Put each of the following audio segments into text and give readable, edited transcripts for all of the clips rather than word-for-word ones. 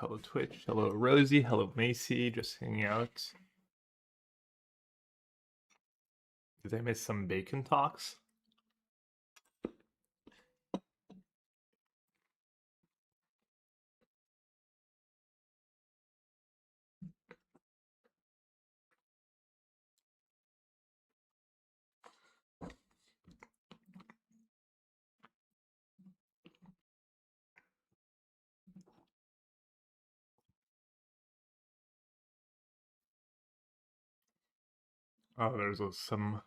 Hello Twitch, hello Rosie, hello Macy, just hanging out. Did I miss some bacon talks? Oh, there's some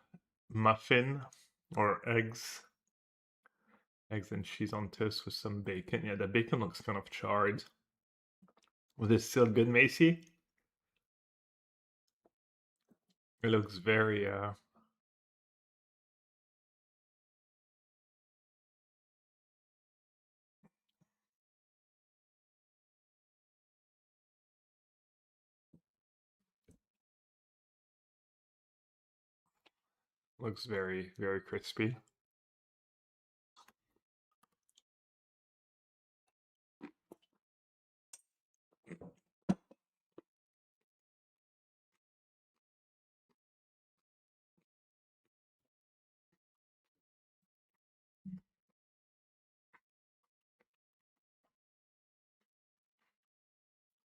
muffin or eggs. Eggs and cheese on toast with some bacon. Yeah, the bacon looks kind of charred. Was it still good, Macy? It looks very looks very, very crispy.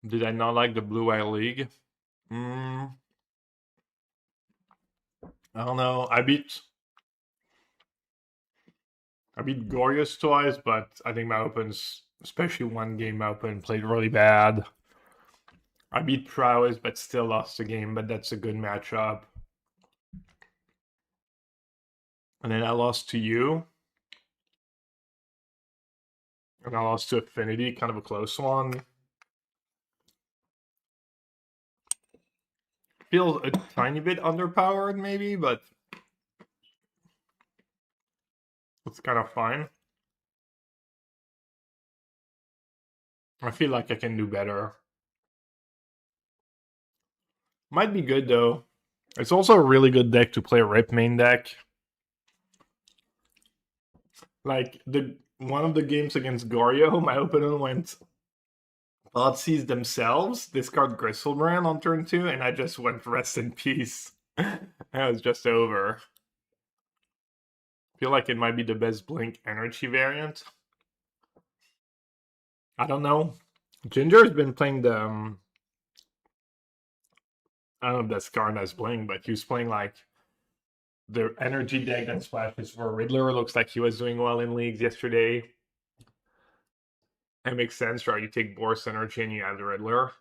Did I not like the Blue Eye League? I don't know. I beat Gorgeous twice, but I think my opens, especially one game my open, played really bad. I beat Prowess, but still lost the game, but that's a good matchup. And then I lost to you. And I lost to Affinity, kind of a close one. Feels a tiny bit underpowered, maybe, but it's kind of fine. I feel like I can do better. Might be good, though. It's also a really good deck to play Rip main deck. Like, one of the games against Goryo, my opponent went Thoughtseize themselves, discard Gristlebrand on turn 2, and I just went rest in peace. That was just over. Feel like it might be the best Blink energy variant. I don't know. Ginger has been playing the I don't know if that's Karna's playing, but he was playing like the energy deck that splashes for Riddler. Looks like he was doing well in leagues yesterday. It makes sense, right? You take Boris energy and you add the Riddler.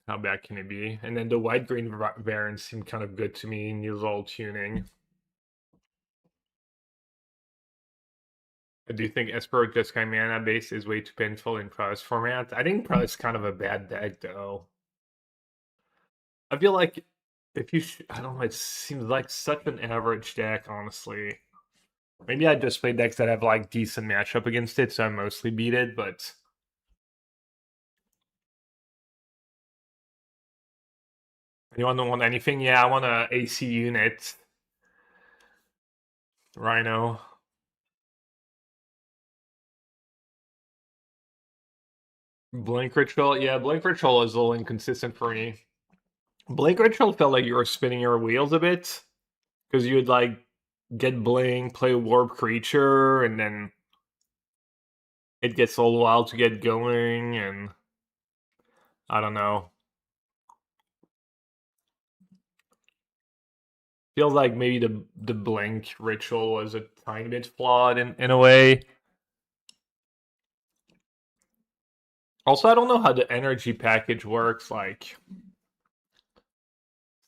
How bad can it be? And then the white green variants seem kind of good to me. Needs all tuning. Do you think Esper Jeskai mana base is way too painful in Prowess format? I think Prowess is kind of a bad deck, though. I feel like if you, I don't know, it seems like such an average deck, honestly. Maybe I just play decks that have like decent matchup against it, so I mostly beat it, but. Anyone want anything? Yeah, I want a AC unit. Rhino. Blink Ritual. Yeah, Blink Ritual is a little inconsistent for me. Blink Ritual felt like you were spinning your wheels a bit. Because you would like get Blink, play Warp Creature, and then it gets a little while to get going, and I don't know. Feels like maybe the Blink Ritual was a tiny bit flawed in a way. Also, I don't know how the energy package works. Like,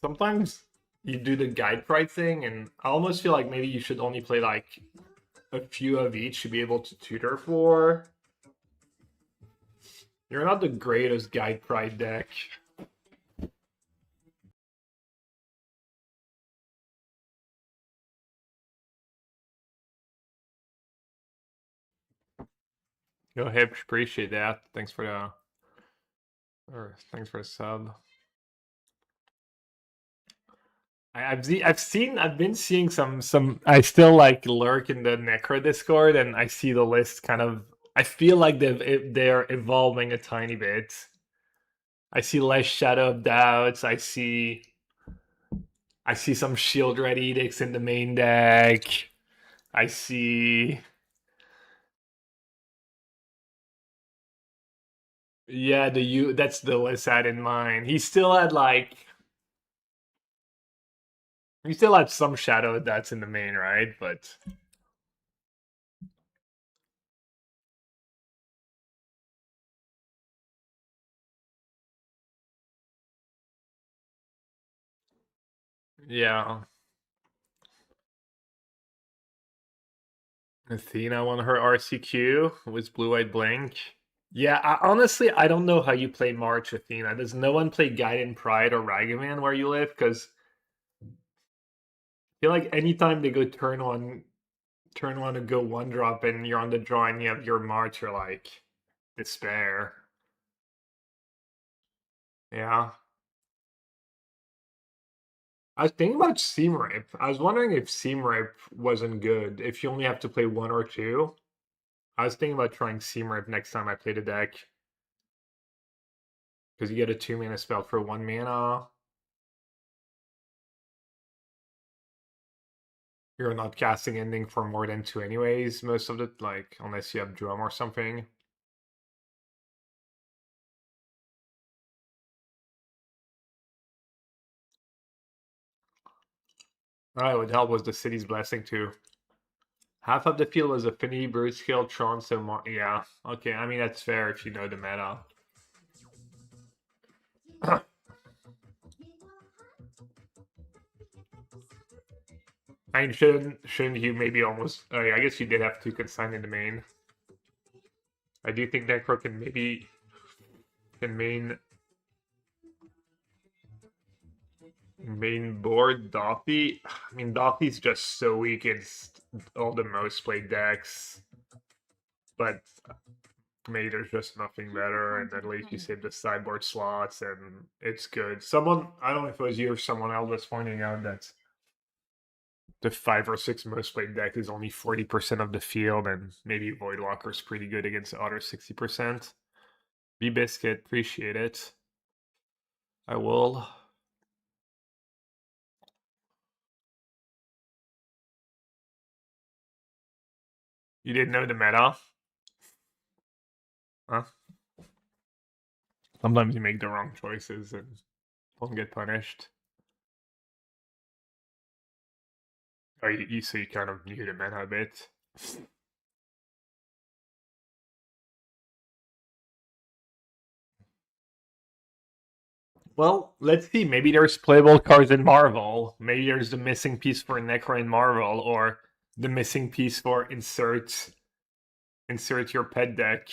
sometimes you do the guide price thing, and I almost feel like maybe you should only play like a few of each to be able to tutor for. You're not the greatest guide pride deck. Go ahead, appreciate that. Thanks for the sub. I've been seeing some. I still like lurk in the Necro Discord, and I see the list kind of I feel like they're evolving a tiny bit. I see less Shadow of Doubts. I see some Shield Red Edicts in the main deck. I see. Yeah, the U. That's the list I had in mind. He still had like. He still had some Shadow that's in the main, right? But yeah, Athena won her RCQ with Blue White Blink. Yeah, honestly, I don't know how you play March Athena. Does no one play Gaiden Pride or Ragavan where you live? Because I feel like anytime they go turn one to go one drop and you're on the draw and you have your March, you're like despair. Yeah. I was thinking about Seam Rip. I was wondering if Seam Rip wasn't good, if you only have to play one or two. I was thinking about trying Seam Rip next time I play the deck. Because you get a 2-mana spell for 1 mana. You're not casting anything for more than 2 anyways, most of the, like, unless you have Drum or something. Alright, what helped was the City's Blessing too. Half of the field was Affinity, Brute Skill, Tron, so yeah. Okay, I mean, that's fair if you know the meta. I mean, shouldn't you maybe almost? Oh yeah, I guess you did have to consign in the main. I do think Necro can maybe main board Doffy. I mean, Doffy's just so weak against all the most played decks, but maybe there's just nothing better, and at least you save the sideboard slots, and it's good. Someone, I don't know if it was you or someone else was pointing out that the 5 or 6 most played deck is only 40% of the field, and maybe Voidwalker's pretty good against the other 60%. B-Biscuit, appreciate it. I will. You didn't know the meta? Huh? Sometimes you make the wrong choices and don't get punished. Oh, so you kind of knew the meta a bit. Well, let's see. Maybe there's playable cards in Marvel. Maybe there's the missing piece for Necro in Marvel, or the missing piece for insert your pet deck.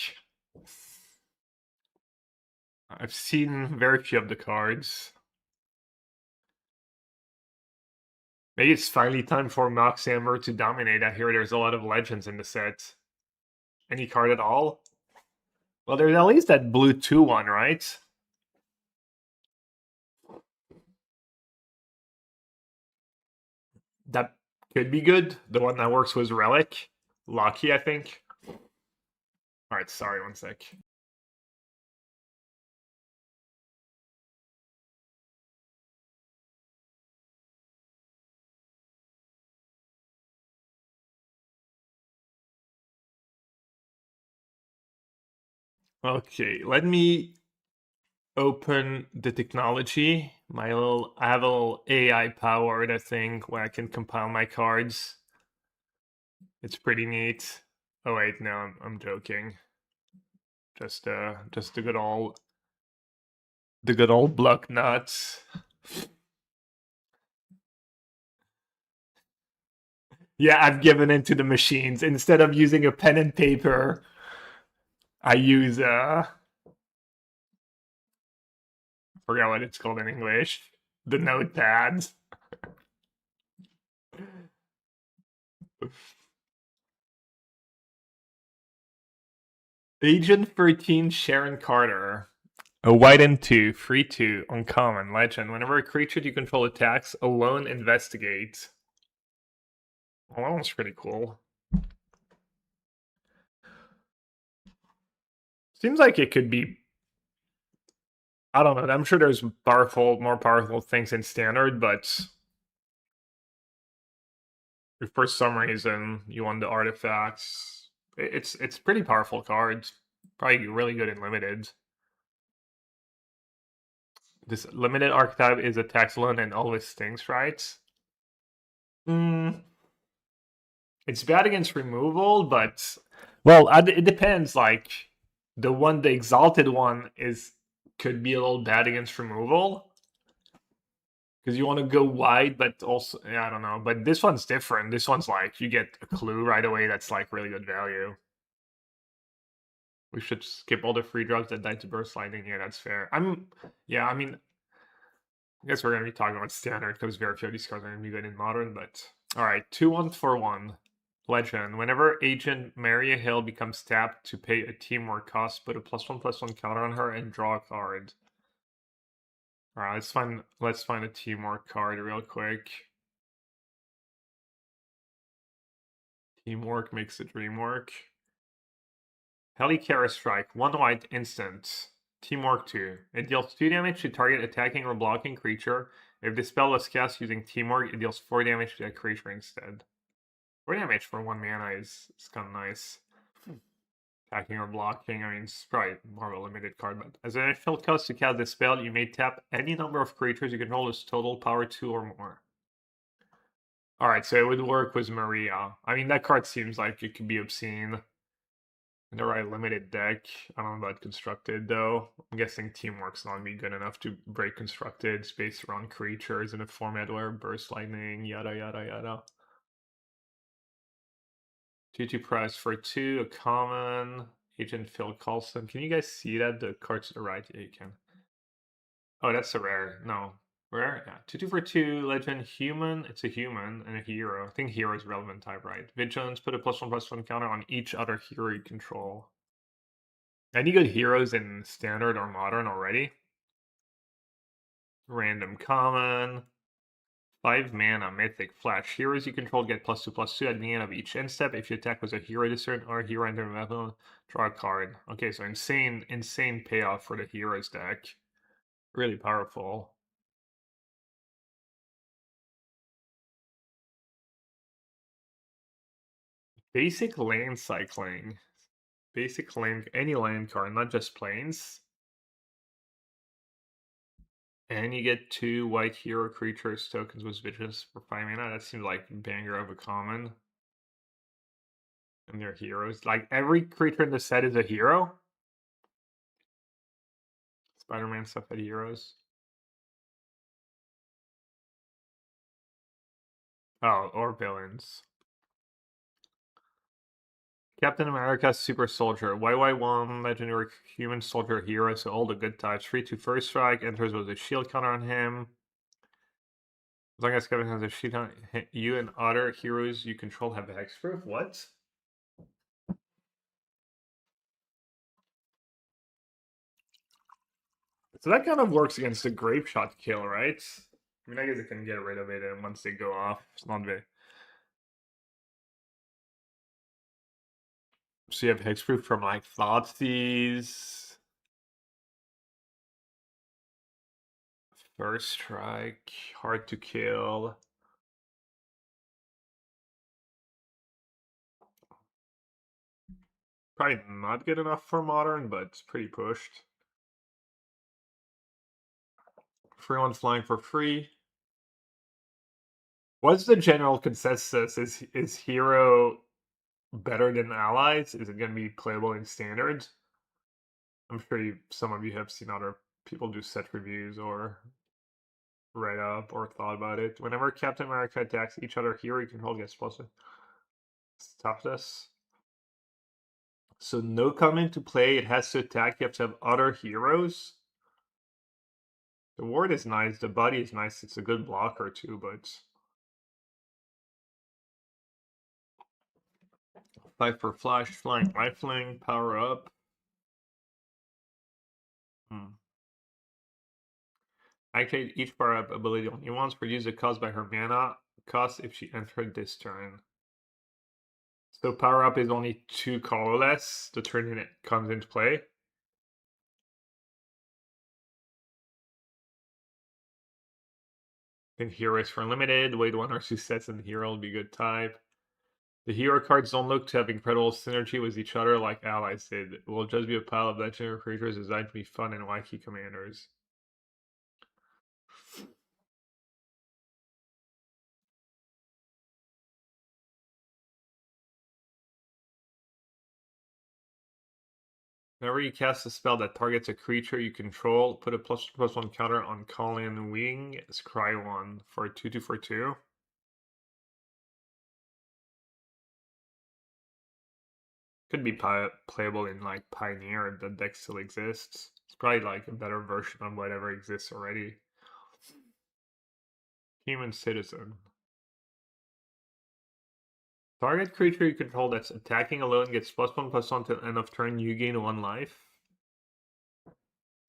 I've seen very few of the cards. Maybe it's finally time for Mox Amber to dominate. I hear there's a lot of legends in the set. Any card at all? Well, there's at least that blue 2 one, right? That could be good. The one that works was Relic. Lucky, I think. Alright, sorry, one sec. Okay, let me open the technology. I have a little AI powered thing where I can compile my cards. It's pretty neat. Oh wait, no, I'm joking. Just the good old block nuts. Yeah, I've given into the machines. Instead of using a pen and paper, I use forgot what it's called in English. The notepads. Agent 13 Sharon Carter. A white and 2, free 2, uncommon, legend. Whenever a creature you control attacks, alone investigate. Well, that one's pretty cool. Seems like it could be. I don't know. I'm sure there's more powerful things in standard, but if for some reason you want the artifacts, it's pretty powerful cards. Probably really good in limited. This limited archetype is a Taxalon and always stings, right? It's bad against removal, but well, it depends. Like the exalted one could be a little bad against removal because you want to go wide, but also I don't know. But this one's different. This one's like you get a clue right away. That's like really good value. We should skip all the free drugs that died to burst lightning. Yeah, that's fair. Yeah, I mean, I guess we're gonna be talking about standard because very few of these cards are gonna be good in modern. But all right, 2-1 for 1. Legend. Whenever Agent Maria Hill becomes tapped to pay a teamwork cost, put a +1/+1 counter on her and draw a card. All right, let's find a teamwork card real quick. Teamwork makes the dream work. Helicarrier Strike, 1 white instant. Teamwork 2. It deals 2 damage to target attacking or blocking creature. If the spell was cast using Teamwork, it deals 4 damage to that creature instead. 4 damage for 1 mana is kind of nice. Attacking or blocking, I mean, it's probably more of a limited card, but as an initial cost to cast this spell, you may tap any number of creatures you control as total power 2 or more. Alright, so it would work with Maria. I mean, that card seems like it could be obscene. In the right limited deck. I don't know about Constructed, though. I'm guessing Teamwork's not going to be good enough to break Constructed, space around creatures in a format where Burst Lightning, yada yada yada. 2/2 price for 2, a common. Agent Phil Coulson. Can you guys see that? The card's to the right? Yeah, you can. Oh, that's a rare. No. Rare? Yeah. 2/2 for 2, legend, human. It's a human and a hero. I think hero is relevant type, right? Vigilance, put a +1/+1 counter on each other hero you control. Any good heroes in standard or modern already? Random common. 5 mana, mythic, flash. Heroes you control get +2/+2 at the end of each end step. If you attack with a hero this turn or a hero enter battle, draw a card. Okay, so insane payoff for the heroes deck. Really powerful. Basic land cycling. Basic land, any land card, not just planes. And you get 2 white hero creatures tokens with vigilance for 5 mana. That seems like banger of a common. And they're heroes. Like every creature in the set is a hero. Spider-Man stuff had heroes. Oh, or villains. Captain America Super Soldier. YY1 legendary human soldier hero, so all the good types. 3/2 first strike, enters with a shield counter on him. As long as Kevin has a shield on you and other heroes you control have hexproof. What? So that kind of works against the grape shot kill, right? I mean, I guess it can get rid of it and once they go off. It's not very. So you have hexproof from like Thoughtseize. First strike, hard to kill. Probably not good enough for modern, but it's pretty pushed. Free one flying for free. What's the general consensus? Is hero better than allies? Is it going to be playable in standards? I'm sure some of you have seen other people do set reviews or read up or thought about it. Whenever Captain America attacks each other hero you control gets plus stop this. So no come into play, it has to attack, you have to have other heroes. The ward is nice, the body is nice, it's a good blocker too, but 5 for flash, flying lifelink, power up. Activate each power up ability only once, produce a cost by her mana cost if she entered this turn. So power up is only 2 colorless the turn it comes into play. Then hero is for limited. Wait 1 or 2 sets and the hero will be good type. The hero cards don't look to have incredible synergy with each other like allies did. It will just be a pile of legendary creatures designed to be fun and wacky commanders. Whenever you cast a spell that targets a creature you control, put a +1 counter on Colin Wing, scry 1 for a 2/2 for 2. Could be playable in like Pioneer if the deck still exists. It's probably like a better version of whatever exists already. Human Citizen. Target creature you control that's attacking alone gets +1/+1 till end of turn. You gain 1 life.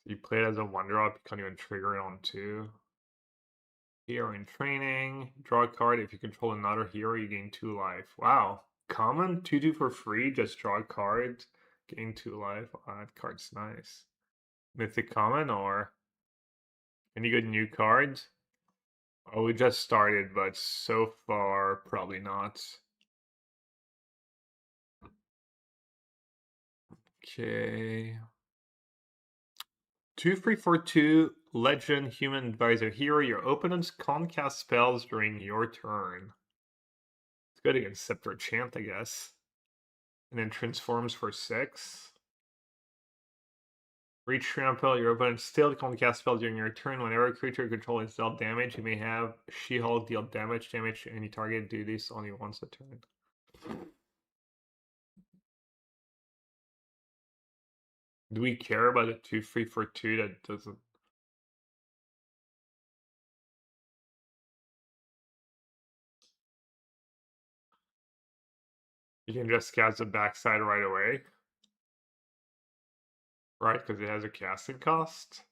You play it as a 1-drop, you can't even trigger it on 2. Hero in training. Draw a card. If you control another hero, you gain 2 life. Wow. Common, 2/2 for free. Just draw a card, gain 2 life. Oh, that card's nice. Mythic common or any good new cards? Oh, we just started, but so far, probably not. Okay. 2 free for 2. Legend, Human Advisor Hero. Your opponents can't cast spells during your turn. It's good against Scepter Chant, I guess. And then transforms for 6. Reach Trample, your opponent still can't cast spells during your turn. Whenever a creature you control is dealt damage, you may have She-Hulk deal damage to any target. Do this only once a turn. Do we care about a 2 free for 2 that doesn't? You can just cast the backside right away. Right, because it has a casting cost.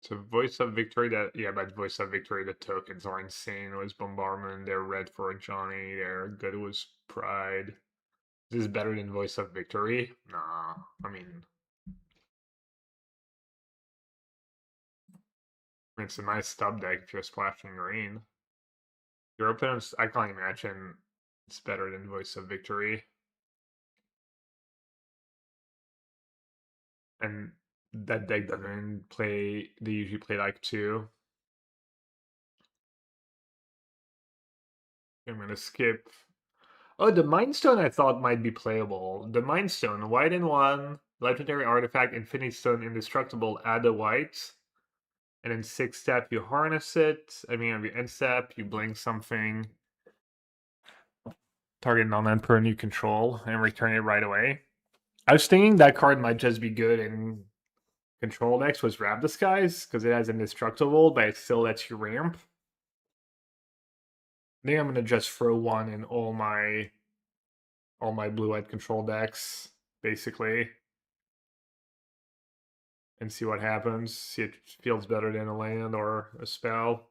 So Voice of Victory, that yeah, but Voice of Victory, the tokens are insane. It was Bombardment, they're red for Johnny, they're good was Pride. Is this better than Voice of Victory? Nah, I mean, it's a nice stub deck if you're splashing green. Your opponents, I can't imagine it's better than Voice of Victory. And that deck doesn't play, they usually play like 2. I'm gonna skip. Oh, the Mind Stone I thought might be playable. The Mind Stone, white and 1, legendary artifact, Infinity Stone, indestructible, add a white. And then 6 step, you harness it. I mean, you end step, you blink something. Target non-land permanent you control and return it right away. I was thinking that card might just be good in control decks was Wrap Disguise because it has indestructible, but it still lets you ramp. I think I'm gonna just throw 1 in all my blue-white control decks, basically. And see what happens. See if it feels better than a land or a spell.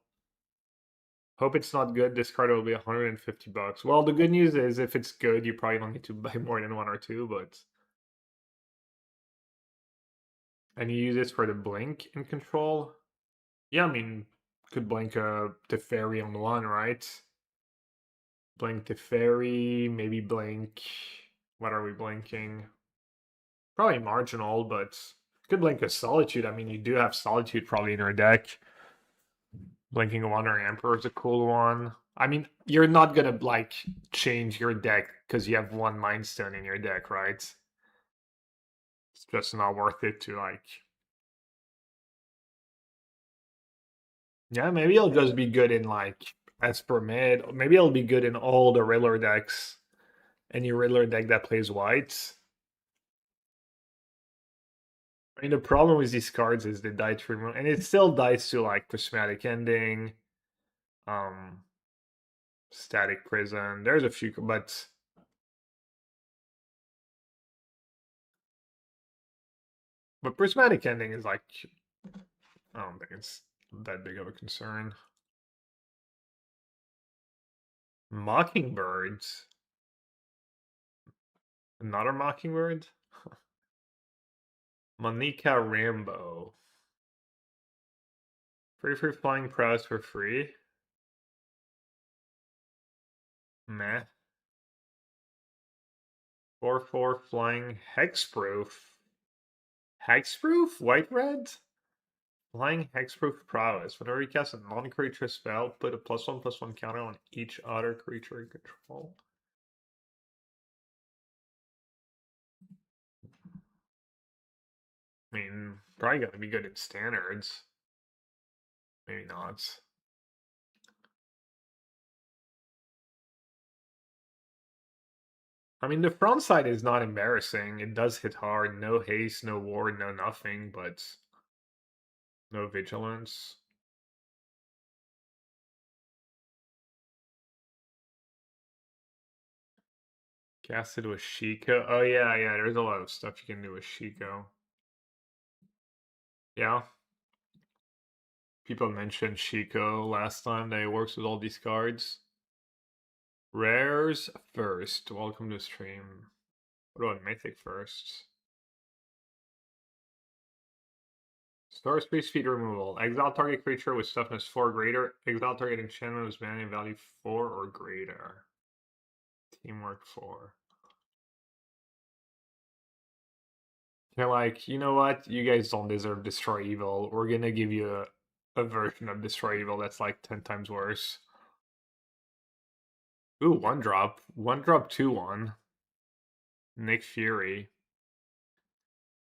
Hope it's not good. This card will be 150 bucks. Well, the good news is if it's good, you probably don't need to buy more than 1 or 2, but. And you use this for the blink in control? Yeah, I mean, could blink the fairy on 1, right? Blink the fairy, maybe blink. What are we blinking? Probably marginal, but could blink a solitude. I mean, you do have solitude probably in your deck. Blinking a Wandering Emperor is a cool one. I mean, you're not gonna like change your deck because you have 1 Mind Stone in your deck, right? It's just not worth it to like. Yeah, maybe it'll just be good in like Esper mid. Maybe it'll be good in all the Riddler decks. Any Riddler deck that plays white. I mean, the problem with these cards is they die to remove, and it still dies to like Prismatic Ending, um, Static Prison. There's a few, but Prismatic Ending is like, I don't think it's that big of a concern. Mockingbirds. Another Mockingbird. Monica Rambo. Free flying prowess for free. Meh. 4/4 flying hexproof. Hexproof? White red? Flying hexproof prowess. Whenever you cast a non-creature spell, put a +1/+1 counter on each other creature you control. I mean, probably gonna be good in standards. Maybe not. I mean, the front side is not embarrassing. It does hit hard. No haste, no ward, no nothing, but no vigilance. Casted with Shiko. Oh yeah, there's a lot of stuff you can do with Shiko. Yeah. People mentioned Shiko last time that it works with all these cards. Rares first. Welcome to stream. What about Mythic first? Star Space Feed removal. Exile target creature with toughness 4 greater. Exile target enchantment with mana value 4 or greater. Teamwork 4. They're like, you know what? You guys don't deserve Destroy Evil. We're gonna give you a version of Destroy Evil that's like 10 times worse. Ooh, 1-drop. 1-drop 2/1. Nick Fury.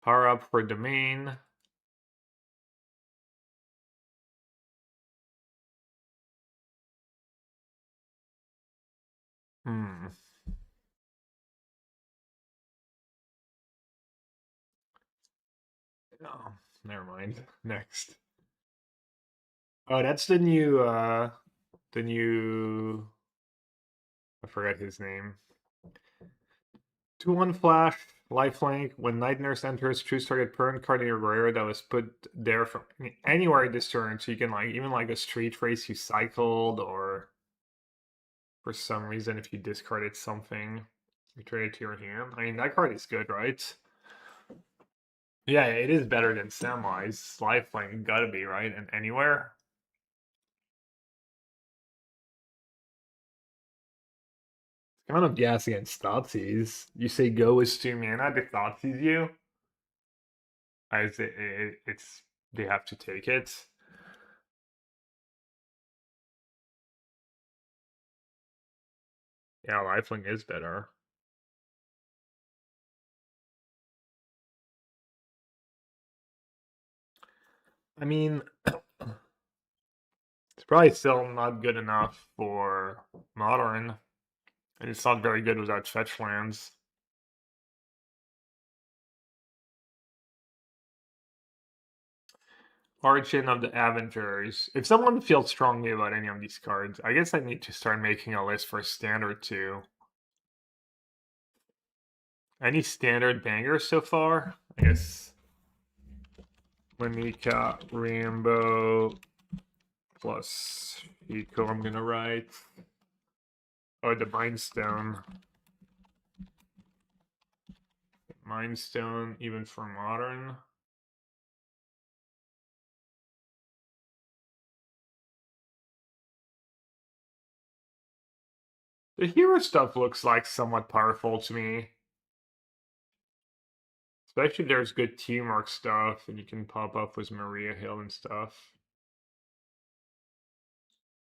Power up for Domain. Hmm. Oh, never mind. Next. Oh, that's the new I forgot his name. 2/1 flash, lifelink. When Night Nurse enters, choose target permanent card in your rare that was put there from anywhere this turn. So you can like even like a street race you cycled, or for some reason if you discarded something, you trade it to your hand. I mean that card is good, right? Yeah, it is better than Samwise. Lifelink gotta be, right? And anywhere. Kind of gas against Thoughtseize. You say go with 2 mana to Thoughtseize you. It's they have to take it. Yeah, Lifelink is better. I mean, it's probably still not good enough for Modern, and it's not very good without fetch lands. Origin of the Avengers. If someone feels strongly about any of these cards, I guess I need to start making a list for Standard too. Any Standard bangers so far? I guess Monica Rambo plus Eco I'm gonna write. Oh, the Mindstone. Mindstone, even for Modern. The hero stuff looks like somewhat powerful to me. Especially there's good teamwork stuff, and you can pop up with Maria Hill and stuff.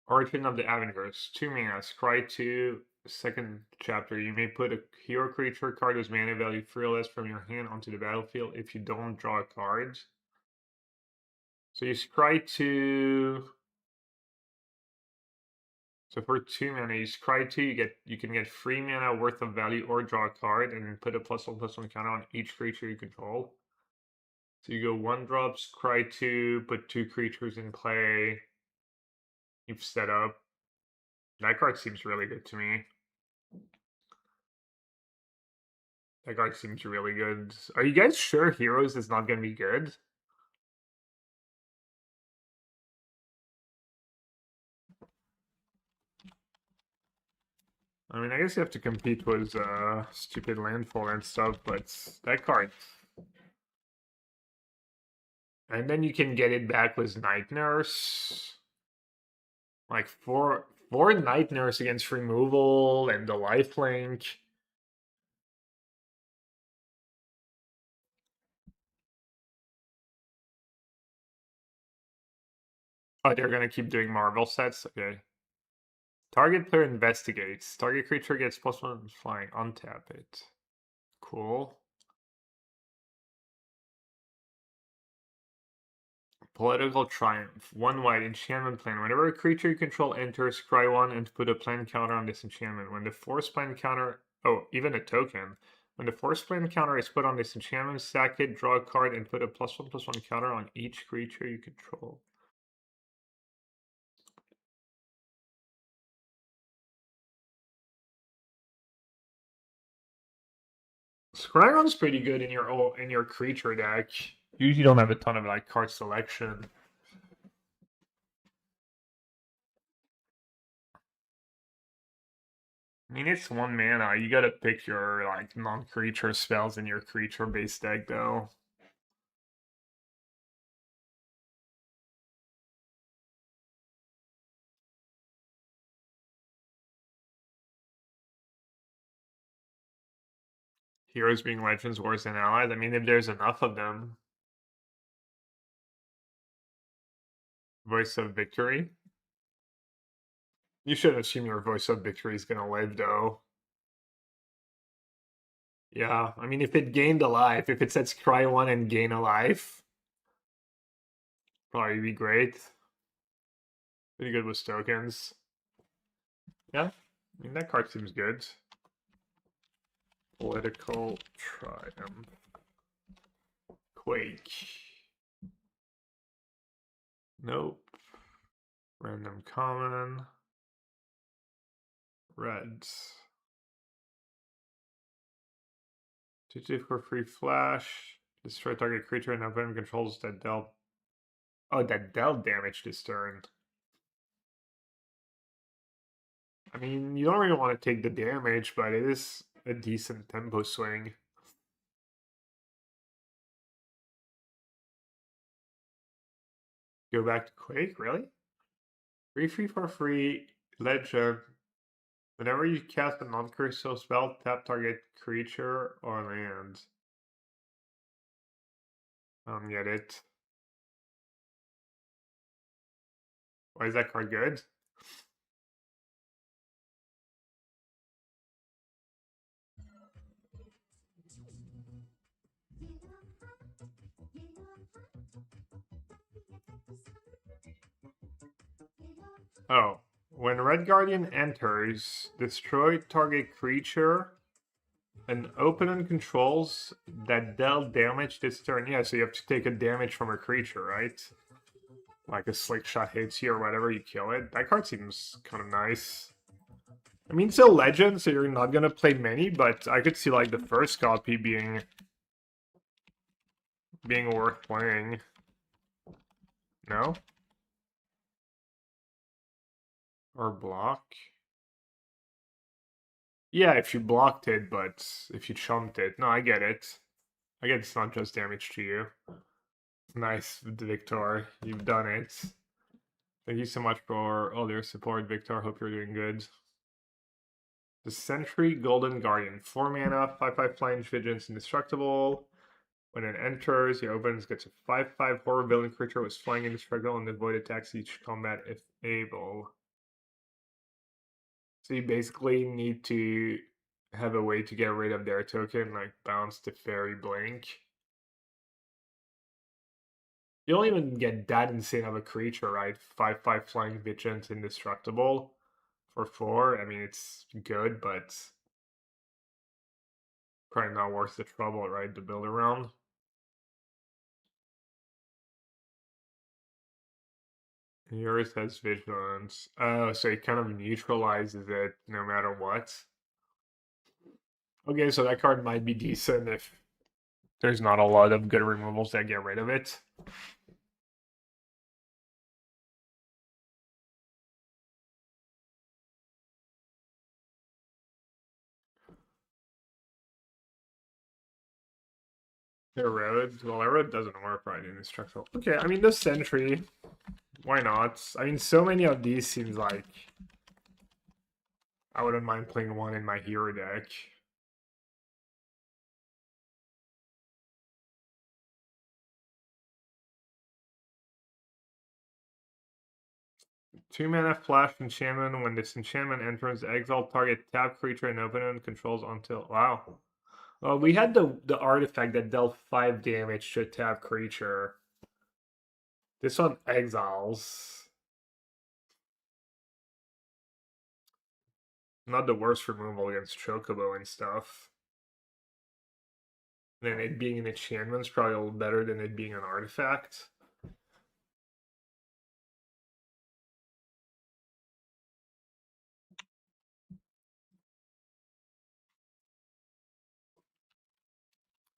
Origin of the Avengers. 2 mana. Scry 2. Second chapter. You may put a hero creature card with mana value 3 or less from your hand onto the battlefield if you don't draw a card. So you scry 2. So for 2 mana, you scry 2, you can get 3 mana worth of value or draw a card, and then put a +1/+1 counter on each creature you control. So you go 1-drop, scry 2, put 2 creatures in play. You've set up. That card seems really good to me. That card seems really good. Are you guys sure Heroes is not going to be good? I mean, I guess you have to compete with stupid landfall and stuff, but that card And then you can get it back with Night Nurse. Like four Night Nurse against removal and the lifelink. Oh, they're gonna keep doing Marvel sets? Okay. Target player investigates. Target creature gets +1 flying. Untap it. Cool. Political Triumph. 1 white enchantment plan. Whenever a creature you control enters, cry 1 and put a plan counter on this enchantment. When the force plan counter. Oh, even a token. When the force plan counter is put on this enchantment, sack it, draw a card, and put a +1/+1 counter on each creature you control. Scryron's pretty good in your creature deck. You usually don't have a ton of like card selection. I mean, it's 1 mana. You gotta pick your like non-creature spells in your creature-based deck, though. Heroes being legends, wars, and allies. I mean, if there's enough of them. Voice of Victory. You should assume your Voice of Victory is gonna live, though. Yeah, I mean, if it gained a life, if it sets cry 1 and gain a life, probably be great. Pretty good with tokens. Yeah, I mean, that card seems good. Political Triumph. Quake. Nope. Random common. Reds. 2/2 for free flash. Destroy target creature and opponent controls that dealt. Oh, that dealt damage this turn. I mean, you don't really want to take the damage, but it is a decent tempo swing. Go back to Quake, really? Free for free, legend. Whenever you cast a non-crystal spell, tap target creature or land. I don't get it. Why is that card good? Oh, when Red Guardian enters, destroy target creature an opponent controls that dealt damage this turn. Yeah, so you have to take a damage from a creature, right? Like a slick shot hits you or whatever, you kill it. That card seems kind of nice. I mean, it's a legend, so you're not gonna play many, but I could see like the first copy being worth playing. No? Or block? Yeah, if you blocked it, but if you chumped it. No, I get it. I get it's not just damage to you. Nice, Victor. You've done it. Thank you so much for all your support, Victor. Hope you're doing good. The Sentry Golden Guardian. 4 mana, 5/5 flying vigilance indestructible. When it enters, your opponent gets a 5/5 horror villain creature with flying indestructible and avoid attacks each combat if able. So you basically need to have a way to get rid of their token, like bounce the Fairy Blink. You don't even get that insane of a creature, right? 5/5 flying vigilance indestructible for 4. I mean, it's good, but probably not worth the trouble, right? To build around. Yours has vigilance. Oh, so it kind of neutralizes it no matter what. Okay, so that card might be decent if there's not a lot of good removals that get rid of it. Erode? Well, Erode doesn't work right in instructional. Okay, I mean, the Sentry. Why not? I mean, so many of these seems like I wouldn't mind playing one in my hero deck. Two mana flash enchantment. When this enchantment enters, exile target tap creature and opponent controls until. Wow. Well, we had the artifact that dealt 5 damage to a tap creature. This one exiles. Not the worst removal against Chocobo and stuff. Then it being an enchantment is probably a little better than it being an artifact.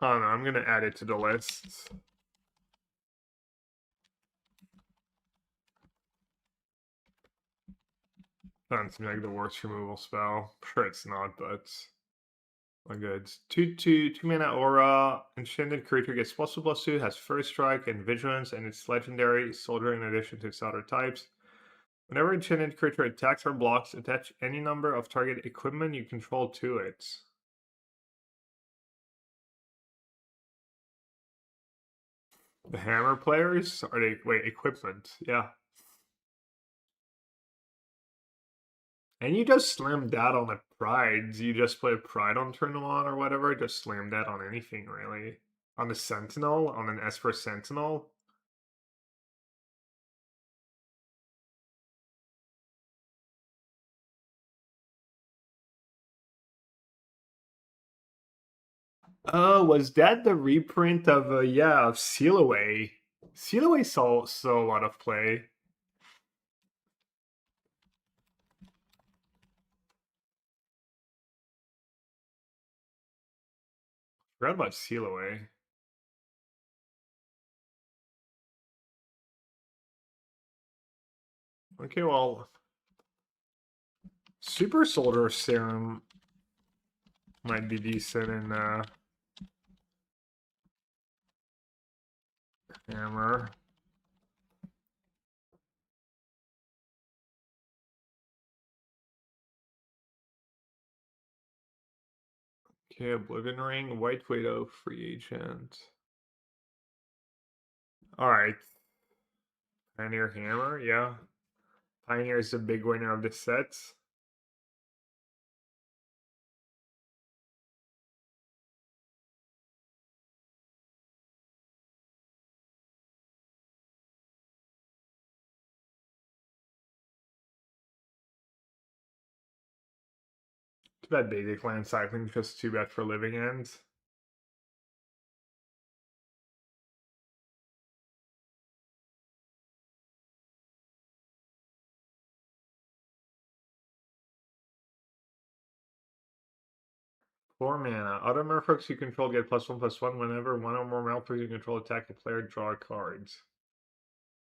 I don't know, I'm gonna add it to the list. Doesn't seem like the worst removal spell. I'm sure it's not, but well, good. 2/2 mana aura. Enchanted creature gets +2/+2, has first strike and vigilance, and it's legendary soldier in addition to its other types. Whenever enchanted creature attacks or blocks, attach any number of target equipment you control to it. The hammer players? Are they wait, equipment, yeah. And you just slam that on a pride. You just play pride on turn 1 or whatever, just slam that on anything really. On the sentinel, on an Esper Sentinel. Oh, was that the reprint of yeah, of Seal Away? Seal Away saw a lot of play. Forgot about Seal Away. Okay, well, Super Soldier Serum might be decent in Hammer. Okay, Oblivion Ring, White Widow, Free Agent. Alright. Pioneer Hammer, yeah. Pioneer is the big winner of the set. Too bad basic land cycling, just too bad for living ends. Four mana. Other merfolks you control get +1/+1 whenever one or more merfolks you control attack a player, draw cards.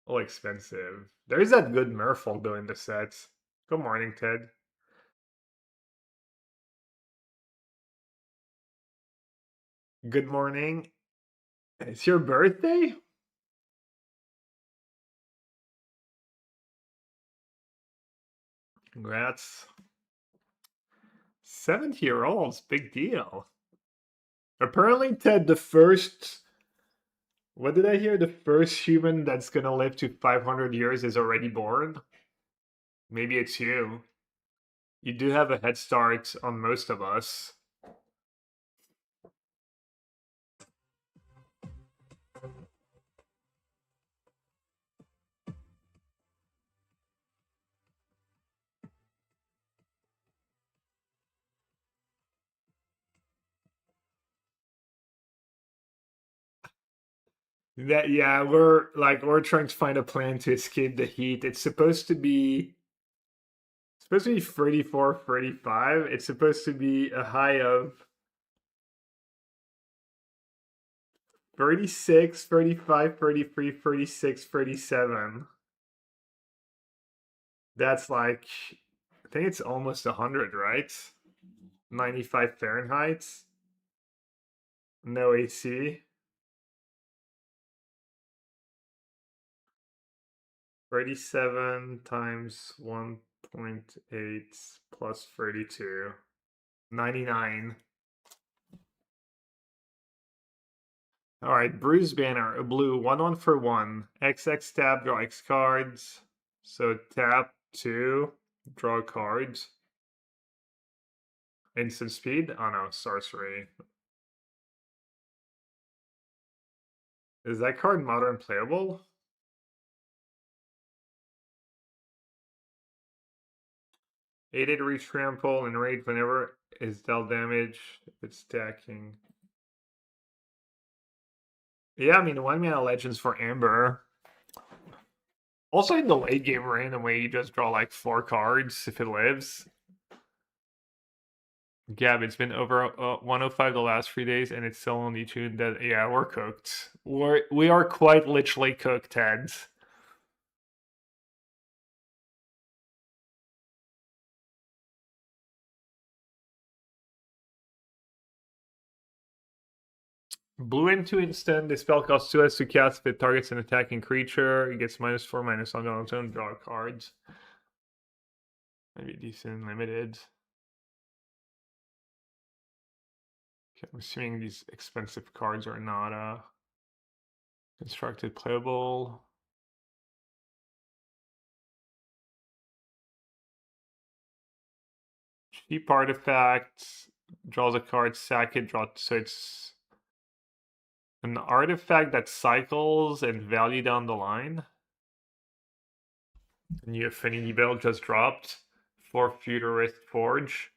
Oh, expensive. There is that good merfolk though in the sets. Good morning, Ted. Good morning. It's your birthday? Congrats. 70-year-olds, big deal. Apparently, Ted, the first. What did I hear? The first human that's gonna live to 500 years is already born? Maybe it's you. You do have a head start on most of us. That yeah, we're trying to find a plan to escape the heat. It's supposed to be 34, 35. It's supposed to be a high of 36, 35, 33, 36, 37. That's like I think it's almost 100, right? 95 Fahrenheit. No AC. 37 times 1.8 plus 32. 99. Alright, Bruise Banner, a blue, 1/1 for 1. XX tap, draw X cards. So tap 2, draw cards. Instant speed? Oh no, sorcery. Is that card modern playable? Aided reach trample and raid whenever is dealt damage, it's stacking. Yeah, I mean, 1 mana legends for Amber. Also, in the late game randomly, you just draw like 4 cards if it lives. Gab, it's been over 105 the last 3 days, and it's still only tuned that. Yeah, we're cooked. We are quite literally cooked, Ted. Blue into instant. The spell costs 2 as to cast if it targets an attacking creature. It gets -4/-1 on its own draw cards. Maybe decent limited. Okay, I'm assuming these expensive cards are not constructed playable. Cheap artifact, draws a card, sack it, draw. So it's an artifact that cycles and value down the line. New Affinity Belt just dropped for Futurist Forge.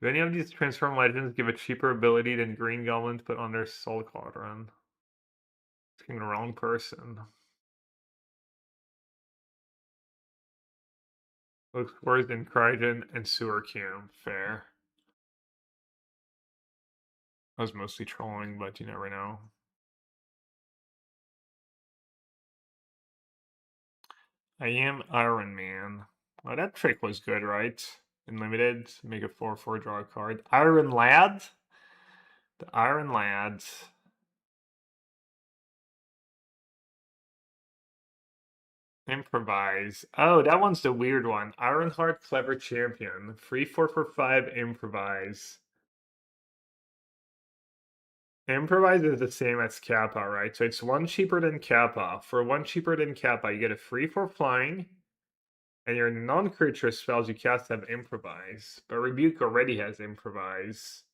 Do any of these Transform Legends give a cheaper ability than Green Goblins put on their Soul Cauldron? Asking the wrong person. Looks worse than Crygen and Sewer Cam. Fair. I was mostly trolling, but you never know. I am Iron Man. Well, that trick was good, right? In limited, make a 4/4 draw a card. Iron Lad? The Iron Lads. Improvise. Oh, that one's the weird one. Ironheart Clever Champion. Free 4/5 improvise. Improvise is the same as Kappa, right? So it's 1 cheaper than Kappa. For 1 cheaper than Kappa, you get a free for flying, and your non-creature spells you cast have improvise. But Rebuke already has improvise.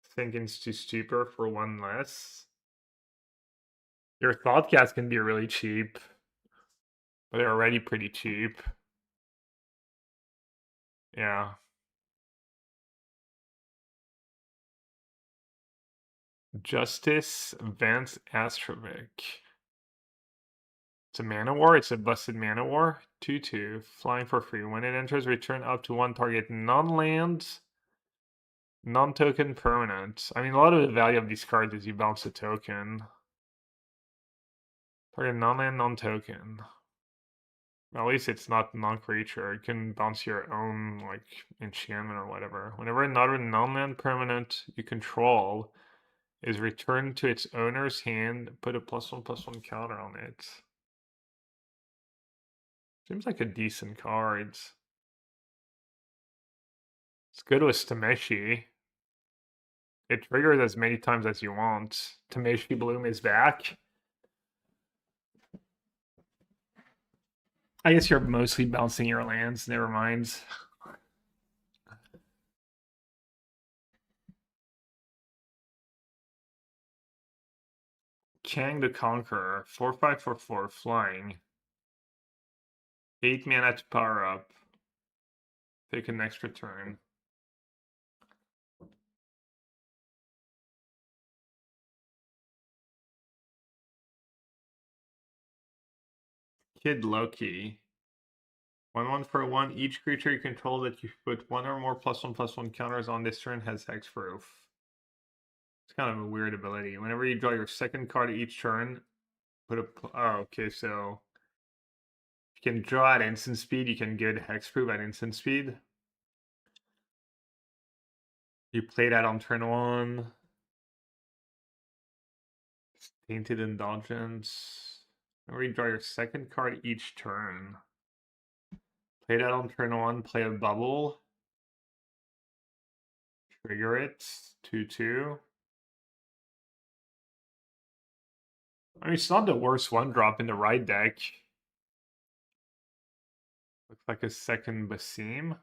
Thinking's too stupid for 1 less. Your Thoughtcast can be really cheap, but they're already pretty cheap. Yeah. Justice Vance Astrovic. It's a mana war. It's a busted mana war. 2/2. Flying for free. When it enters, return up to 1 target non-land, non-token permanent. I mean, a lot of the value of these cards is you bounce a token. Target non-land, non-token. At least it's not non-creature. You can bounce your own, like, enchantment or whatever. Whenever another non-land permanent you control is returned to its owner's hand, put a +1/+1 counter on it. Seems like a decent card. It's good with Tameshi. It triggers as many times as you want. Tameshi Bloom is back. I guess you're mostly bouncing your lands, never mind. Kang the Conqueror, 4/5/4/4, flying. 8 mana to power up. Take an extra turn. Kid Loki. 1/1 for 1. Each creature you control that you put 1 or more +1/+1 counters on this turn has hexproof. It's kind of a weird ability. Whenever you draw your second card each turn, put a. Oh, okay, so. If you can draw at instant speed, you can get hexproof at instant speed. You play that on turn 1. Tainted Indulgence. Redraw your second card each turn. Play that on turn 1, play a bubble. Trigger it. 2/2. I mean, it's not the worst one drop in the right deck. Looks like a second Basim.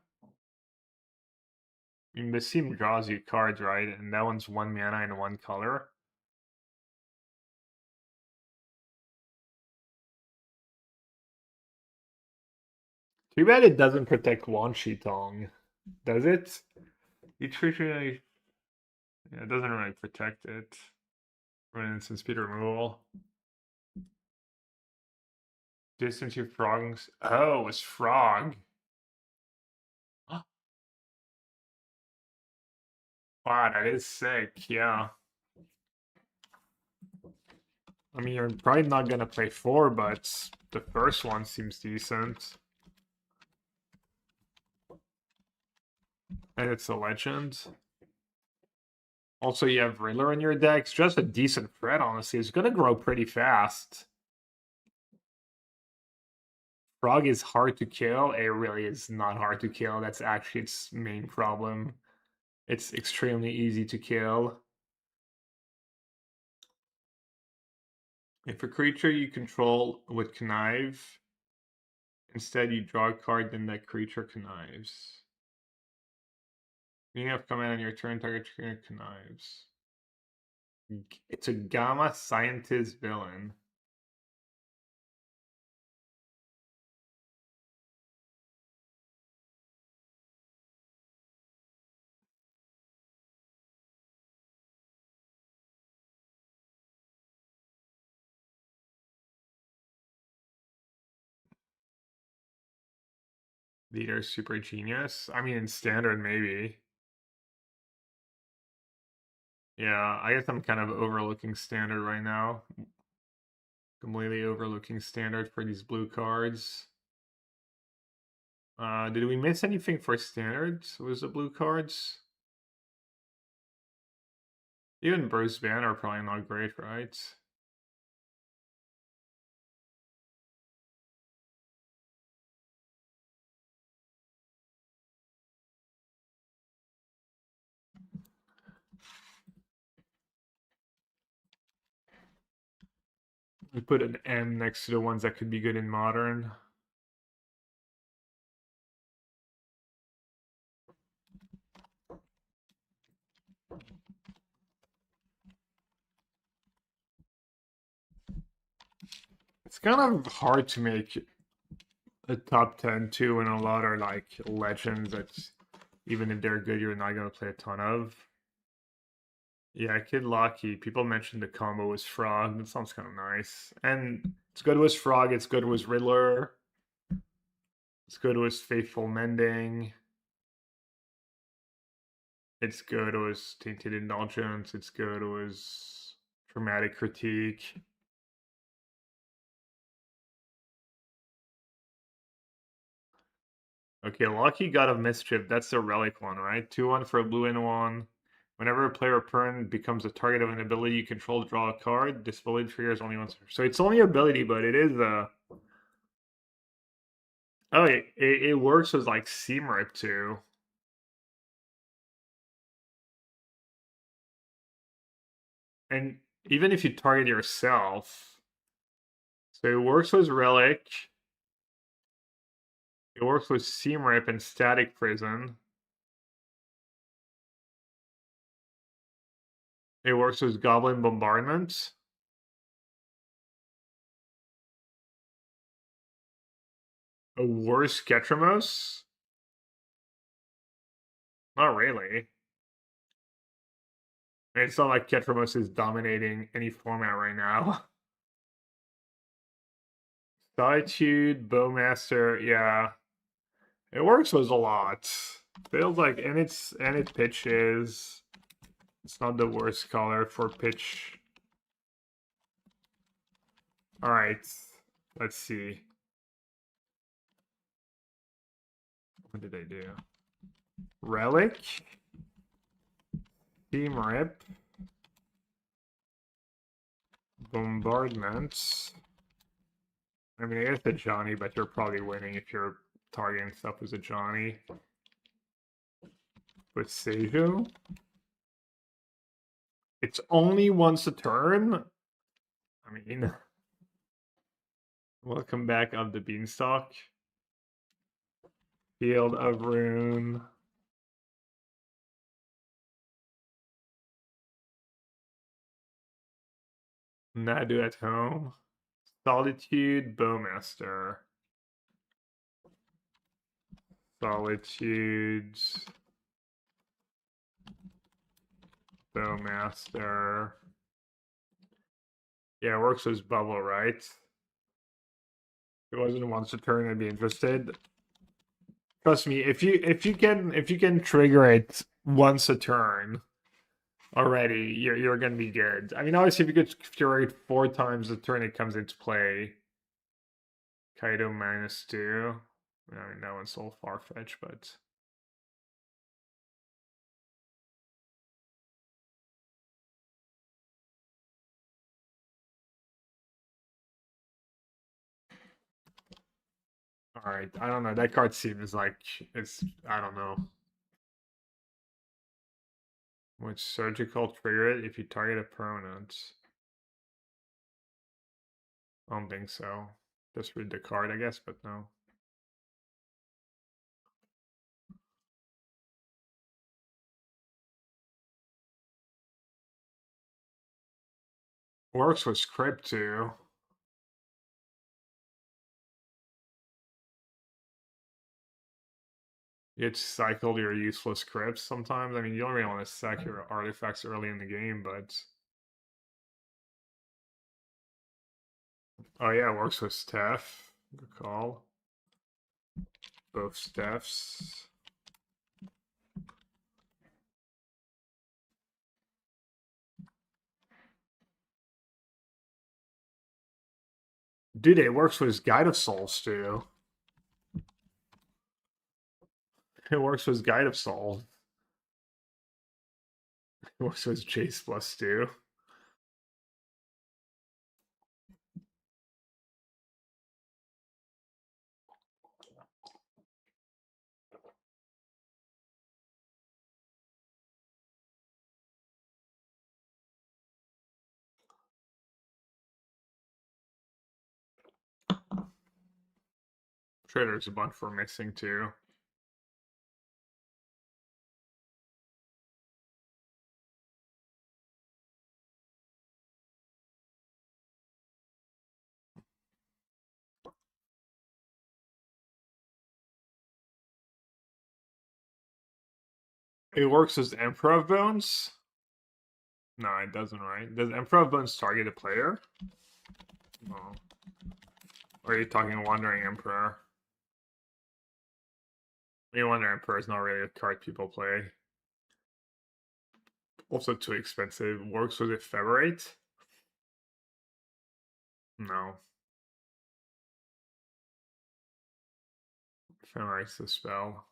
I mean, Basim draws you cards, right? And that one's 1 mana and 1 color. Too bad it doesn't protect Wan Shi Tong. Does it? Each creature. Yeah, it doesn't really protect it. For instance, speed removal. Distance your frogs. Oh, it's frog. Wow, that is sick, yeah. I mean, you're probably not gonna play 4, but the first one seems decent. And it's a legend. Also, you have Riddler in your deck. It's just a decent threat, honestly. It's gonna grow pretty fast. Frog is hard to kill. It really is not hard to kill. That's actually its main problem. It's extremely easy to kill. If a creature you control would connive, instead you draw a card, then that creature connives. You have command on your turn, target creature connives. It's a Gamma Scientist villain. Leader super genius. I mean, in standard, maybe. Yeah, I guess I'm kind of overlooking standard right now. Completely overlooking standard for these blue cards. Did we miss anything for standards? Was the blue cards? Even Bruce Banner are probably not great, right? We put an M next to the ones that could be good in modern. It's kind of hard to make a top 10 too, and a lot are like legends that even if they're good, you're not going to play a ton of. Yeah, Kid Locky. People mentioned the combo was Frog. That sounds kind of nice. And it's good with Frog. It's good with Riddler. It's good with Faithful Mending. It's good with Tainted Indulgence. It's good with Dramatic Critique. Okay, Lucky God of Mischief. That's the relic one, right? 2/1 for a blue and 1. Whenever a player opponent becomes a target of an ability you control, draw a card. This ability triggers only once. So it's only ability, but it is a. Oh, it works with like Seam Rip too. And even if you target yourself, so it works with Relic. It works with Seam Rip and Static Prison. It works with Goblin Bombardment. A worse Ketramos? Not really. It's not like Ketramos is dominating any format right now. Solitude, Bowmaster, yeah. It works with a lot. Feels like and it pitches. It's not the worst color for pitch. Alright. Let's see. What did I do? Relic? Team Rip. Bombardment. I mean, I guess a Johnny, but you're probably winning if you're targeting stuff as a Johnny. With Seiju. It's only once a turn. I mean, welcome back of the Beanstalk. Field of Rune. Nadu at home. Solitude, Bowmaster. Solitude. Bowmaster. Yeah, it works as bubble, right? If it wasn't once a turn, I'd be interested. Trust me, if you can trigger it once a turn already, you're gonna be good. I mean, obviously, if you could trigger it 4 times the turn it comes into play. Kaido -2. I mean, that one's so far-fetched, but all right. I don't know. That card seems like I don't know. Which surgical trigger it if you target a permanent? I don't think so. Just read the card, I guess, but no. Works with script too. It's cycled your useless scripts sometimes. I mean, you don't really want to sack your artifacts early in the game, but oh yeah, it works with Steph. Good call. Both Stephs. Dude, it works with Guide of Souls too. It works with Guide of Souls. It works with Chase Plus too. Sure, there's a bunch we're missing too. It works as Emperor of Bones? No, it doesn't, right? Does Emperor of Bones target a player? No. Or are you talking Wandering Emperor? I mean, Wandering Emperor is not really a card people play. Also too expensive. Works with Ephemerate? No. Ephemerate's a spell.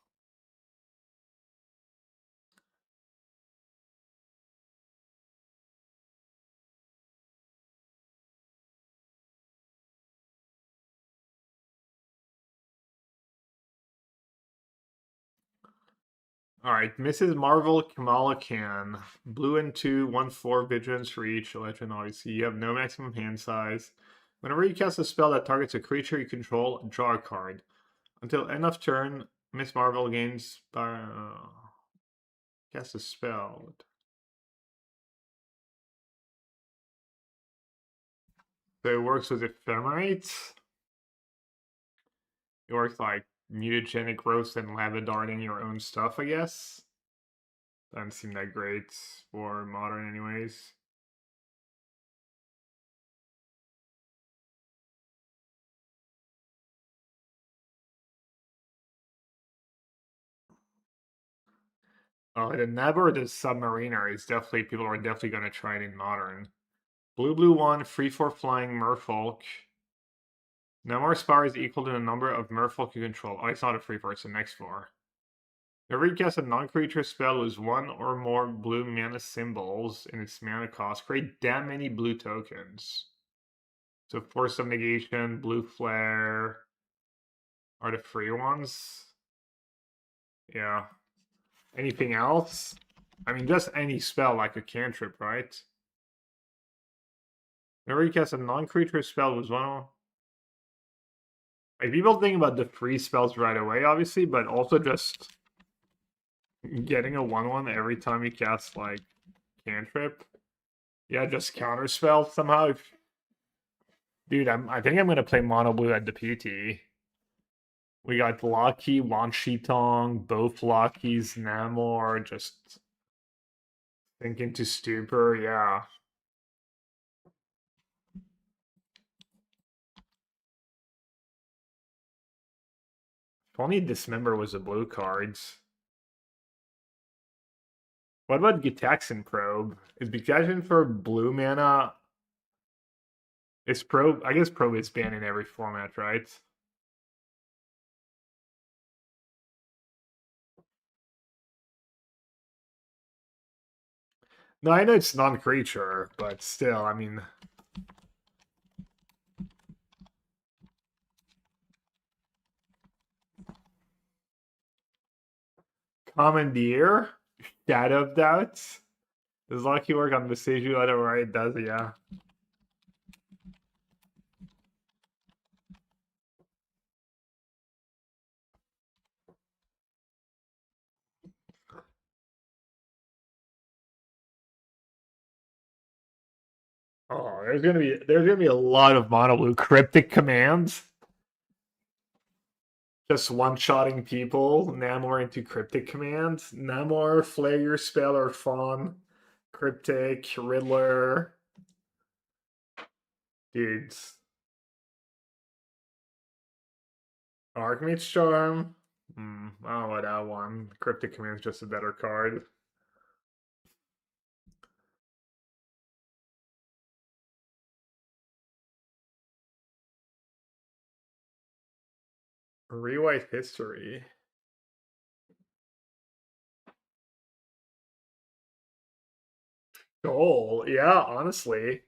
Alright, Mrs. Marvel Kamala Khan. Blue and 2, 1/4 vigilance for each. Legend, obviously. You have no maximum hand size. Whenever you cast a spell that targets a creature you control, draw a card. Until end of turn, Miss Marvel gains cast a spell. So it works with Ephemerate. It works like mutagenic growth and lava darting your own stuff, I guess. Doesn't seem that great for modern anyways. Oh, the Nebor, the Submariner is definitely, people are definitely going to try it in modern. Blue 1, free for flying Merfolk. Namor Spire is equal to the number of Merfolk you control. Oh, it's not a free for, it's a next floor. Whenever you cast a non-creature spell with one or more blue mana symbols in its mana cost, create that many blue tokens. So Force of Negation, Blue Flare are the free ones. Yeah. Anything else? I mean, just any spell like a cantrip, right? Whenever you cast a non-creature spell with one... Like, people think about the free spells right away, obviously, but also just getting a 1/1 every time you cast, like, cantrip. Yeah, just counter spell somehow. Dude, I think I'm gonna play mono blue at the PT. We got Locky, Wan Shitong, both Lockies, Namor, just thinking to stupor, yeah. If only Dismember was a blue cards. What about Gitaxian Probe? Is Gitaxian for blue mana? Is Probe? I guess Probe is banned in every format, right? No, I know it's non-creature, but still, I mean... Commandeer? Shadow of Doubts? Does Lucky work on Besiju? I don't know, right? It does, yeah. Oh, there's gonna be a lot of mono blue cryptic commands. Just one-shotting people. Namor into cryptic commands. Namor, flare your spell or fawn. Cryptic, Riddler. Dudes. Archmage's Charm. I don't know about that one. Cryptic command's just a better card. Rewrite history. Goal. Yeah, honestly.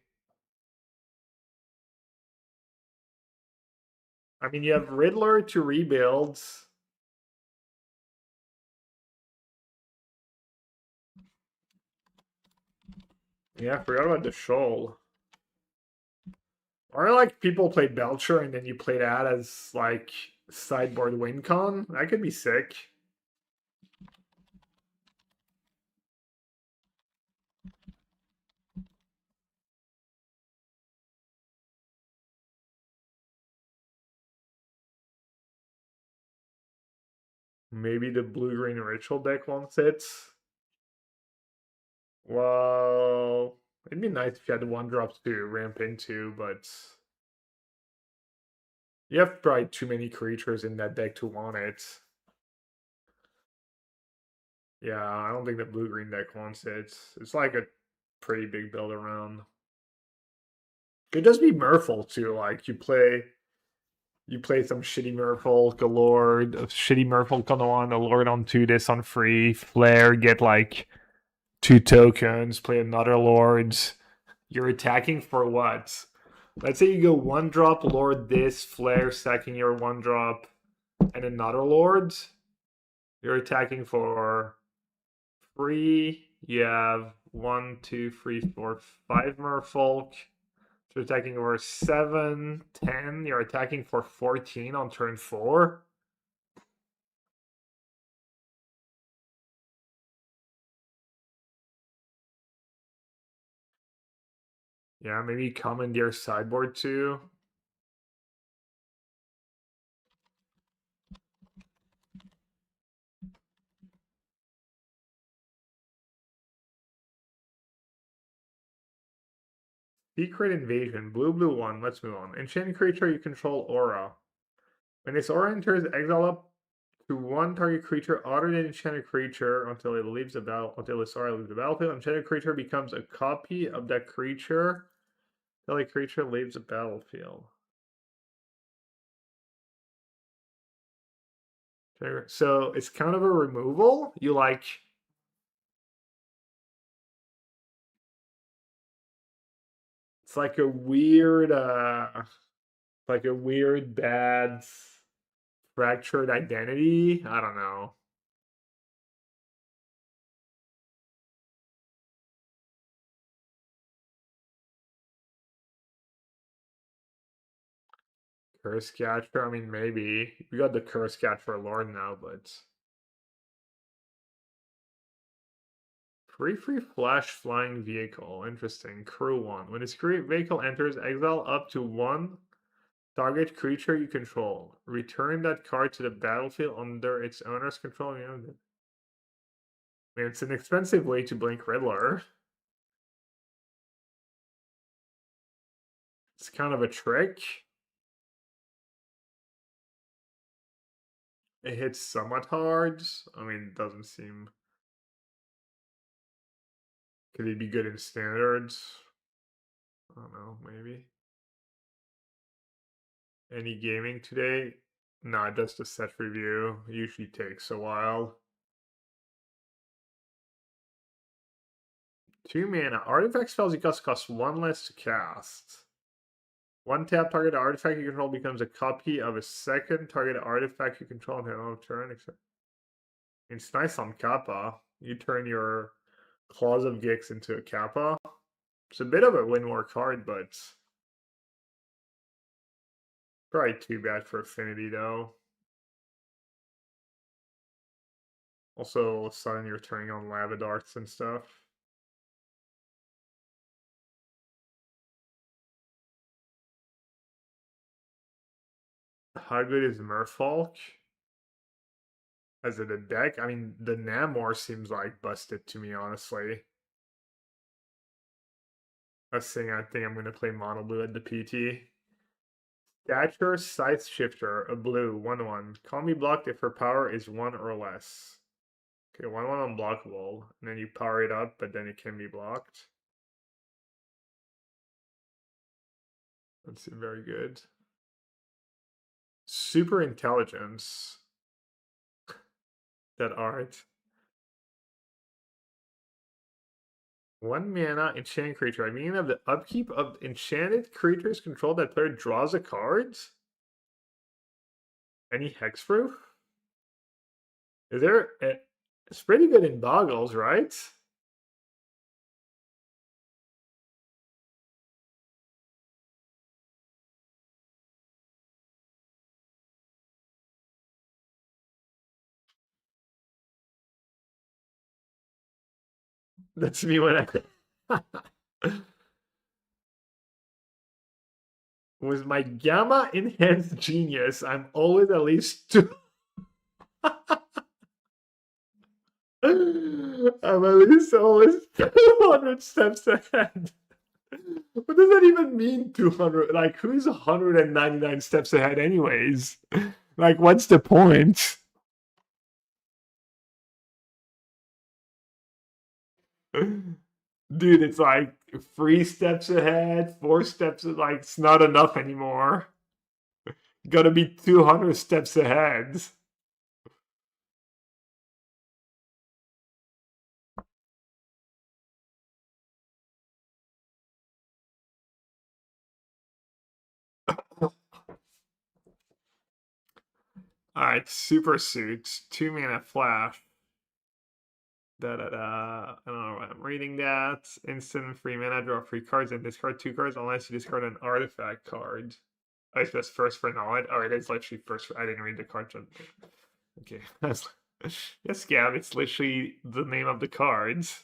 I mean, you have Riddler to rebuild. Yeah, I forgot about the Shoal. Or like people played Belcher and then you play that as like sideboard win con. That could be sick. Maybe the blue-green ritual deck wants it. Well, it'd be nice if you had one drops to ramp into, but you have probably too many creatures in that deck to want it. Yeah, I don't think the blue-green deck wants it. It's like a pretty big build around. Could just be Merfolk too. Like you play some shitty Merfolk, a Lord, a shitty Merfolk on the one, a Lord on two, this on free, Flare, get like 2 tokens, play another Lord. You're attacking for what? Let's say you go 1-drop Lord this, Flare stacking your 1-drop, and another Lord. You're attacking for 3. You have 1, 2, 3, 4, 5 Merfolk. So you're attacking for 7, 10. You're attacking for 14 on turn 4. Yeah, maybe Commandeer sideboard too. Secret Invasion, blue 1. Let's move on. Enchanted creature you control aura. When this aura enters, exile up to 1 target creature other than enchanted creature until it leaves the battle. Until this aura leaves the battlefield, enchanted creature becomes a copy of that creature until a creature leaves the battlefield. Okay, so it's kind of a removal. You like. It's like a weird bad fractured identity. I don't know. Curse Catcher. I mean, maybe we got the Curse Catcher Lord now, but free flash flying vehicle. Interesting. Crew one. When this vehicle enters, exile up to one target creature you control. Return that card to the battlefield under its owner's control. I mean, it's an expensive way to blink Riddler. It's kind of a trick. It hits somewhat hard. I mean, it doesn't seem. Could he be good in standards? I don't know, maybe. Any gaming today? Nah, just a set review. Usually takes a while. 2 mana. Artifact spells you cost 1 less to cast. 1 tap target artifact you control becomes a copy of a second target artifact you control on the end of turn. It's nice on Kappa. You turn your Claws of Gix into a Kappa. It's a bit of a win more card, but probably too bad for Affinity though. Also, all of a sudden you're turning on Lava Darts and stuff. How good is Merfolk? As it a deck? I mean, the Namor seems like busted to me, honestly. Let's see, I think I'm going to play Mono Blue at the PT. Stature Scythe Shifter, a blue, 1/1. Can't be blocked if her power is 1 or less. Okay, 1/1 unblockable. And then you power it up, but then it can be blocked. That's very good. Super Intelligence. That art. 1 mana enchanted creature. I mean, of the upkeep of enchanted creatures controlled, that player draws a card. Any hexproof? Is there? It's pretty good in Boggles, right? That's me when I. With my Gamma Enhanced Genius, I'm always at least 2. I'm at least always 200 steps ahead. What does that even mean, 200? Like, who's 199 steps ahead, anyways? Like, what's the point? Dude, it's like 3 steps ahead, 4 steps, like, it's not enough anymore. Gotta be 200 steps ahead. Alright, Super Suit, 2 mana flash. Da da da. I don't know why I'm reading that. Instant free mana, draw 3 cards and discard 2 cards unless you discard an artifact card. Oh, it's just first for knowledge. Oh, it is literally first. I didn't read the card. Okay. Yes, Gab, it's literally the name of the cards.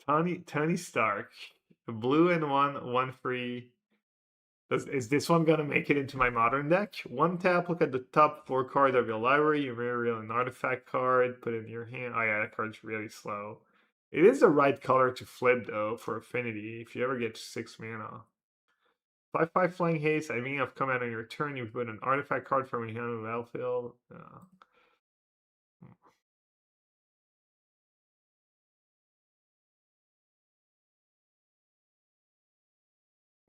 Tony Stark. Blue and one free. Is this one gonna make it into my modern deck? 1 tap, look at the top 4 cards of your library. You reveal an artifact card, put it in your hand. Oh yeah, that card's really slow. It is the right color to flip though for Affinity if you ever get 6 mana. 5/5 Flying Haste. I mean, I've come out on your turn. You put an artifact card from your hand on the battlefield.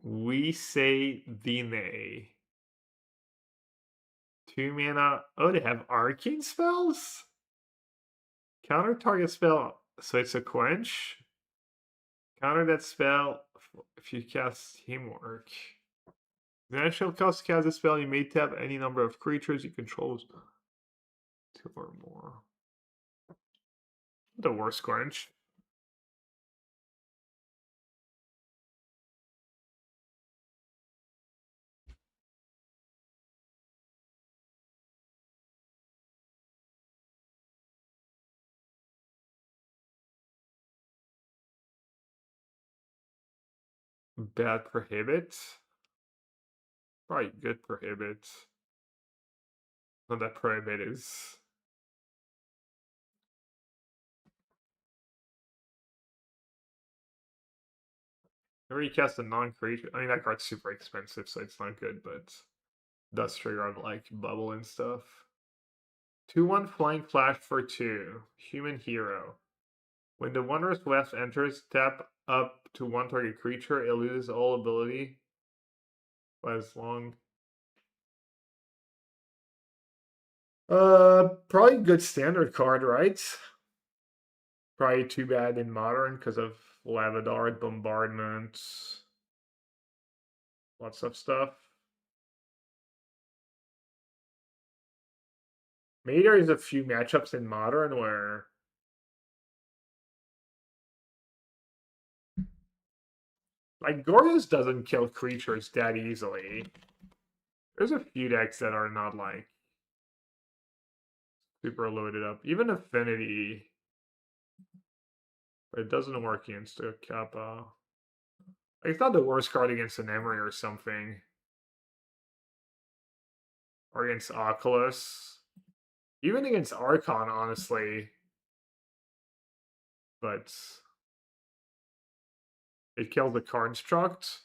We say Dine. 2 mana. Oh, they have arcane spells? Counter target spell, so it's a quench. Counter that spell if you cast Teamwork. Then shall cast a spell, you may tap any number of creatures you control. 2 or more. The worst quench. Bad Prohibit. Probably good Prohibit. Not that Prohibit is. Whenever you cast a non-creature, I mean that card's super expensive, so it's not good, but does trigger on like bubble and stuff. 2/1 Flying Flash for 2. Human Hero. When the Wondrous West enters, tap up to 1 target creature, it loses all ability by as long. Probably good standard card, right? Probably too bad in modern because of Lava Dart, Bombardment, lots of stuff. Maybe there is a few matchups in modern where like Gorgeous doesn't kill creatures that easily. There's a few decks that are not like super loaded up. Even Affinity, but it doesn't work against a Kappa. Like, it's not the worst card against an Emery or something. Or against Oculus. Even against Archon, honestly. But it kills the construct.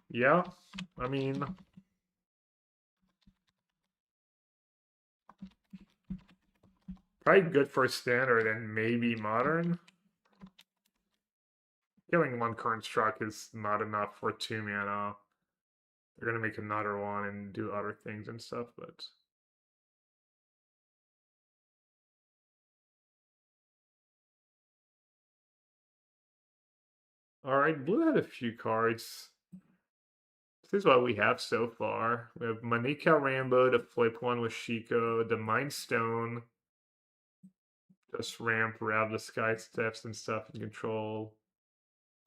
Yeah, I mean, probably good for standard and maybe modern. Killing 1 construct is not enough for 2 mana. They're gonna make another one and do other things and stuff, but alright, blue had a few cards. This is what we have so far. We have Manika Rambo to flip one with Shiko, the Mind Stone. Just ramp, Rav the Sky Steps and stuff in control.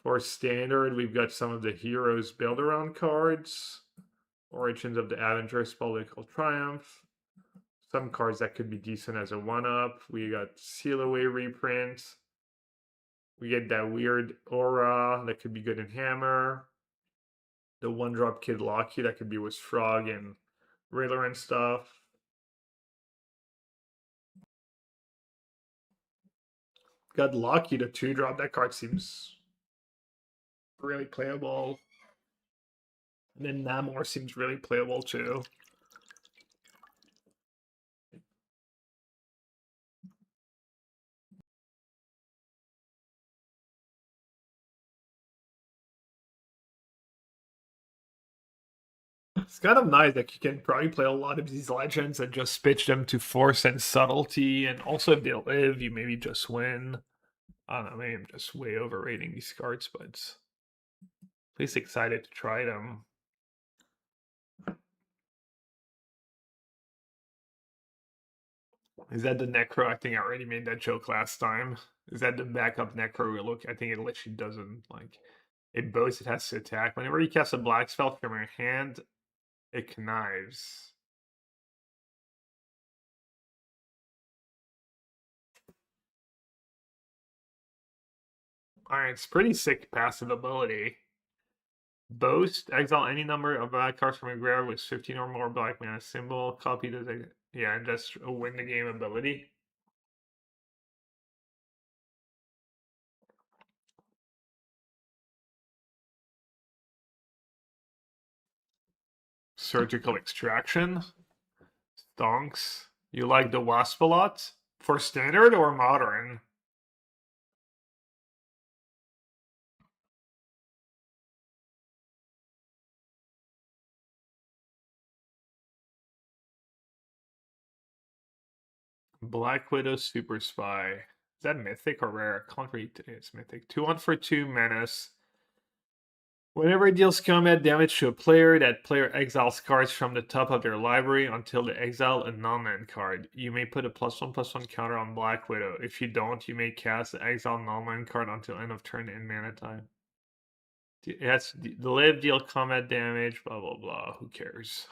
For standard, we've got some of the Heroes Build Around cards. Origins of the Avengers, Political Triumph. Some cards that could be decent as a 1-up. We got Seal Away reprint. We get that weird Aura that could be good in Hammer. The 1-drop Kid Locky that could be with Frog and Riddler and stuff. Got Locky to 2-drop. That card seems really playable. And then Namor seems really playable too. It's kind of nice that you can probably play a lot of these legends and just pitch them to force and subtlety, and also if they live, you maybe just win. I don't know, maybe I'm just way overrating these cards, but at least excited to try them. Is that the Necro? I think I already made that joke last time. Is that the backup Necro? Look, I think it literally doesn't, like, it boasts it has to attack. Whenever you cast a black spell from your hand, it connives. Alright, it's pretty sick passive ability. Boast, exile any number of black cards from your graveyard with 15 or more black mana symbol. Copy the yeah, just a win the game ability. Surgical extraction. Stonks. You like the Wasp a lot? For standard or modern? Black Widow Super Spy. Is that mythic or rare? I can't read. It's mythic. 2/1 for 2 menace. Whenever it deals combat damage to a player, that player exiles cards from the top of their library until they exile a non-land card. You may put a +1/+1 counter on Black Widow. If you don't, you may cast the exile non-land card until end of turn in mana time. It has the live, deal combat damage, blah blah blah. Who cares?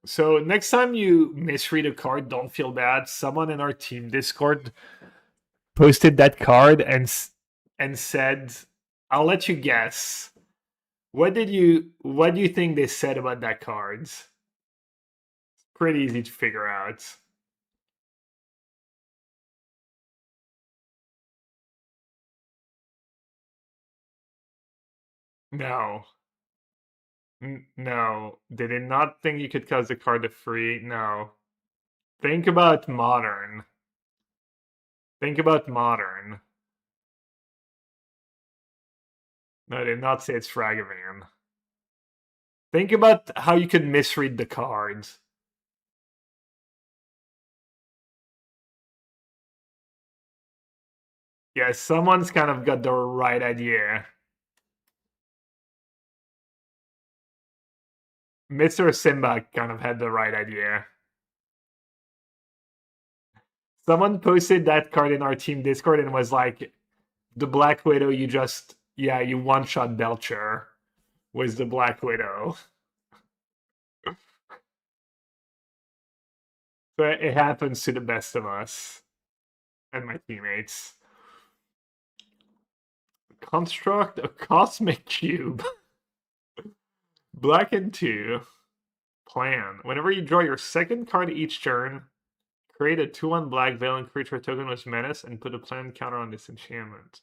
So next time you misread a card, don't feel bad. Someone in our team Discord posted that card and said, "I'll let you guess. What do you think they said about that card?" It's pretty easy to figure out. No. No. They did not think you could cast the card to free. No. Think about modern. Think about modern. No, they did not say it's Ragavan. Think about how you could misread the cards. Yeah, someone's kind of got the right idea. Mr. Simba kind of had the right idea. Someone posted that card in our team Discord and was like, the Black Widow, you one-shot Belcher was the Black Widow. But it happens to the best of us and my teammates. Construct a cosmic cube. Black and 2. Plan. Whenever you draw your second card each turn, create a 2/1 black Valen creature token with menace and put a plan counter on this enchantment.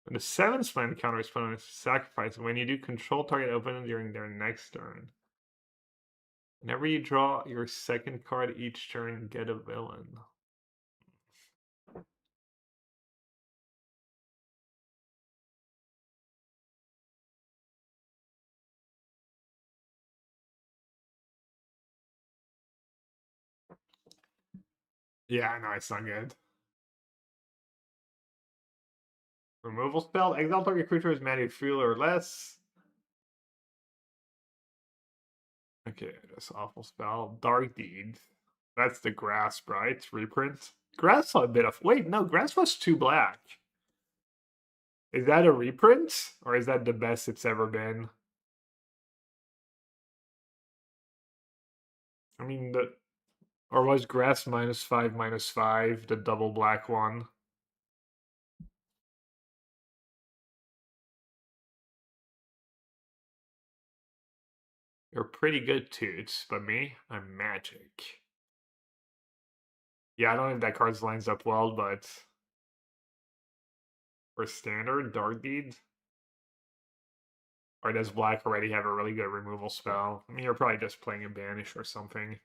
And the 7th plan counter is put on sacrifice when you do control target open during their next turn. Whenever you draw your second card each turn, get a villain. Yeah, no, it's not good. Removal spell. Exile target creature is mana 3 or less. Okay, that's awful spell. Dark Deed. That's the Grasp, right? Reprint. Grasp saw a bit of. Wait, no, Grasp was 2 black. Is that a reprint? Or is that the best it's ever been? I mean, or was Grasp -5/-5 the double black one? You're pretty good, Toots, but me, I'm magic. Yeah, I don't think that card lines up well, but for standard, Dark Deed? Or does black already have a really good removal spell? I mean, you're probably just playing a banish or something.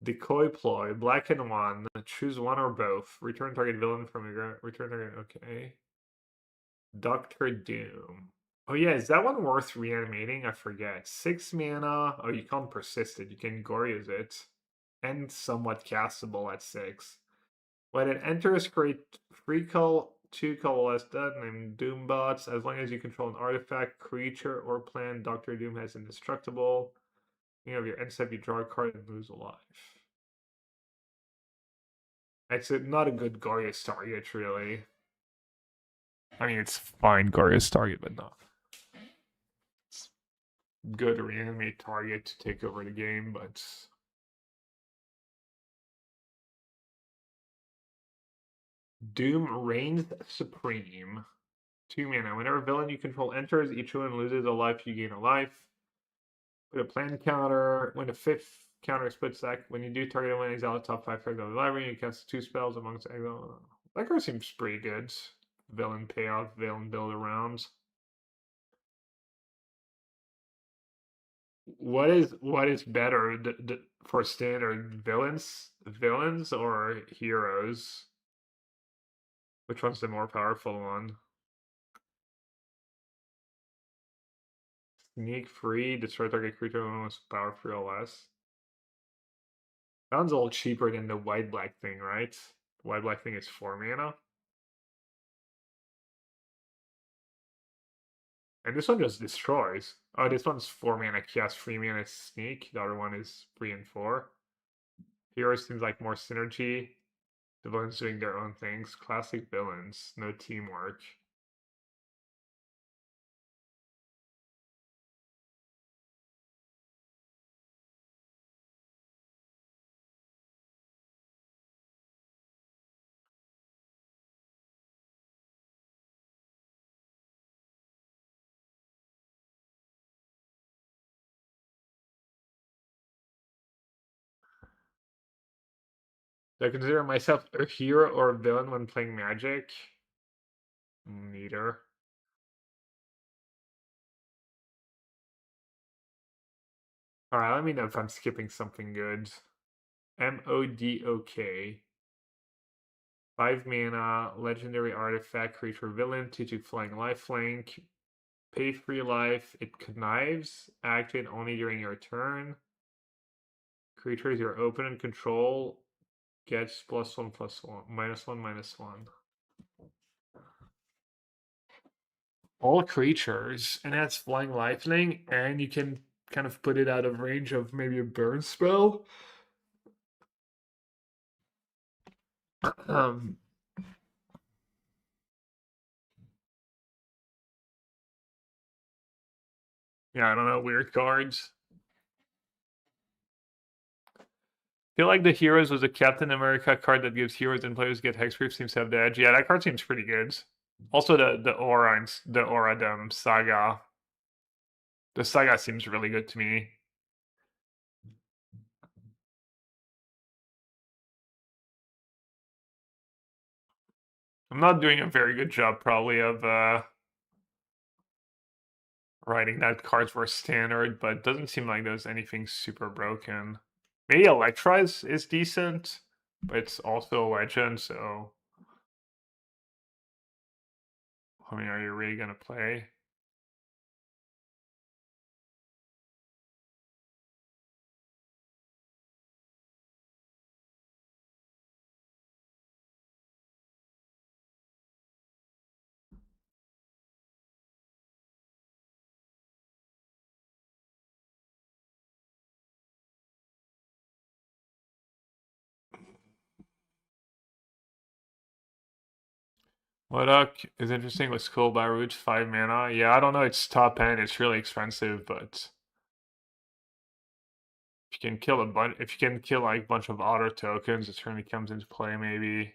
Decoy Ploy, black and 1. Choose one or both. Return target villain from your return target. Okay. Doctor Doom. Oh yeah, is that one worth reanimating? I forget. 6 mana. Oh, you can't persist it. You can Goryo's it. And somewhat castable at 6. When it enters, create 3 call, 2 colorless dead named Doombots. As long as you control an artifact, creature, or plan, Doctor Doom has indestructible. You have your end step, you draw a card and lose a life. It's not a good Gorgeous target, really. I mean, it's fine Gorgeous target, but not. It's good reanimate target to take over the game, but Doom reigns supreme. 2 mana. Whenever a villain you control enters, each one loses a life, you gain a life. Put a plan counter. When the 5th counter is put sack, when you do target one, exile the top 5 cards of the library, you cast 2 spells amongst exile. That card seems pretty good. Villain payoff, villain build around. What is better for standard villains or heroes? Which one's the more powerful one? Sneak free, destroy target creature with power 3 or less. Sounds a little cheaper than the white-black thing, right? The white-black thing is 4 mana. And this one just destroys. Oh, this one's 4 mana cast, 3 mana sneak. The other one is 3 and 4. Here seems like more synergy. The villains doing their own things. Classic villains, no teamwork. Do I consider myself a hero or a villain when playing Magic? Neither. Alright, let me know if I'm skipping something good. Modok. 5 mana, legendary artifact, creature villain, 2/2 flying lifelink. Pay 3 life, it connives, activate only during your turn. Creatures your opponent control gets +1/+1, -1/-1. All creatures, and that's flying lifelink, and you can kind of put it out of range of maybe a burn spell. Yeah, I don't know, weird cards. Feel like the Heroes was a Captain America card that gives heroes and players get hexproof, seems to have the edge. Yeah, that card seems pretty good. Also the aura and the Auradam saga. The saga seems really good to me. I'm not doing a very good job probably of writing that cards were standard, but it doesn't seem like there's anything super broken. Maybe Electra is decent, but it's also a legend, so I mean, are you really gonna play? Modok is interesting with Skull Baruch, 5 mana. Yeah, I don't know, it's top end, it's really expensive, but if you can kill if you can kill like a bunch of auto tokens, it certainly comes into play maybe.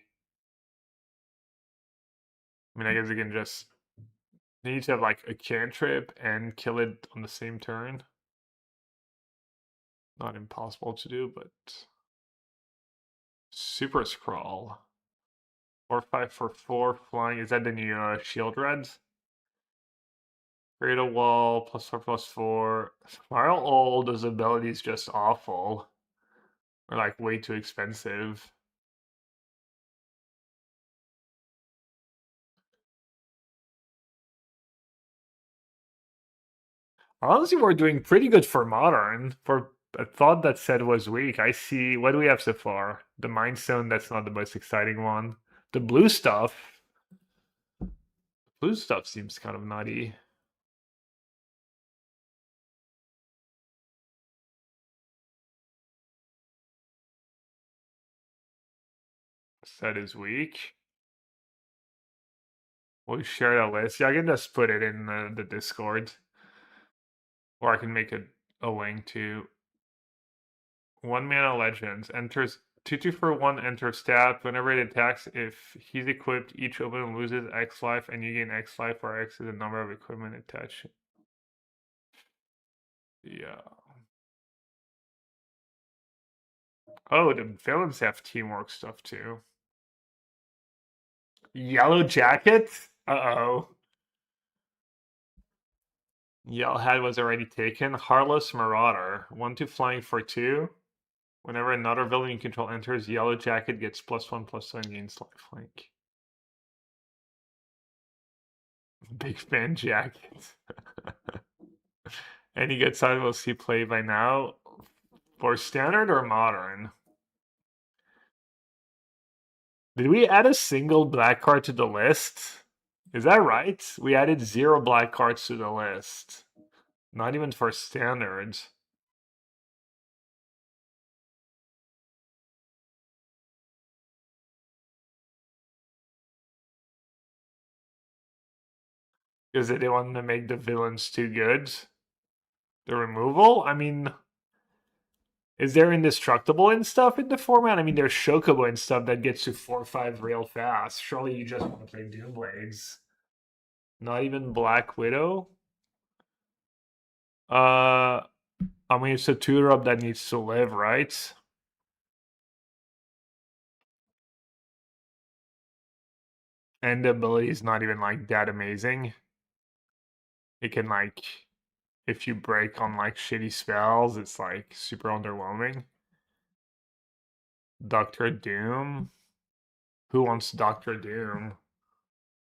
I mean, I guess you can just need to have like a cantrip and kill it on the same turn. Not impossible to do, but Super Scrawl. 4/5 for 4 flying. Is that the new shield red? Create a wall, +4/+4. Spiral Old, ability is just awful. Or like way too expensive. Honestly, we're doing pretty good for modern. For a thought that said was weak, I see. What do we have so far? The Mind Stone, that's not the most exciting one. The blue stuff. Blue stuff seems kind of nutty. Set is weak. We'll share that list. Yeah, I can just put it in the Discord. Or I can make a link to 1 mana legends. Enters 2/2 for 1, enter stat. Whenever it attacks, if he's equipped, each opponent loses X life and you gain X life, where X is the number of equipment attached. Yeah. Oh, the villains have teamwork stuff too. Yellow Jacket? Uh-oh. Yellow Hat was already taken. Harless Marauder. 1/2 flying for 2. Whenever another villain you control enters, Yellow Jacket gets +1/+1, gains lifelink. Big fan Jacket. Any good side we'll see play by now? For standard or modern? Did we add a single black card to the list? Is that right? We added 0 black cards to the list. Not even for standards. Because they didn't want to make the villains too good. The removal? I mean, is there indestructible and stuff in the format? I mean, there's Shokobo and stuff that gets to 4-5 real fast. Surely you just want to play Doomblades. Not even Black Widow? I mean, it's a tutor-up that needs to live, right? And the ability is not even, like, that amazing. It can, like, if you break on, like, shitty spells, it's, like, super underwhelming. Doctor Doom? Who wants Doctor Doom?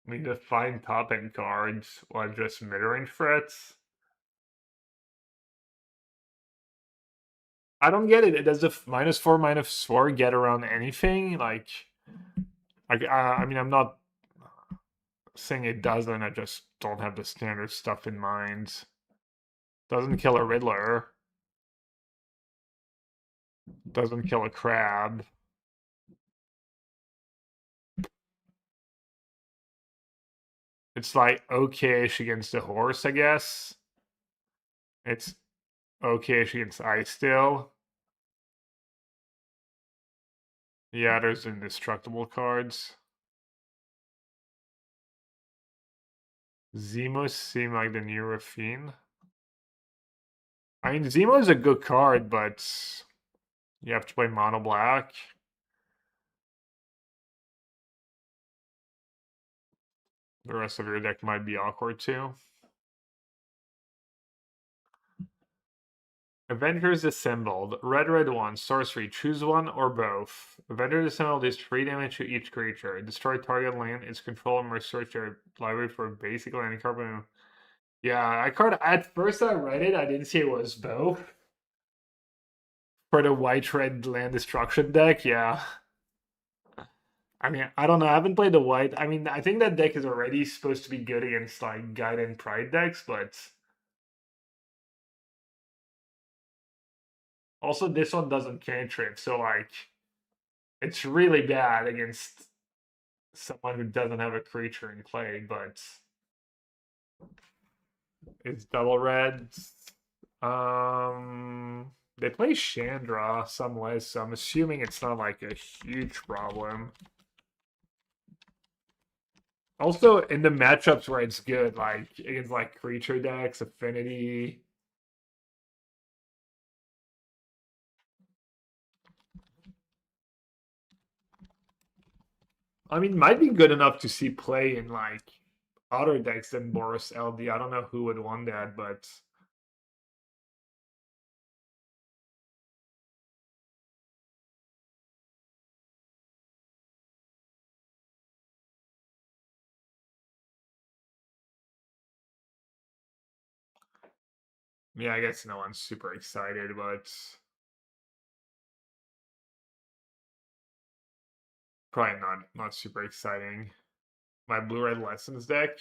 I mean, the fine top end cards or just mid-range threats. I don't get it. It does the -4/-4 get around anything? Like, I mean, I'm not saying it doesn't. I just don't have the standard stuff in mind. Doesn't kill a Riddler. Doesn't kill a crab. It's like okay-ish against the horse, I guess. It's okay-ish against ice still. Yeah, there's indestructible cards. Zemos seem like the new Rafine. I mean, Zemo is a good card, but you have to play mono black. The rest of your deck might be awkward too. Avengers Assembled. Red, red one. Sorcery. Choose one or both. Avengers Assembled is 3 damage to each creature. Destroy target land. Its control and research your library for basic land card. Yeah, I card. At first I read it, I didn't see it was both. For the white red land destruction deck, yeah. I mean, I don't know. I haven't played the white. I mean, I think that deck is already supposed to be good against like Guide and Pride decks, but also this one doesn't cantrip, so like it's really bad against someone who doesn't have a creature in play, but it's double red. They play Chandra some way, so I'm assuming it's not like a huge problem. Also, in the matchups where it's good, like against like creature decks, affinity. I mean, might be good enough to see play in like other decks than Boros LD. I don't know who would want that, but yeah, I guess no one's super excited, but probably not super exciting. My blue-red lessons deck?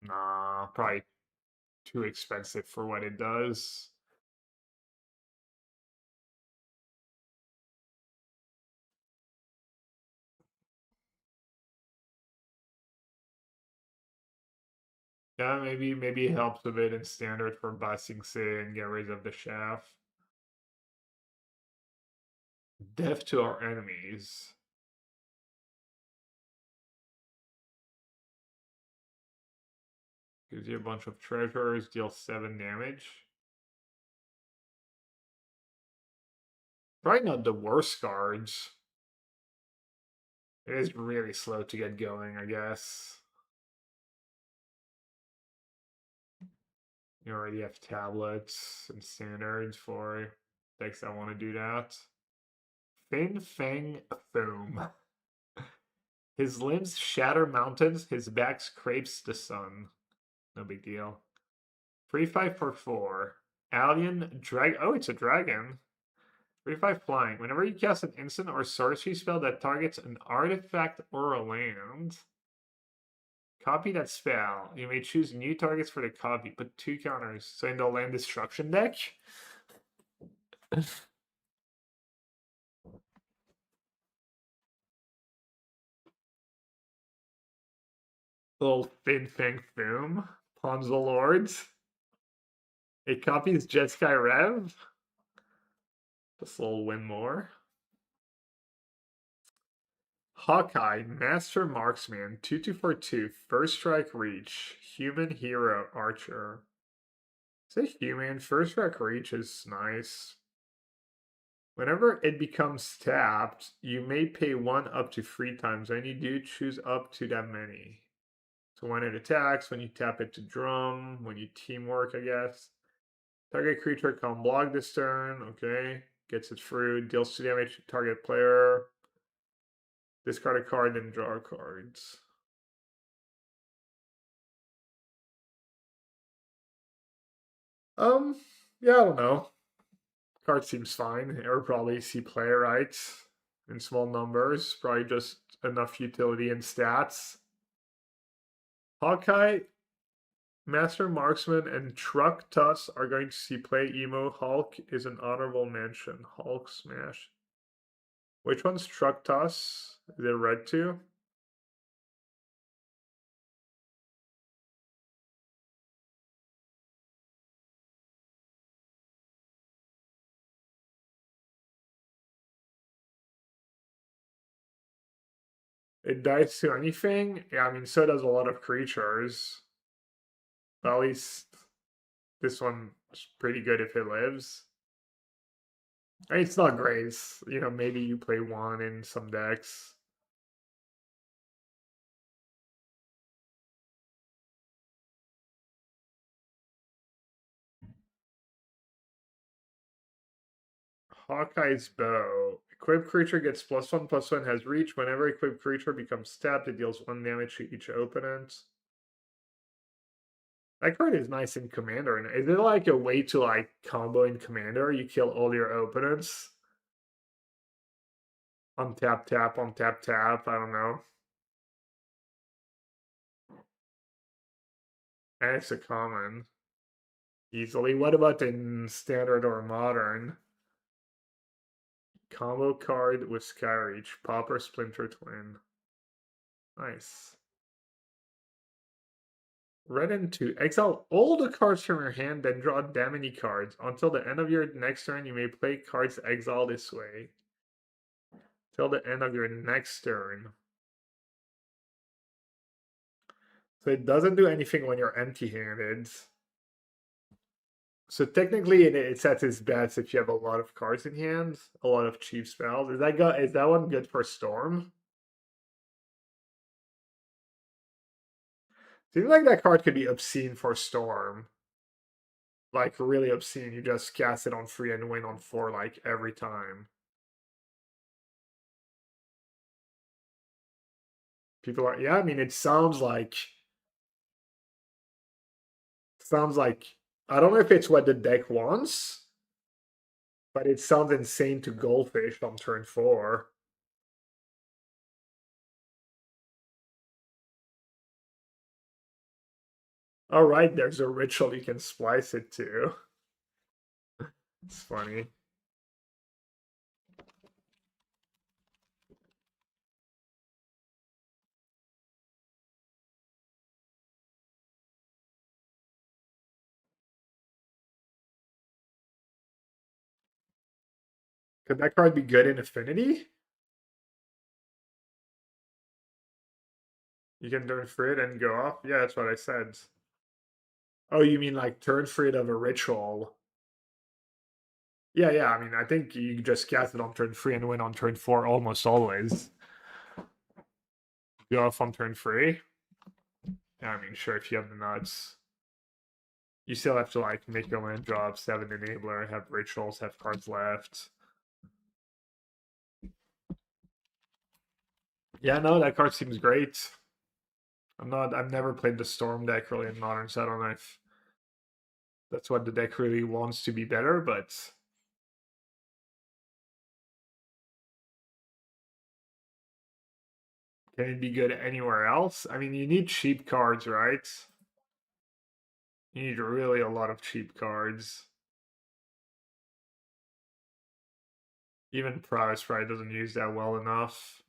Nah, probably too expensive for what it does. Yeah, maybe it helps a bit in standard for busting say and get rid of the shaft. Death to our enemies. Gives you a bunch of treasures, deals 7 damage. Probably not the worst cards. It is really slow to get going, I guess. You already have tablets and standards for decks that want to do that. Fin Fang Foam. His limbs shatter mountains, his back scrapes the sun. No big deal. 3/5 for 4. Alien drag. Oh, it's a dragon. 3/5 flying. Whenever you cast an instant or sorcery spell that targets an artifact or a land, copy that spell. You may choose new targets for the copy. Put 2 counters. So in the land destruction deck. Little Fin Fang Foom. Pawns the Lords. It copies Jeskai Rev. Just a little win more. Hawkeye, Master Marksman, 2/2/4/2, First Strike Reach, Human Hero Archer. Say human, First Strike Reach is nice. Whenever it becomes tapped, you may pay 1 up to 3 times. When you do, choose up to that many. So when it attacks, when you tap it to drum, when you teamwork, I guess. Target creature can't block this turn, okay. Gets it through, deals 2 damage to target player. Discard a card, then draw cards. Yeah, I don't know. Card seems fine. Or probably see player rights in small numbers. Probably just enough utility and stats. Hawkeye, Master Marksman, and Truck Tuss are going to see play emo. Hulk is an honorable mention. Hulk smash. Which one's Truck Tuss? Is it red too? It dies to anything? Yeah, I mean, so does a lot of creatures. But at least this one's pretty good if it lives. I mean, it's not great. It's, you know, maybe you play 1 in some decks. Hawkeye's Bow. Equipped creature gets +1/+1, has reach. Whenever equipped creature becomes tapped, it deals 1 damage to each opponent. That card is nice in Commander. And is it like a way to like combo in Commander? You kill all your opponents? On tap, tap, on tap, tap. I don't know. And it's a common. Easily. What about in Standard or Modern? Combo card with Skyreach. Pauper Splinter Twin. Nice. Red and 2. Exile all the cards from your hand, then draw that many cards. Until the end of your next turn, you may play cards exiled this way. Till the end of your next turn. So it doesn't do anything when you're empty-handed. So technically, it sets its bets if you have a lot of cards in hand, a lot of cheap spells. Is that one good for Storm? Seems like that card could be obscene for Storm. Like really obscene. You just cast it on 3 and win on 4 like every time. People are, yeah, I mean, it sounds like I don't know if it's what the deck wants, but it sounds insane to Goldfish on turn 4. All right, there's a ritual you can splice it to. It's funny. Could that card be good in Affinity? You can turn for it and go off? Yeah, that's what I said. Oh, you mean like turn for it of a ritual? Yeah, yeah. I mean, I think you just cast it on turn 3 and win on turn 4 almost always. Go off on turn 3. Yeah, I mean, sure, if you have the nuts. You still have to like make your land drops, have an enabler, have rituals, have cards left. Yeah, no, that card seems great. I've never played the Storm deck really in Modern, so I don't know if that's what the deck really wants to be better, but Can it be good anywhere else? I mean, you need cheap cards, right? You need really a lot of cheap cards. Even Price probably doesn't use that well enough.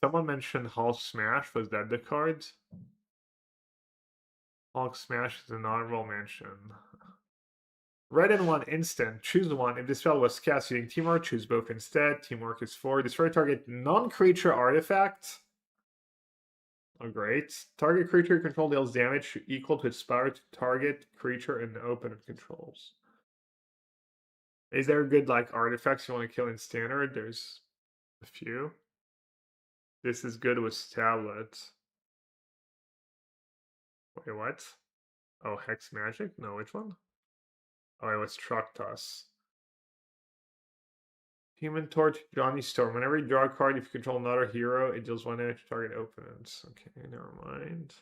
Someone mentioned Hulk Smash. Was that the card? Hulk Smash is an honorable mention. Red and 1 instant. Choose one. If this spell was cast using Teamwork, choose both instead. Teamwork is 4. Destroy target non-creature artifact. Oh, great. Target creature you control deals damage equal to its power to target creature and opponent controls. Is there good like artifacts you want to kill in standard? There's a few. This is good with tablet. Wait, what? Oh, Hex Magic? No, which one? Oh, it was Traktas. Human Torch, Johnny Storm. Whenever you draw a card, if you control another hero, it deals 1 damage to target opponents. Okay, never mind.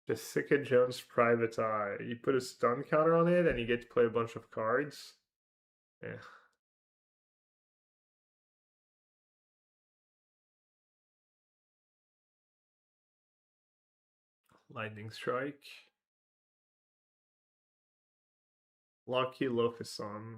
Jessica Jones Private Eye. You put a stun counter on it and you get to play a bunch of cards. Yeah. Lightning Strike. Lucky Lofison.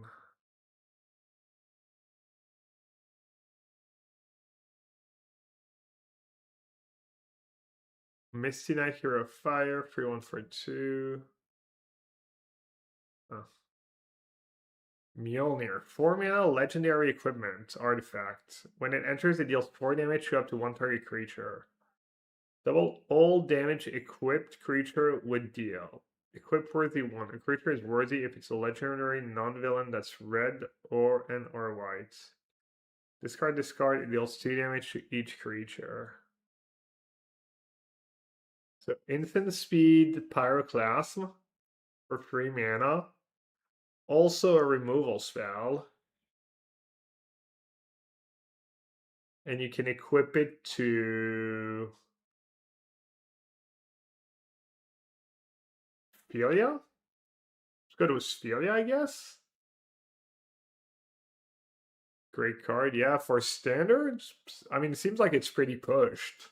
Misty Knight Hero of Fire, free 1 for 2. Oh. Mjolnir, 4 mana legendary equipment artifact. When it enters, it deals 4 damage to up to 1 target creature. Double all damage equipped creature would deal. Equip worthy 1. A creature is worthy if it's a legendary non-villain that's red or white. Discard, it deals 2 damage to each creature. So infinite speed Pyroclasm for 3 mana. Also a removal spell. And you can equip it to Ophelia? Let's go to Ophelia, I guess. Great card, yeah, for standards. I mean, it seems like it's pretty pushed.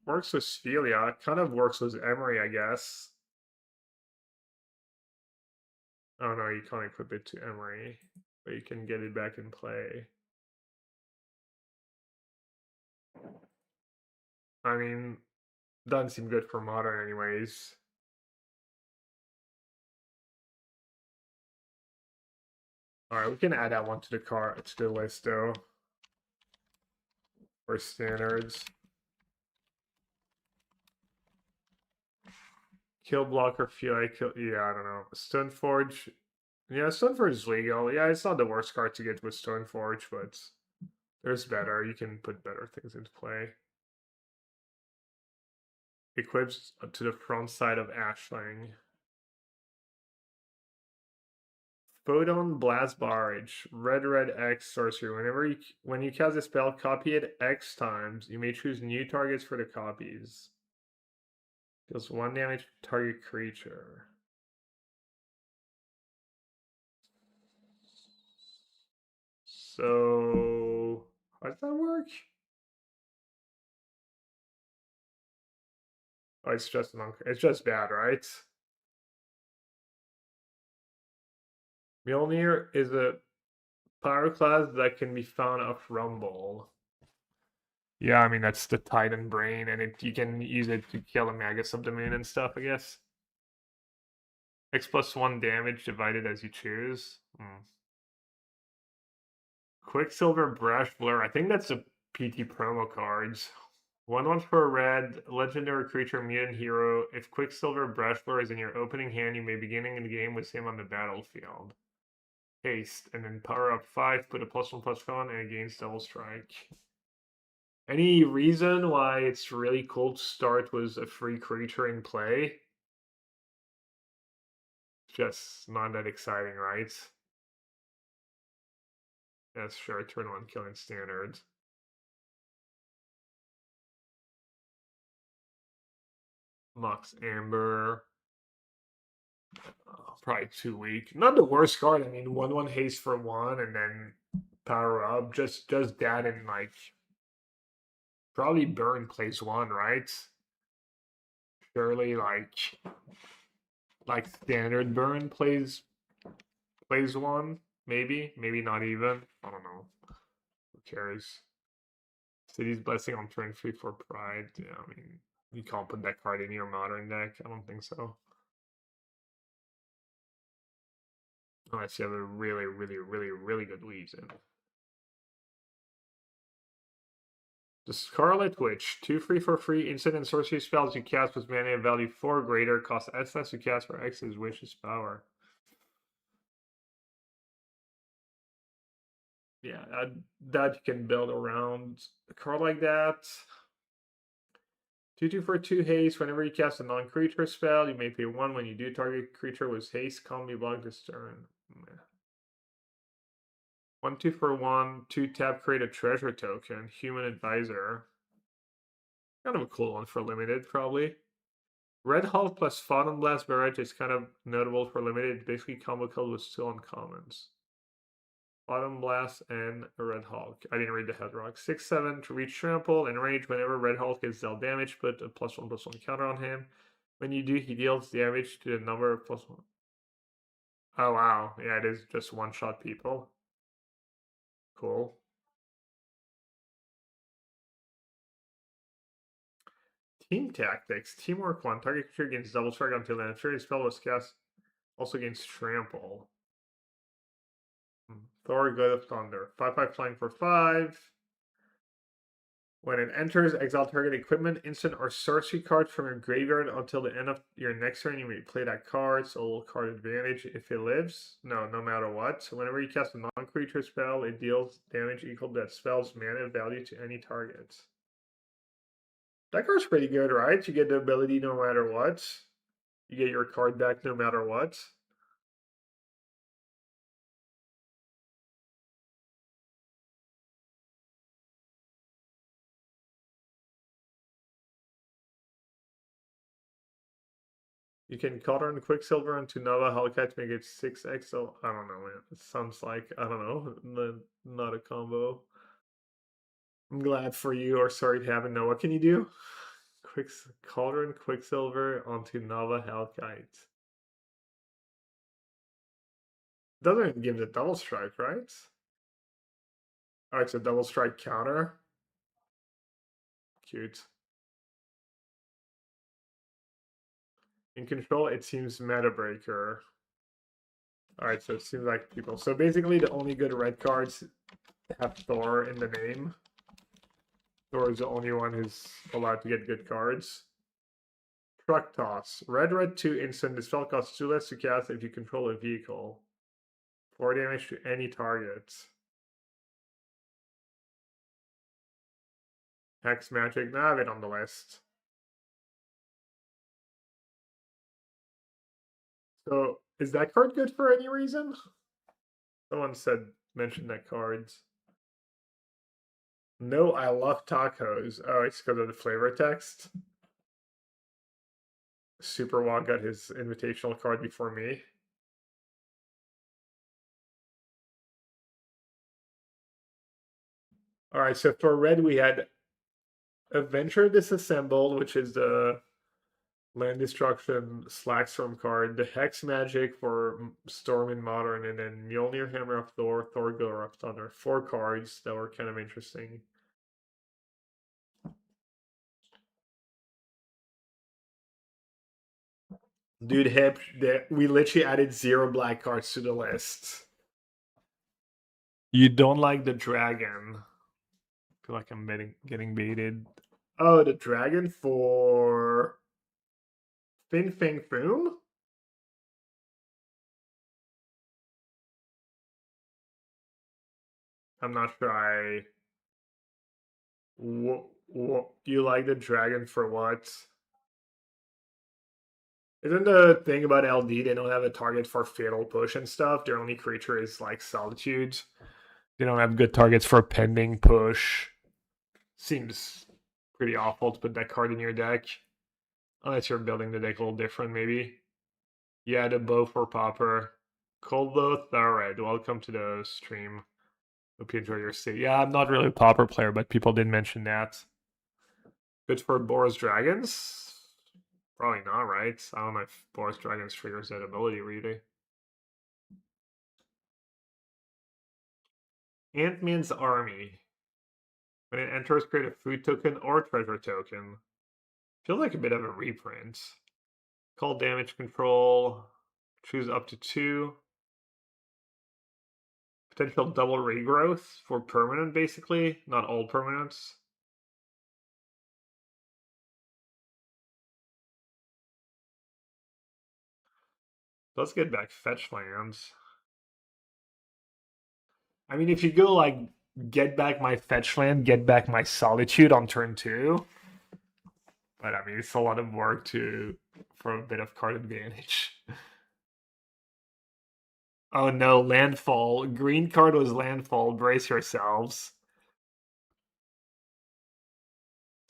Works with Ophelia, kind of works with Emery, I guess. Oh no, you can't equip it to Emery, but you can get it back in play. I mean, doesn't seem good for modern anyways. Alright, we can add that one to the list though. For standards. Kill blocker, feel like kill. Yeah, I don't know. Stoneforge. Yeah, Stoneforge is legal. Yeah, it's not the worst card to get with Stoneforge, but there's better. You can put better things into play. Equips to the front side of Ashling. Photon Blast Barrage. Red X sorcery. When you cast a spell, copy it X times. You may choose new targets for the copies. Deals 1 damage to target creature. So how does that work? Oh, it's just bad, right? Mjolnir is a pyroclast that can be found off Rumble. Yeah, I mean that's the Titan Brain, and you can use it to kill a Mega Subdomain and stuff, I guess. X+1 damage divided as you choose. Quicksilver Brush Blur. I think that's the PT promo cards. 1/1 for a red, legendary creature, mutant hero. If Quicksilver Brush Blur is in your opening hand, you may begin the game with him on the battlefield. haste, and then power up 5, put a +1/+1 and against double strike. Any reason why it's really cool to start with a free creature in play? Just not that exciting, right? That's sure, turn 1 killing standard. Mox Amber. Probably too weak. Not the worst card. I mean, 1/1 haste for 1 and then power up. Just that and like probably burn plays 1, right? Surely like standard burn plays 1, maybe not even. I don't know. Who cares? City's Blessing on turn 3 for Pride. Yeah, I mean, you can't put that card in your modern deck. I don't think so. Unless you have a really, really, really, really good reason. The Scarlet Witch. 2 free for free. Instant and sorcery spells you cast with mana value 4 greater. Cost X less to cast for X is Witch's power. Yeah, that you can build around a card like that. 2/2 for 2 haste. Whenever you cast a non-creature spell, you may pay 1 when you do. Target creature with haste can't be blocked this turn. 1/2 for 1. 2 tap, create a treasure token. Human Advisor. Kind of a cool one for limited, probably. Red Hulk plus Photon Blast Barrage is kind of notable for limited. Basically, combo kill with 2 uncommons. Photon Blast and a Red Hulk. I didn't read the Headrock. 6/7 to reach trample and range. Whenever Red Hulk is dealt damage, put a +1/+1 counter on him. When you do, he deals damage to the number of +1. Oh wow, yeah, it is just one-shot people. Cool. Team Tactics. Teamwork 1. Target creature gains double strike until then. Fairy spell was cast also gains trample. Thor, God of Thunder. 5/5 flying for 5. When it enters, exile target equipment, instant, or sorcery card from your graveyard until the end of your next turn. You may play that card, solo card advantage if it lives. No matter what. So whenever you cast a non-creature spell, it deals damage equal to that spell's mana value to any target. That card's pretty good, right? You get the ability no matter what. You get your card back no matter what. You can Cauldron Quicksilver into Nova Hellcat to make it 6x. So I don't know, man. It sounds like, I don't know, not a combo. I'm glad for you, or sorry to have it. No, what can you do? Cauldron Quicksilver onto Nova Hellkite. Doesn't give the double strike, right? Oh, it's a double strike counter. Cute. In control, it seems Meta Breaker. Alright, so it seems like people. So basically, the only good red cards have Thor in the name. Thor is the only one who's allowed to get good cards. Truck Toss. Red 2 instant. This spell costs 2 less to cast if you control a vehicle. 4 damage to any target. Hex Magic. Now I have it on the list. So, is that card good for any reason? Someone mentioned that cards. No, I love tacos. Oh, it's because of the flavor text. Super Wong got his invitational card before me. All right, so for red, we had Adventure Disassembled, which is the land destruction Slackstorm card, the Hex Magic for Storm in Modern, and then Mjolnir Hammer of Thor, Thor Glower of Thunder. 4 cards that were kind of interesting. Dude, hip, we literally added 0 black cards to the list. You don't like the dragon. I feel like I'm getting baited. Oh, the dragon for Fin Fang Foom? I'm not sure I. You like the dragon for what? Isn't the thing about LD they don't have a target for fatal push and stuff? Their only creature is like Solitude. They don't have good targets for pending push. Seems pretty awful to put that card in your deck. Unless you're building the deck a little different, maybe. Yeah, the bow for Popper. Coldlow Thyroid, welcome to the stream. Hope you enjoy your stay. Yeah, I'm not really a Popper player, but people did mention that. Good for Boros Dragons? Probably not, right? I don't know if Boros Dragons triggers that ability, really. Ant-Man's Army. When it enters, create a food token or treasure token. Feels like a bit of a reprint. Call damage control. Choose up to 2. Potential double regrowth for permanent, basically. Not all permanents. Let's get back fetch lands. I mean, if you go like get back my fetch land, get back my solitude on turn 2. But I mean, it's a lot of work for a bit of card advantage. Oh no, landfall. Green card was landfall. Brace yourselves.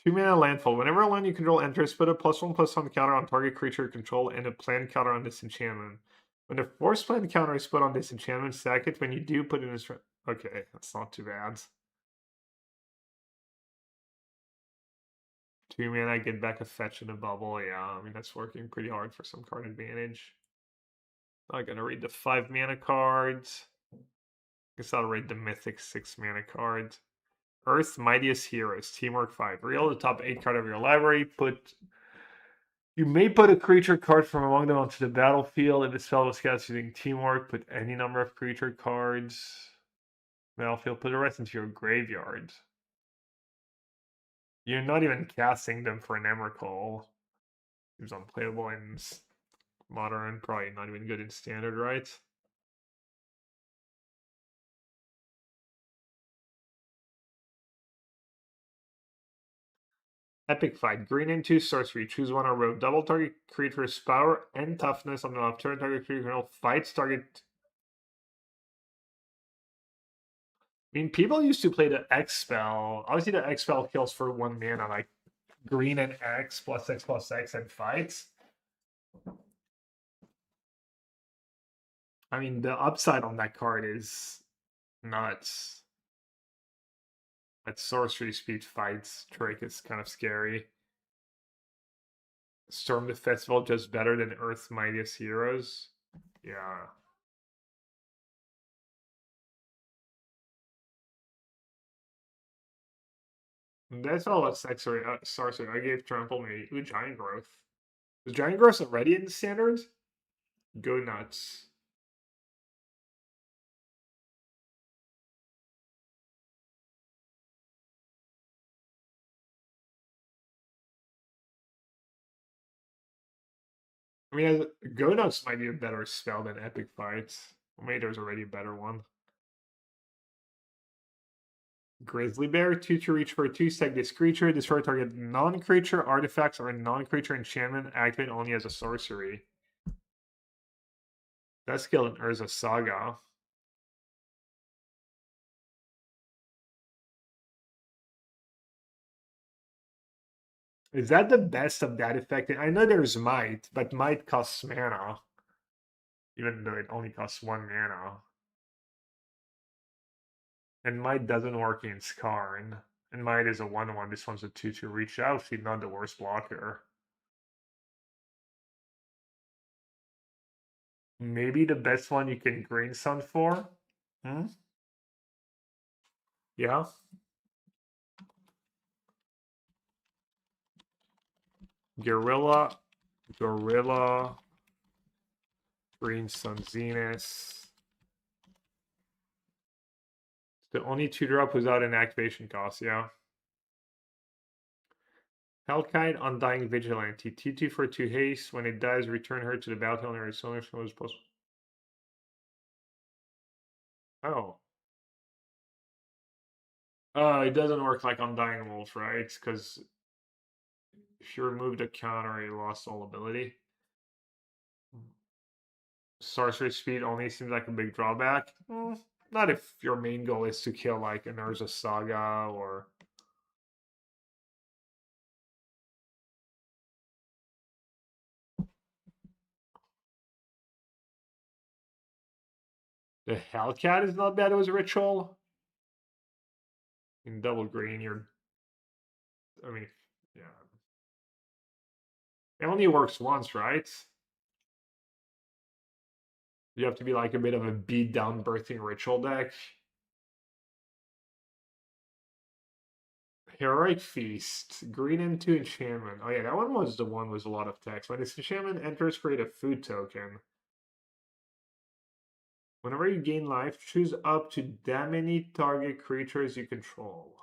2 mana landfall. Whenever a land you control enters, put a +1/+1 counter on target creature you control and a plan counter on disenchantment. When a force plan counter is put on disenchantment, sack it. When you do, put it in this. Okay, that's not too bad. 2 mana, get back a fetch and a bubble. Yeah, I mean, that's working pretty hard for some card advantage. Not gonna read the 5 mana cards. Guess I'll read the mythic 6 mana cards. Earth's Mightiest Heroes, Teamwork 5. Reveal the top 8 card of your library. You may put a creature card from among them onto the battlefield. If the spell was cast using Teamwork, put any number of creature cards. Battlefield, put the rest into your graveyard. You're not even casting them for an Emrakul. Seems unplayable in Modern, probably not even good in Standard, right? Epic Fight. Green and 2 sorcery. Choose one or rogue. Double target creature's power and toughness on the left turn. Target creature fights target. I mean, people used to play the X spell. Obviously, the X spell kills for 1 mana, like green and X +X and fights. I mean, the upside on that card is nuts. That sorcery speed fights trick is kind of scary. Storm the Festival just better than Earth's Mightiest Heroes. Yeah. That's all that's sorcery. I gave Trample me. Ooh, Giant Growth. Is Giant Growth already in the standards? Go nuts. I mean, Go nuts might be a better spell than Epic Fights. Or maybe there's already a better one. Grizzly Bear, 2 to reach for a 2-stack this creature. Destroy target non-creature artifacts or non-creature enchantment. Activate only as a sorcery. That's skill in Urza Saga. Is that the best of that effect? I know there's Might, but Might costs mana. Even though it only costs 1 mana. And Might doesn't work in Skarn. And Might is a 1/1. This one's a 2/2 reach. Obviously not the worst blocker. Maybe the best one you can Green Sun for? Hmm? Yeah? Gorilla, Green Sun Zenith. The only 2-drop without an activation cost, yeah. Hellkite, Undying Vigilante. T2 for 2 haste. When it dies, return her to the battlefield and as soon as possible. Oh. It doesn't work like on Dying Wolf, right? Because if you removed a counter, you lost all ability. Sorcery speed only seems like a big drawback. Not if your main goal is to kill like an Urza Saga or. The Hellcat is not bad as a ritual. In double green, I mean, yeah. It only works once, right? You have to be like a bit of a beat down birthing ritual deck. Heroic Feast, green and 2 enchantment. Oh yeah, that one was the one with a lot of text. When this enchantment enters, create a food token. Whenever you gain life, choose up to that many target creatures you control.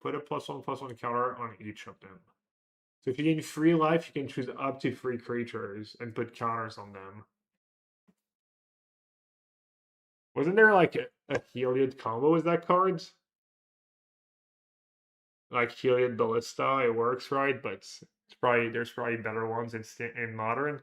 Put a +1/+1 counter on each of them. So if you gain 3 life, you can choose up to 3 creatures and put counters on them. Wasn't there like a Heliod combo with that card? Like Heliod Ballista, it works right, but there's probably better ones in Modern.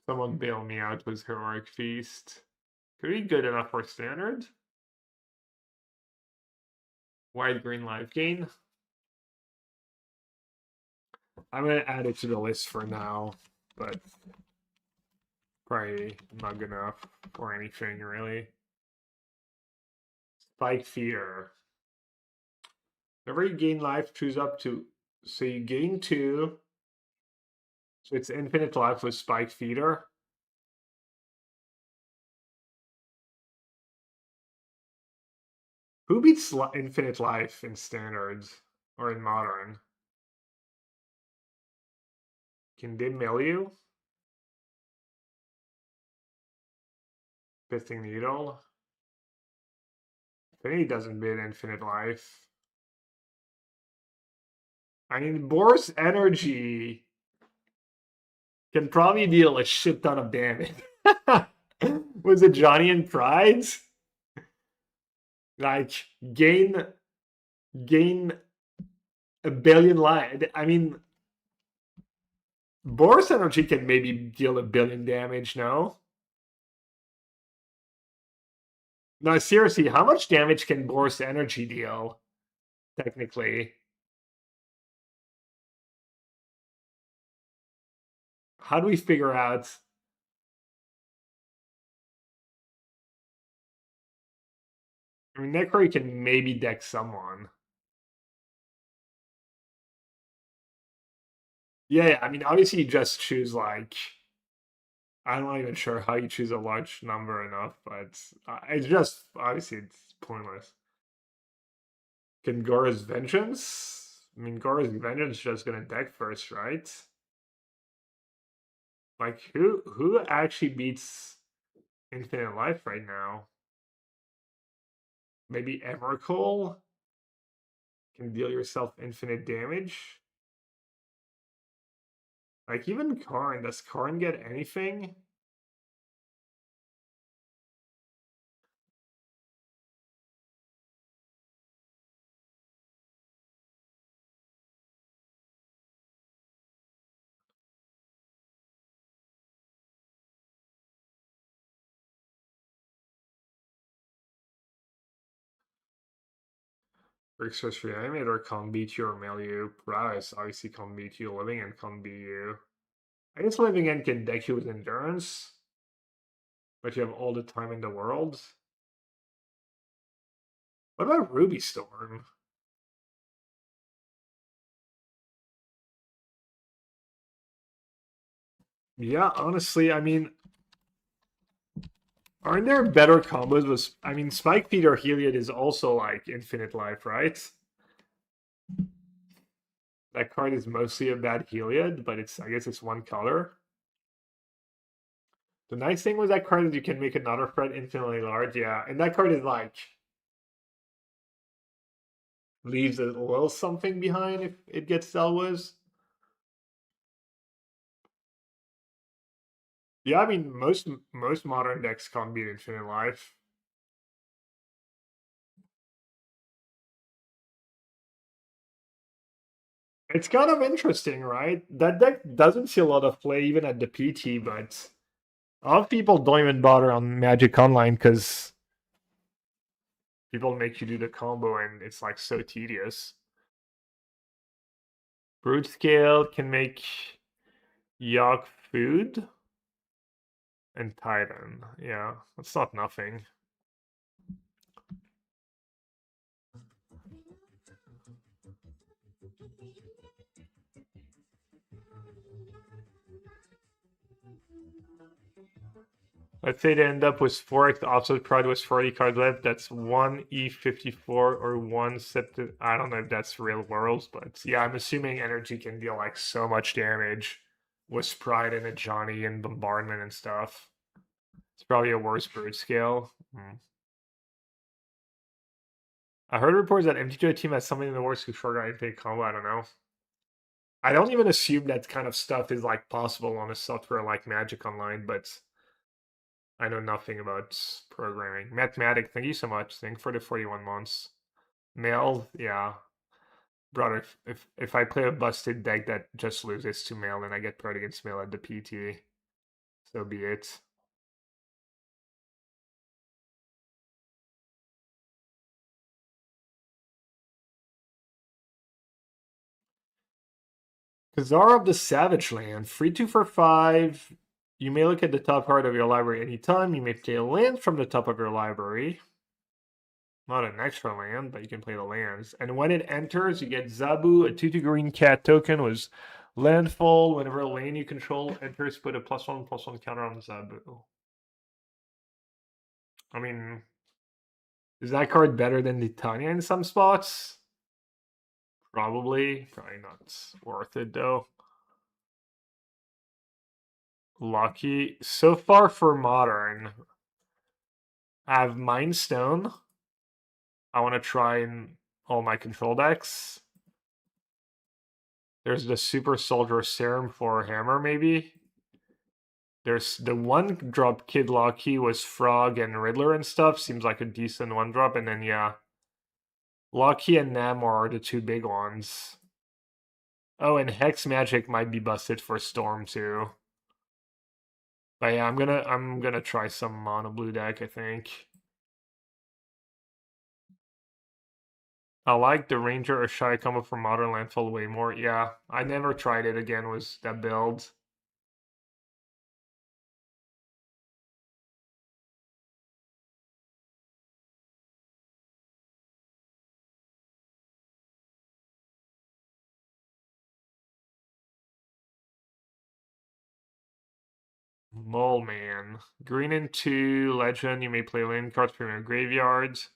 Someone bail me out with Heroic Feast. Could be good enough for Standard. White green life gain. I'm gonna add it to the list for now, but probably not good enough for anything really. Spike Feeder. Whenever you gain life, choose up to. So you gain 2. So it's infinite life with Spike Feeder. Who beats infinite life in standards or in modern? Can they mill you? Pithing Needle? I think he doesn't beat infinite life. I mean, Boros Energy can probably deal a shit ton of damage. Was it Johnny and Prides? Like, gain a billion life. I mean, Boros Energy can maybe deal a billion damage, no? No, seriously, how much damage can Boros Energy deal? Technically. How do we figure out? I mean, Necro can maybe deck someone. Yeah, I mean, obviously you just choose like I'm not even sure how you choose a large number enough, but it's just obviously it's pointless. Can Gora's Vengeance? I mean, Gora's Vengeance is just gonna deck first, right? Like who actually beats Infinite Life right now? Maybe Emrakul can deal yourself infinite damage. Like even Karn, does Karn get anything? Research Reanimator can't beat you or mail you. Prowess obviously can't beat you. Living End can't beat you. I guess Living End can deck you with Endurance, but you have all the time in the world. What about Ruby Storm? Yeah, honestly, I mean, aren't there better combos with? I mean, Spike Feeder Heliod is also like infinite life, right? That card is mostly a bad Heliod, but I guess it's one color. The nice thing with that card is you can make another threat infinitely large, yeah. And that card is like leaves a little something behind if it gets dealt with. Yeah, I mean most modern decks can't beat Infinite Life. It's kind of interesting, right? That deck doesn't see a lot of play even at the PT, but a lot of people don't even bother on Magic Online because people make you do the combo and it's like so tedious. Brute Scale can make Yogg food and Titan. Yeah, that's not nothing. Let's say they end up with 4x offset card with 40 cards left. That's 1 E54 or 1 Septim. I don't know if that's real world, but yeah, I'm assuming energy can deal like so much damage with Pride and a Johnny and Bombardment and stuff. It's probably a worse Brute Scale. I heard reports that MTGO team has something in the works with short guy infinite combo. I don't know. I don't even assume that kind of stuff is like possible on a software like Magic Online, but I know nothing about programming. Mathematic, thank you so much. Thank for the 41 months. Mail, yeah. Brother, if I play a busted deck that just loses to Mail and I get paired against Mail at the PT, so be it. Kazar of the Savage Land, free 2 for 5. You may look at the top card of your library anytime. You may play a land from the top of your library. Not an extra land, but you can play the lands. And when it enters, you get Zabu, a 2/2 green cat token with landfall. Whenever a lane you control enters, put a +1/+1 counter on Zabu. I mean, is that card better than Titania in some spots? Probably. Probably not worth it though. Lucky. So far for modern, I have Mind Stone. I want to try in all my control decks. There's the Super Soldier Serum for Hammer, maybe. There's the one drop Kid Locky was Frog and Riddler and stuff. Seems like a decent one drop. And then, yeah, Locky and Namor are the two big ones. Oh, and Hex Magic might be busted for Storm too. But yeah, I'm gonna try some mono blue deck, I think. I like the Ranger or Shy combo from Modern Landfall way more. Yeah, I never tried it again with that build. Mole Man. Green and 2, Legend, you may play land cards from your graveyards.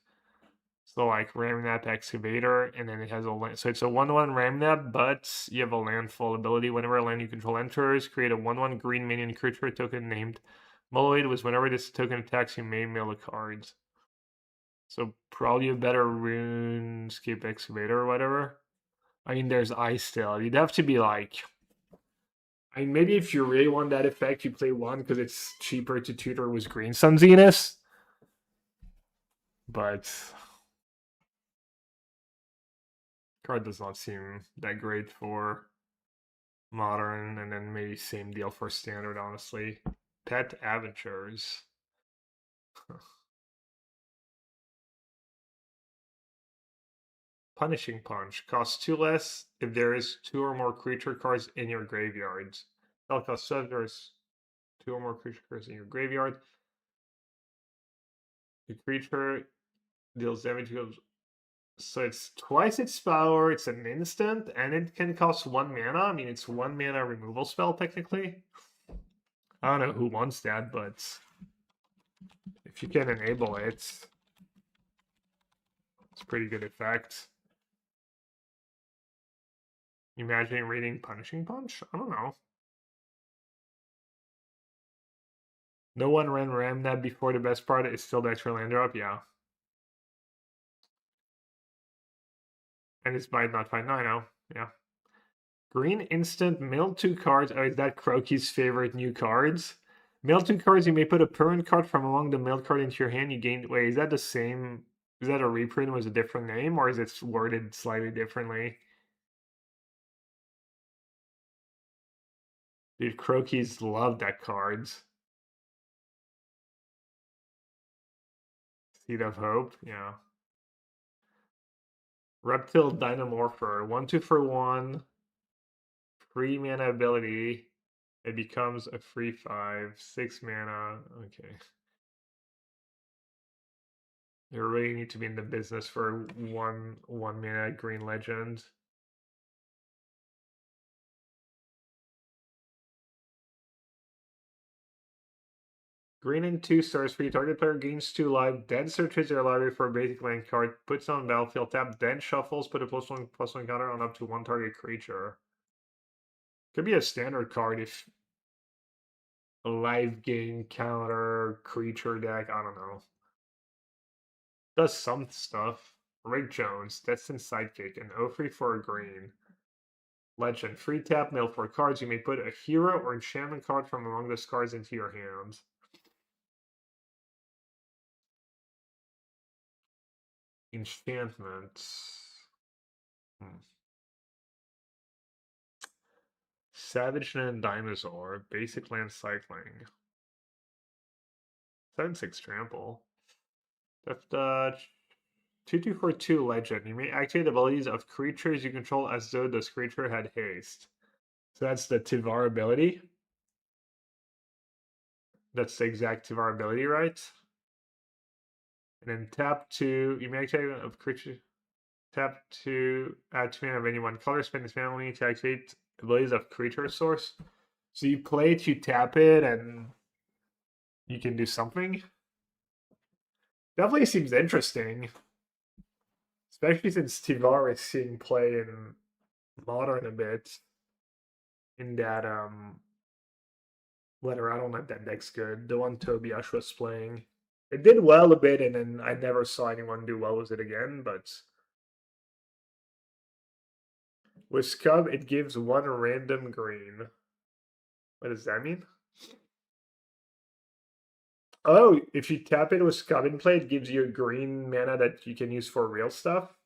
So like Ramnap Excavator, and then it has a land. So it's a 1/1 Ramnap, but you have a landfall ability. Whenever a land you control enters, create a 1/1 green minion creature token named Moloid. Was whenever this token attacks, you may mill a card. So probably a better RuneScape Excavator or whatever. I mean, there's Ice still. You'd have to be like. I mean, maybe if you really want that effect, you play one because it's cheaper to tutor with Green Sun Zenith. But card does not seem that great for modern, and then maybe same deal for standard, honestly. Pet Adventures. Punishing Punch. Costs 2 less if there is 2 or more creature cards in your graveyards. That'll cost 7 there's 2 or more creature cards in your graveyard. The creature deals damage to. So it's twice its power, it's an instant, and it can cost 1 mana. I mean, it's 1 mana removal spell, technically. I don't know who wants that, but if you can enable it, it's a pretty good effect. Imagining reading Punishing Punch? I don't know. No one ran Ramnab before the best part is still the extra land drop? Yeah. And it's by not by 9 now. Yeah. Green instant, mill 2 cards. Oh, is that Croaky's favorite new cards? Mill 2 cards, you may put a permanent card from among the milled card into your hand. You gain. Wait, is that the same? Is that a reprint with a different name, or is it worded slightly differently? Dude, Croaky's love that cards. Seed of Hope, yeah. Reptile Dynamorpher, 1/2 for 1. Free mana ability. It becomes a free 5, 6 mana. Okay. You really need to be in the business for one mana green legend. Green and 2 stars for you. Target player gains 2 life, then searches their library for a basic land card, puts it on battlefield, tap, then shuffles, put a +1/+1 counter on up to 1 target creature. Could be a standard card if a live game counter creature deck, I don't know. Does some stuff. Rick Jones, Destined Sidekick, an 0/3 for a green. Legend, free tap, mill 4 cards. You may put a hero or enchantment card from among those cards into your hand. Enchantments. Savage Land Dinosaur, basic land cycling. 7/6 trample. That's 2/2 for 2 legend. You may activate abilities of creatures you control as though this creature had haste. So that's the Tivar ability. That's the exact Tivar ability, right? And then tap 2. You may activate of creature. Tap 2. Add 2 mana of any one color. Spend this mana only to activate abilities of creature source. So you play it, you tap it, and you can do something. Definitely seems interesting. Especially since Tivar is seeing play in Modern a bit. In that, whether I don't know if that deck's good. The one Tobiash was playing. It did well a bit, and then I never saw anyone do well with it again, but. With Scub, it gives 1 random green. What does that mean? Oh, if you tap it with Scub in play, it gives you a green mana that you can use for real stuff.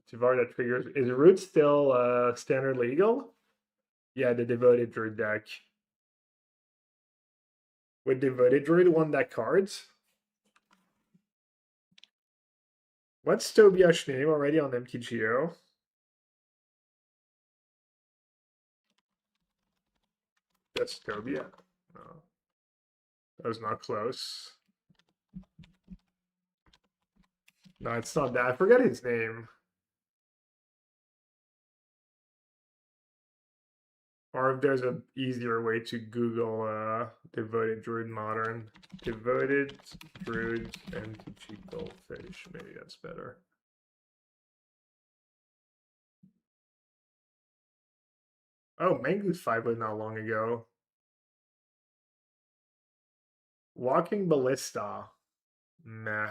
Tivar that triggers. Is Root still standard legal? Yeah, the Devoted Druid deck. With Devoted Druid, 1 deck cards. What's Tobiash's name already on MTGO? That's Tobia. No. That was not close. No, it's not that. I forget his name. Or if there's an easier way to Google Devoted Druid Modern. Devoted Druid MTG Goldfish. Maybe that's better. Oh, Mangoose 5 was not long ago. Walking Ballista. Meh.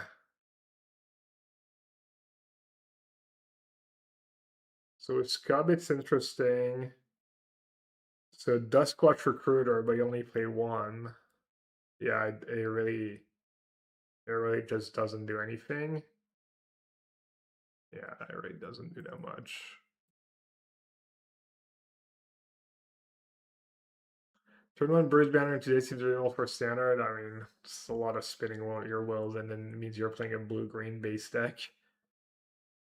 So with Scub, it's interesting. So Duskwatch Recruiter, but you only play 1. Yeah, it really just doesn't do anything. Yeah, it really doesn't do that much. Turn 1 Bruise Banner today seems reasonable for standard. I mean, it's a lot of spinning your wills, and then it means you're playing a blue-green base deck.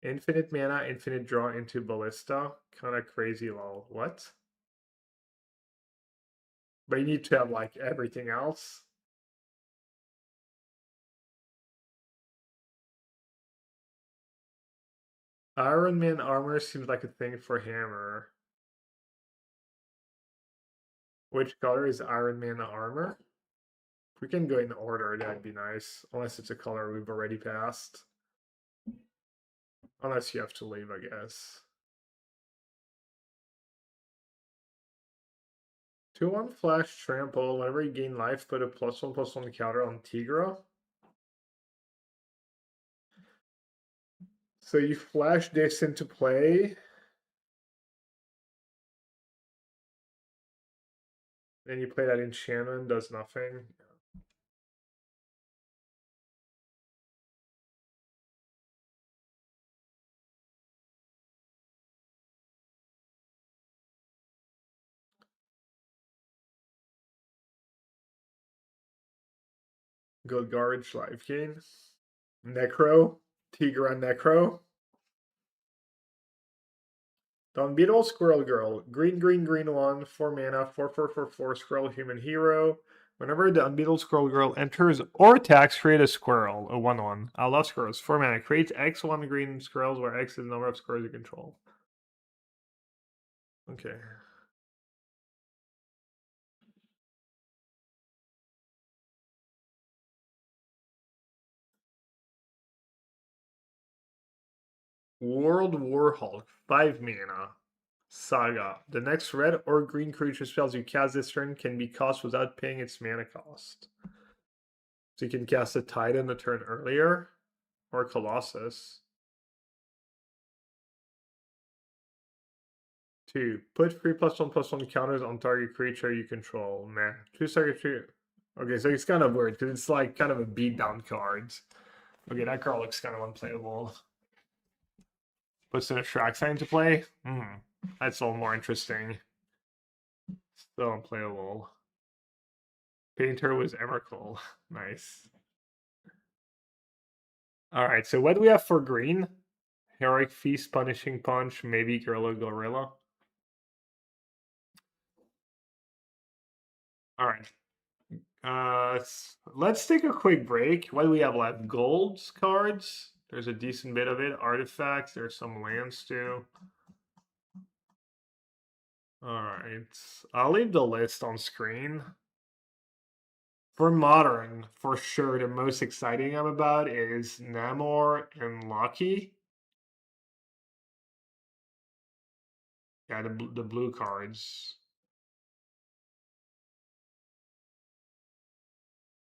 Infinite mana, infinite draw into Ballista. Kind of crazy, lol. What? But you need to have, like, everything else. Iron Man armor seems like a thing for Hammer. Which color is Iron Man armor? If we can go in order, that'd be nice. Unless it's a color we've already passed. Unless you have to leave, I guess. 2/1 flash trample. Whenever you gain life, put a +1/+1 counter on Tigra. So you flash this into play. Then you play that enchantment, does nothing. Good garbage life gain. Necro. Tigran Necro. Don Beetle, Squirrel Girl. Green, green, green 1. 4 mana. 4/4/4/4. Squirrel Human Hero. Whenever the Unbeetle Squirrel Girl enters or attacks, create a squirrel. A 1/1. I love squirrels. 4 mana. Creates X1 green squirrels where X is the number of squirrels you control. Okay. World Warhawk. 5 mana. Saga. The next red or green creature spells you cast this turn can be cast without paying its mana cost. So you can cast a Titan a turn earlier, or Colossus. 2. Put 3+1/+1 counters on target creature you control. Nah. 2 target. Okay, so it's kind of weird because it's like kind of a beatdown card. Okay, that card looks kind of unplayable. Puts in a track sign to play. That's a little more interesting. Still unplayable. Painter was Emrakul. Nice. Alright, so what do we have for green? Heroic Feast, Punishing Punch, maybe Gorilla. Alright. Let's take a quick break. What do we have left? Golds cards. There's a decent bit of it. Artifacts. There's some lands too. Alright. I'll leave the list on screen. For modern, for sure, the most exciting I'm about is Namor and Loki. Yeah, the blue cards.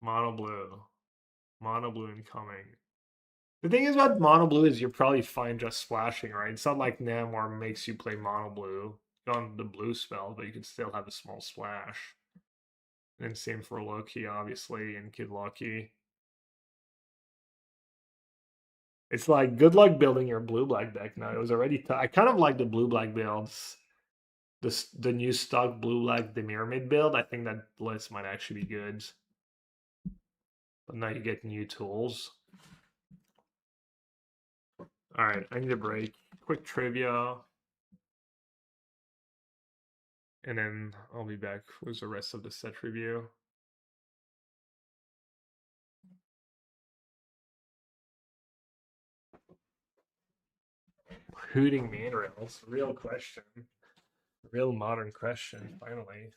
Mono blue. Mono blue incoming. The thing is about mono blue is you're probably fine just splashing, right? It's not like Namor makes you play mono blue on the blue spell, but you can still have a small splash. And same for Loki, obviously, and Kid Loki. It's like, good luck building your blue-black deck now. It was already I kind of like the blue-black builds. The new stock blue-black Demir build, I think that list might actually be good. But now you get new tools. Alright, I need a break. Quick trivia. And then I'll be back with the rest of the set review. Hooting main rails, real question. Real modern question, finally.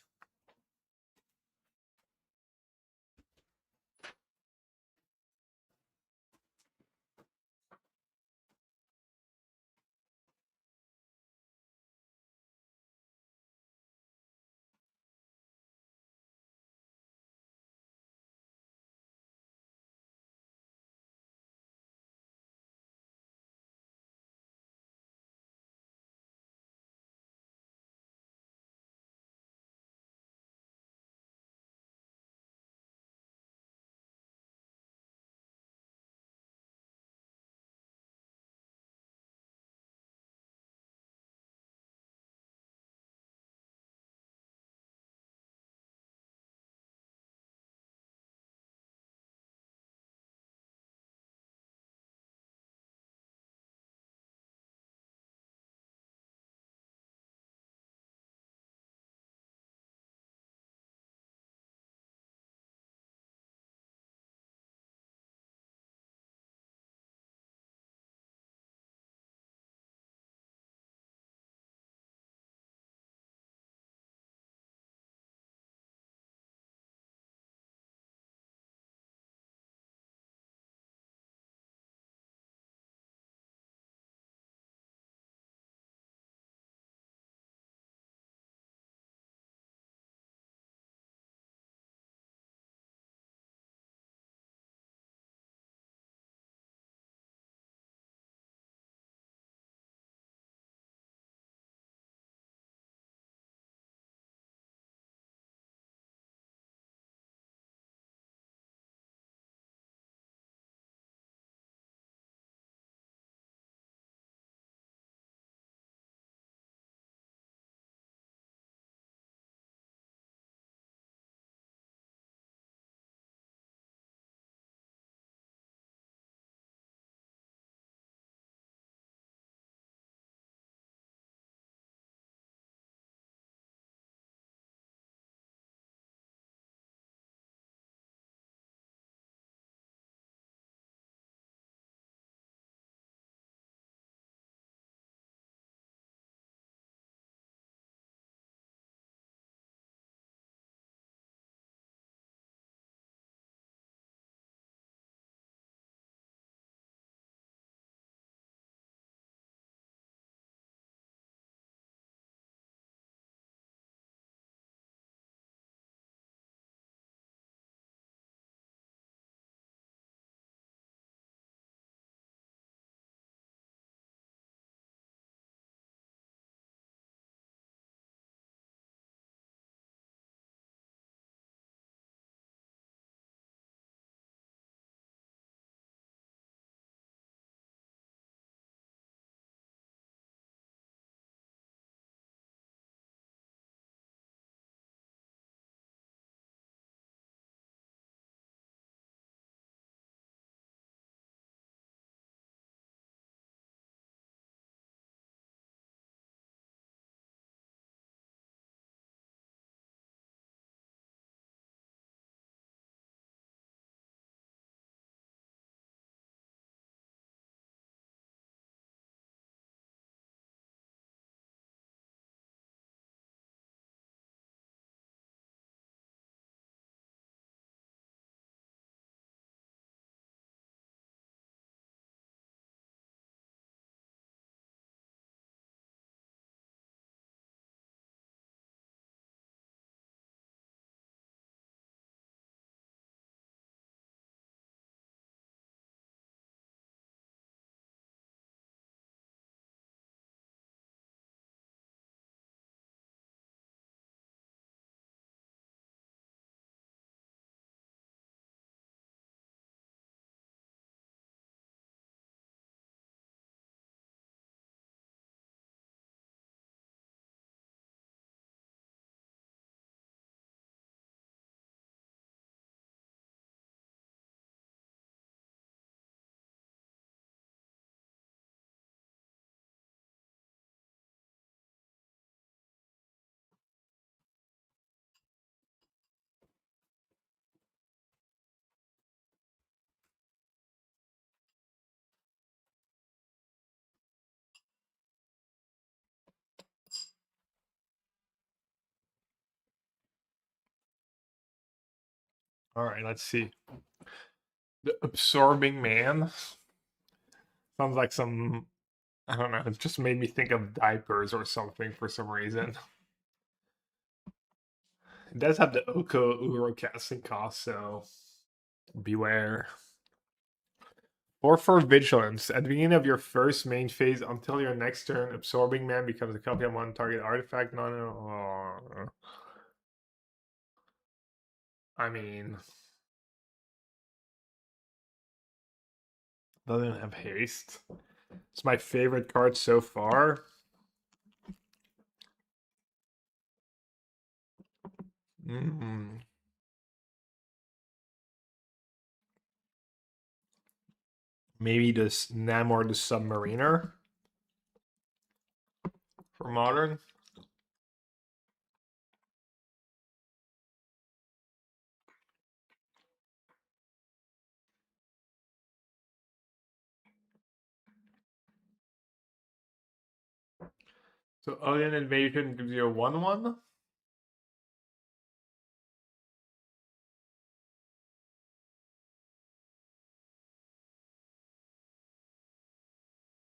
All right, let's see. The Absorbing Man sounds like some, I don't know, it just made me think of diapers or something for some reason. It does have the Oko Uro casting cost, so beware. Or for Vigilance. At the beginning of your first main phase until your next turn, Absorbing Man becomes a copy of one target artifact. No. I mean, doesn't have haste. It's my favorite card so far. Maybe this Namor the Submariner for Modern. So Alien Invasion gives you a 1/1.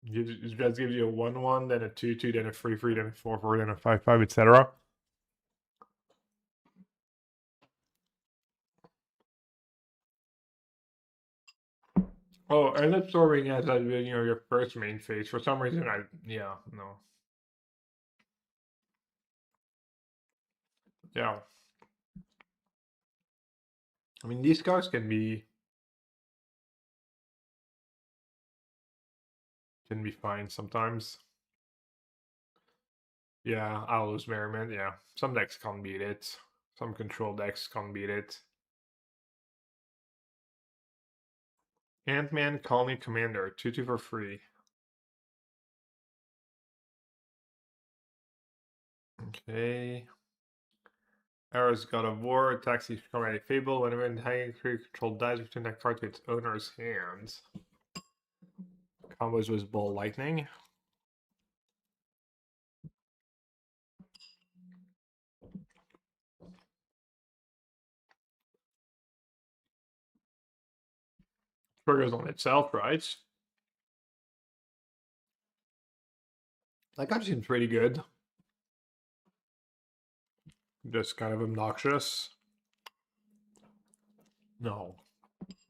It just gives you a 1/1, then a 2/2, then a 3/3, then a 4/4, then a 5/5, etc. Oh, and absorbing as your first main phase. For some reason, no. Yeah. I mean, these cards can be fine sometimes. Yeah, Owl's Merriment, yeah. Some decks can't beat it. Some control decks can't beat it. Ant-Man Colony Commander, 2/2 for free. Okay. Arrow's God of War, attacks each combat a Fable. Whenever an hanging creature control dies, return that card to its owner's hands. Combos with Ball Lightning. Triggers on itself, right? That card seems pretty good. Just kind of obnoxious. No.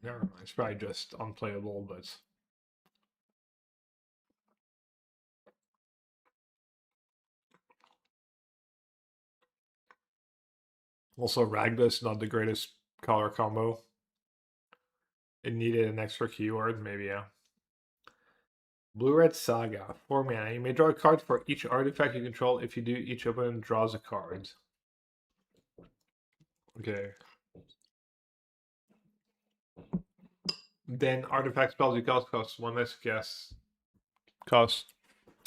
Never mind. It's probably just unplayable, but. Also, Ragdos, not the greatest color combo. It needed an extra keyword, maybe, yeah. Blue Red Saga, 4 mana. You may draw a card for each artifact you control. If you do, each opponent draws a card. Okay. Then artifact spells you cast cost 1 less to cast.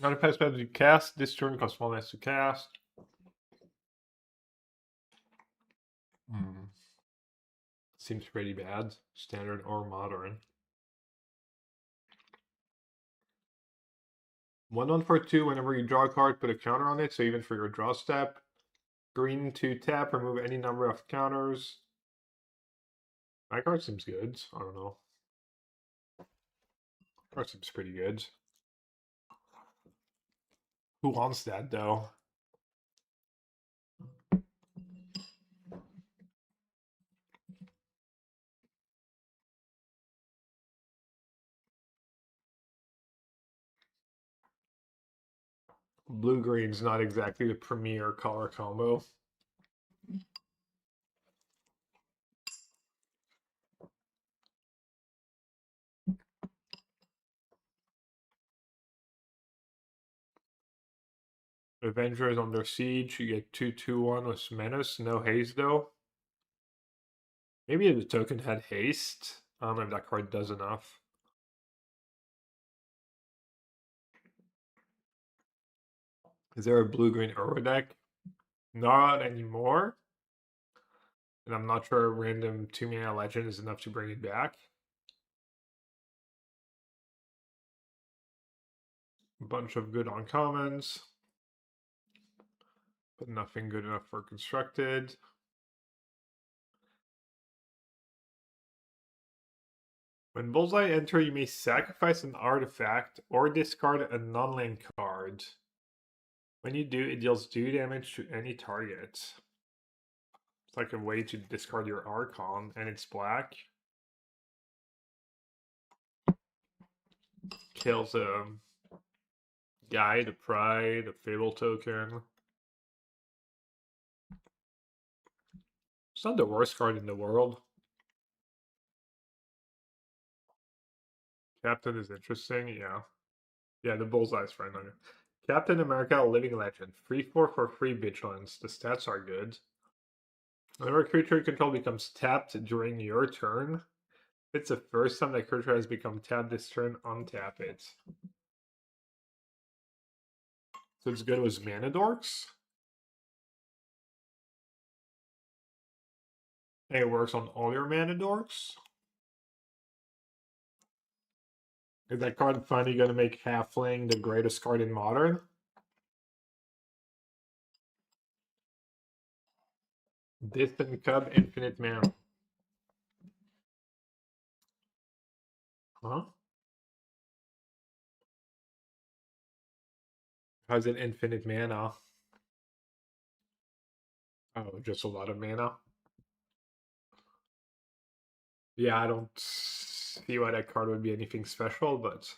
Artifact spells you cast this turn cost 1 less to cast. Seems pretty bad. Standard or modern. 1/1 for 2. Whenever you draw a card, put a counter on it. So even for your draw step. Green 2 tap, remove any number of counters. My card seems good. I don't know. Card seems pretty good. Who wants that though? Blue green's not exactly the premier color combo. Avengers Under Siege, you get 2/2/1 with Menace, no haste though. Maybe the token had haste. I don't know if that card does enough. Is there a blue-green Uro deck? Not anymore. And I'm not sure a random 2-mana legend is enough to bring it back. A bunch of good uncommons. But nothing good enough for constructed. When Bullseye enter, you may sacrifice an artifact or discard a non-land card. When you do, it deals 2 damage to any target. It's like a way to discard your Archon, and it's black. Kills a guy, the Pride, the Fable token. It's not the worst card in the world. Captain is interesting, yeah. Yeah, the Bullseye's fine. Captain America, Living Legend. 3/4 for free vigilance. The stats are good. Whenever a creature you control becomes tapped during your turn, if it's the first time that creature has become tapped this turn, untap it. So it's good with Mana Dorks. And it works on all your Mana Dorks. Is that card finally going to make Halfling the greatest card in Modern? Distant Cub, infinite mana. Huh? How's it infinite mana? Oh, just a lot of mana. Yeah, I don't see why that card would be anything special, but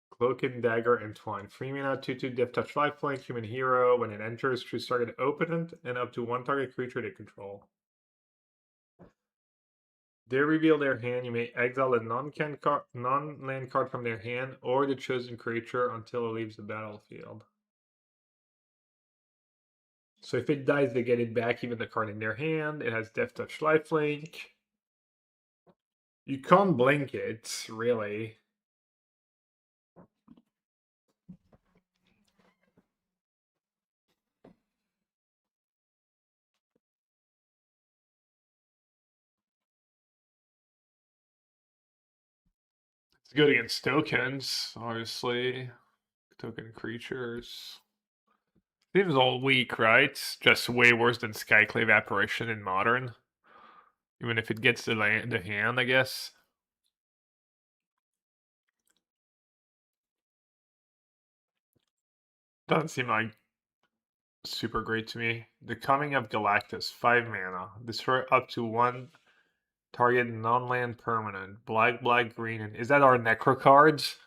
Cloak and Dagger Entwine. 3 mana, 2/2 Death Touch lifelink, human hero. When it enters, choose target opponent and up to 1 target creature they control. They reveal their hand. You may exile a non-land card from their hand or the chosen creature until it leaves the battlefield. So if it dies, they get it back, even the card in their hand. It has Death Touch lifelink. You can't blink it, really. It's good against tokens, obviously. Token creatures. Seems all weak, right? Just way worse than Skyclave Apparition in Modern. Even if it gets the hand, I guess. Doesn't seem like super great to me. The Coming of Galactus, 5 mana. Destroy up to 1 target non-land permanent. Black, green. And is that our Necro cards?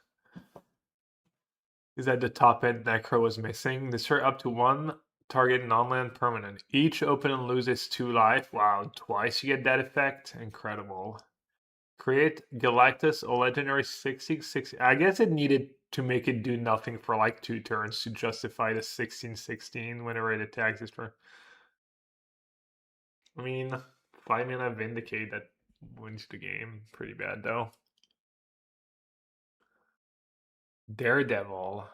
Is that the top end Necro was missing? Destroy up to 1 target non-land permanent. Each opponent loses 2 life. Wow, twice you get that effect. Incredible. Create Galactus, a legendary 6/6. I guess it needed to make it do nothing for like 2 turns to justify the 16/16 whenever it attacks this turn. I mean, 5 mana Vindicate, that wins the game. Pretty bad though. Daredevil.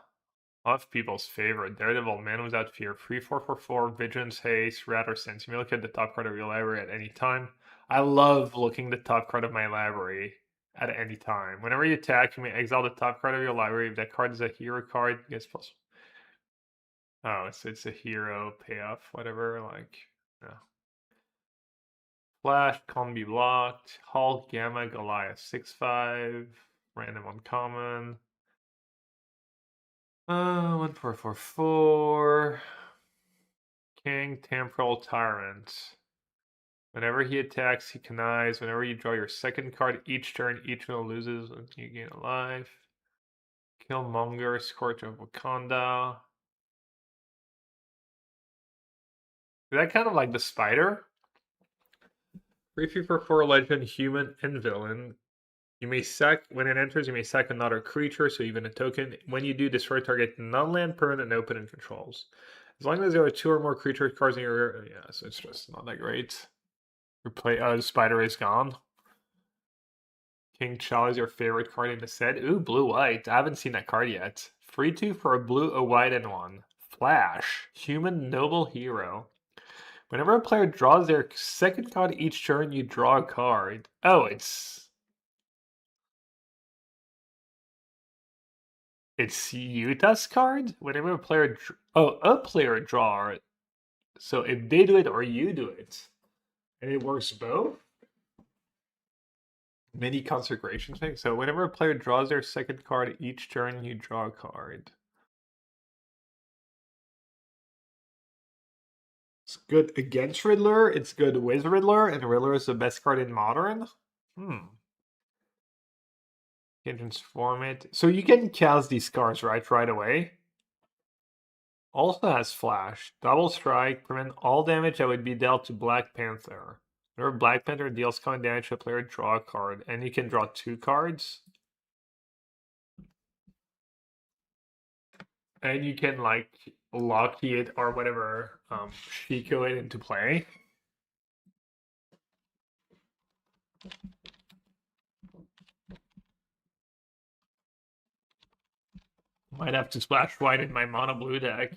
A lot of people's favorite. Daredevil, Man Without Fear. 3/4/4, Vigilance, Haste, Rather Sense. You may look at the top card of your library at any time. I love looking the top card of my library at any time. Whenever you attack, you may exile the top card of your library. If that card is a hero card, it gets plus. Oh, so it's a hero payoff, whatever. Like, yeah. Flash, can't be blocked. Hulk, Gamma, Goliath, 6/5. Random uncommon. 1/4/4/4. King, Temporal Tyrant. Whenever he attacks, he connives. Whenever you draw your second card each turn, each one loses and you gain a life. Killmonger, Scorch of Wakanda. Is that kind of like the spider? 3/4/4 legend, human, and villain. You may sack, when it enters, you may sack another creature, so even a token. When you do, destroy target non-land permanent and opponent controls. As long as there are 2 or more creature cards in your, yeah, so it's just not that great. The spider is gone. King Chal is your favorite card in the set. Ooh, blue-white. I haven't seen that card yet. 3/2 for a blue, a white, and 1. Flash. Human Noble Hero. Whenever a player draws their second card each turn, you draw a card. Oh, it's Utah's card? Whenever a player... a player draw. So if they do it or you do it. And it works both? Mini consecration thing. So whenever a player draws their second card each turn, you draw a card. It's good against Riddler, it's good with Riddler, and Riddler is the best card in Modern. Hmm. You can transform it. So you can cast these cards, right away. Also has Flash. Double Strike, prevent all damage that would be dealt to Black Panther. Whenever Black Panther deals common damage to a player, draw a card. And you can draw 2 cards. And you can, like, Locky it or whatever, Shiko it into play. Might have to splash white in my mono blue deck.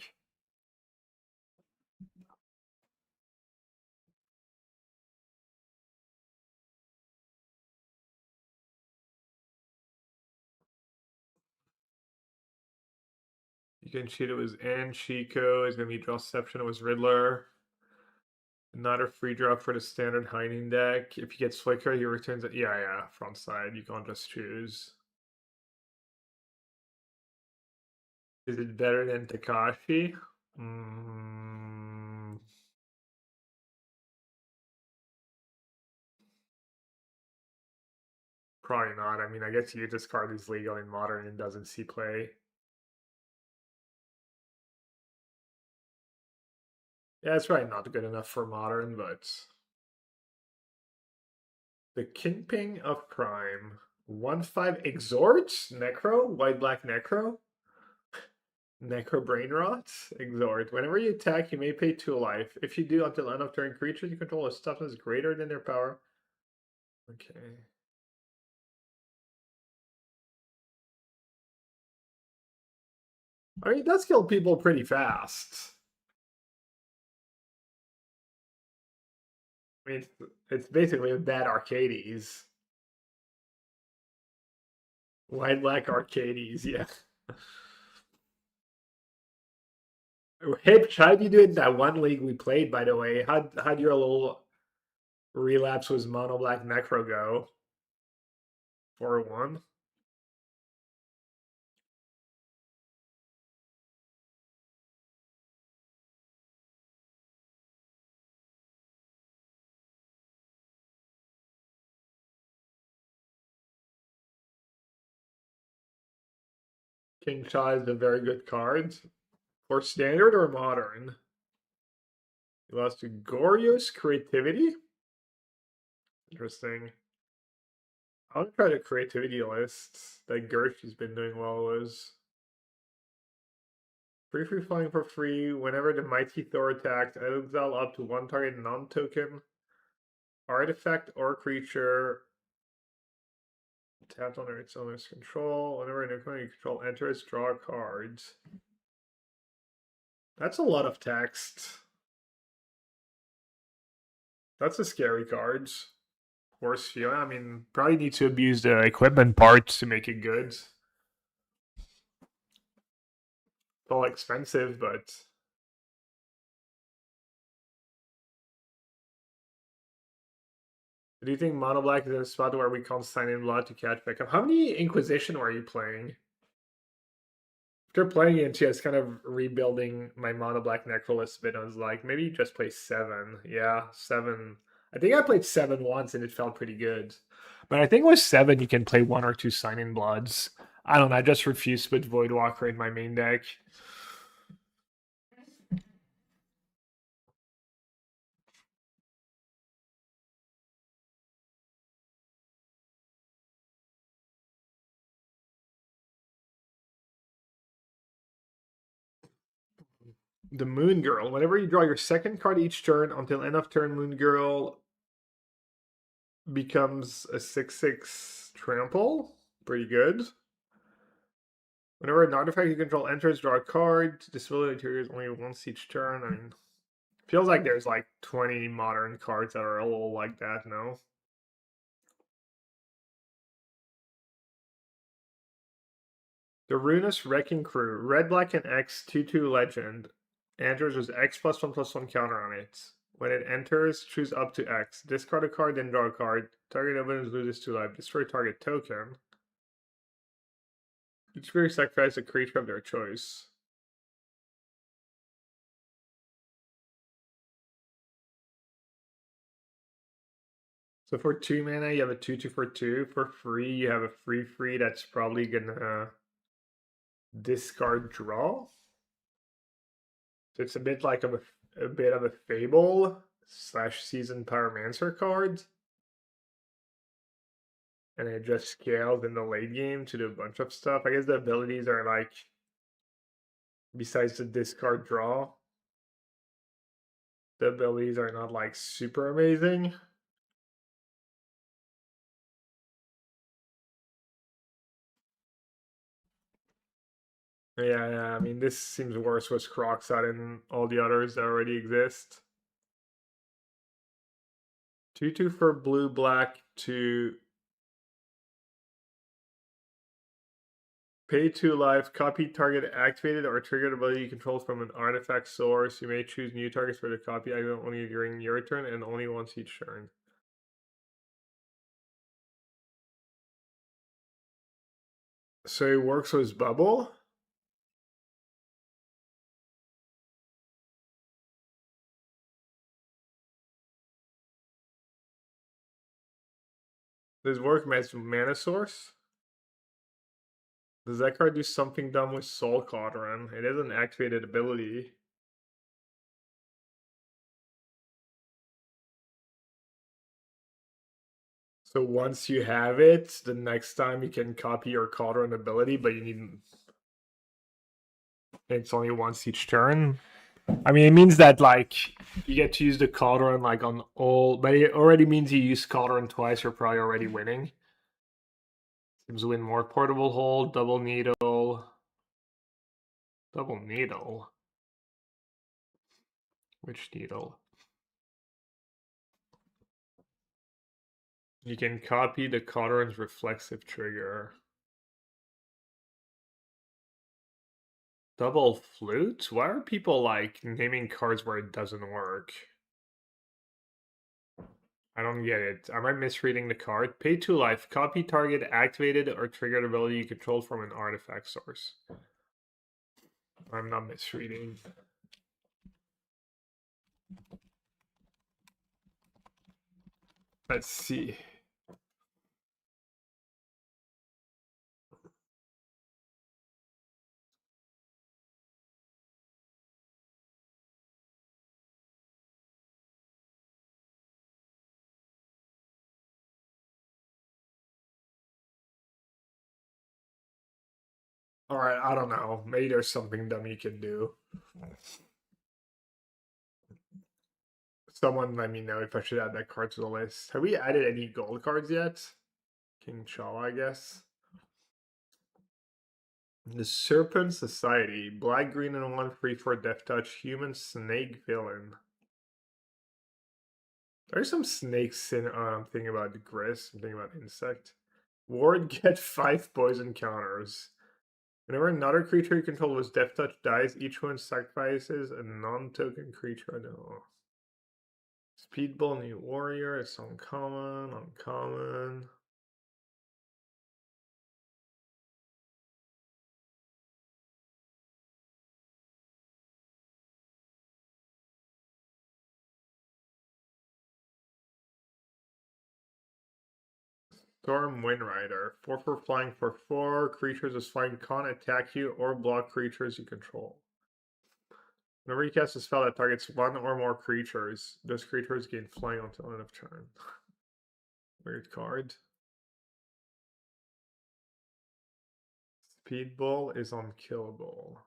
You can cheat it with N, Shiko, it's gonna be Drawception, it was Riddler. Not a free drop for the standard hiding deck. If he gets Flicker, he returns it. Yeah, front side, you can't just choose. Is it better than Takashi? Probably not. I mean, I guess you discard is legal in Modern and doesn't see play. Yeah, it's probably not good enough for Modern, but... The Kingpin of Crime. 1/5 Exhort? Necro? White-black Necro? Necro Brain Rot? Exhort. Whenever you attack, you may pay 2 life. If you do, until end of turn, creatures you control have toughness greater than their power. Okay. I mean, it does kill people pretty fast. I mean, it's basically a bad Arcades. White black Arcades, yeah. Hip, how'd you do it in that one league we played, by the way? How'd your little relapse was mono black Necro go? 4-1? King Shah is a very good card. For standard or modern? You lost to Goryo's Creativity? Interesting. I'll try the creativity list that Gershie's been doing well was. Free flying for free. Whenever the Mighty Thor attacks, exile up to 1 target non-token artifact or creature tapped under its owner's control. Whenever an opponent you control enters, draw cards. That's a lot of text. That's a scary cards. Force field. I mean, probably need to abuse the equipment parts to make it good. It's all expensive, but do you think Mono Black is in a spot where we can't sign in blood to catch back up? How many Inquisition were you playing? After playing it, it's kind of rebuilding my Mono Black Necrolist bit. I was like, maybe just play 7. Yeah, 7. I think I played 7 once and it felt pretty good. But I think with 7 you can play 1 or 2 sign-in bloods. I don't know, I just refuse to put Voidwalker in my main deck. The Moon Girl. Whenever you draw your second card each turn until end of turn, Moon Girl becomes a 6/6 trample. Pretty good. Whenever an artifact you control enters, draw a card. This ability triggers only once each turn. I mean, feels like there's like 20 modern cards that are a little like that, no? The Runus Wrecking Crew. Red, black, and X 2/2 legend. Enters with X +1/+1 counter on it. When it enters, choose up to X. Discard a card, then draw a card. Target opponent loses 2 life. Destroy target token. Each player sacrifice a creature of their choice. So for 2 mana, you have a 2/2 for 2. For free, you have a free that's probably gonna discard draw. So it's a bit like a bit of a Fable / Seasoned Pyromancer card. And it just scales in the late game to do a bunch of stuff. I guess the abilities are like, besides the discard draw, the abilities are not like super amazing. Yeah, I mean, this seems worse with Crocside and all the others that already exist. 2/2 for blue, black to pay 2 life, copy target activated or triggered ability you control from an artifact source. You may choose new targets for the copy item only during your turn and only once each turn. So it works with Bubble. Does work as mana source? Does that card do something dumb with Soul Cauldron? It is an activated ability. So once you have it, the next time you can copy your Cauldron ability, but you need... It's only once each turn. I mean, it means that, like, you get to use the Cauldron, like, on all... But it already means you use Cauldron twice, you're probably already winning. Seems to win more. Portable Hold, Double Needle... Double Needle? Which needle? You can copy the Cauldron's reflexive trigger. Double Flute? Why are people, like, naming cards where it doesn't work? I don't get it. Am I misreading the card? Pay 2 life. Copy target activated or triggered ability you control from an artifact source. I'm not misreading. Let's see. Alright, I don't know. Maybe there's something dumb you can do. Someone let me know if I should add that card to the list. Have we added any gold cards yet? King Chala, I guess. The Serpent Society. Black, green, and 1 free for Death Touch. Human snake villain. There's some snakes in. I'm thinking about the Gris. I'm thinking about insect. Ward get 5 poison counters. Whenever another creature you control with Death Touch dies, each one sacrifices a non-token creature. No. Speedball New Warrior. It's uncommon. Uncommon. Storm Windrider. 4 for flying for 4. Creatures with flying can't attack you or block creatures you control. Whenever you cast a spell that targets 1 or more creatures, those creatures gain flying until end of turn. Weird card. Speedball is unkillable.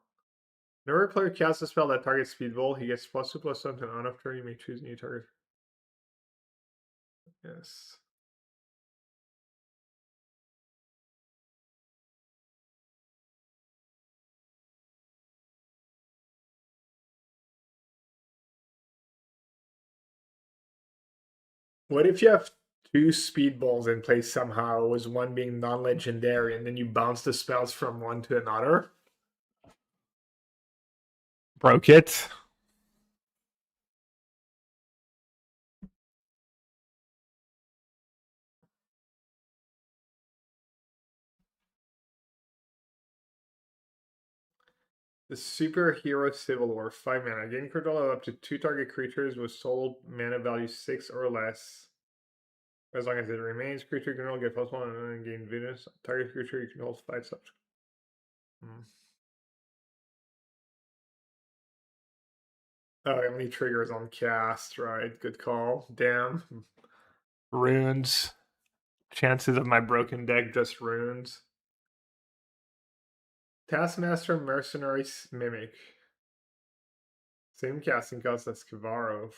Whenever a player casts a spell that targets Speedball, he gets +2/+1 to end of turn. You may choose a new target. Yes. What if you have 2 Speedballs in place somehow, with one being non-legendary, and then you bounce the spells from one to another? Broke it. The Superhero Civil War, 5 mana. Gain control of up to 2 target creatures with total mana value 6 or less. As long as it remains, creature control get +1 and gain Venus. Target creature you control 5 subject. Oh, only triggers on cast, right? Good call. Damn. Runes. Chances of my broken deck just runes. Taskmaster Mercenaries Mimic. Same casting cost as Kivaro.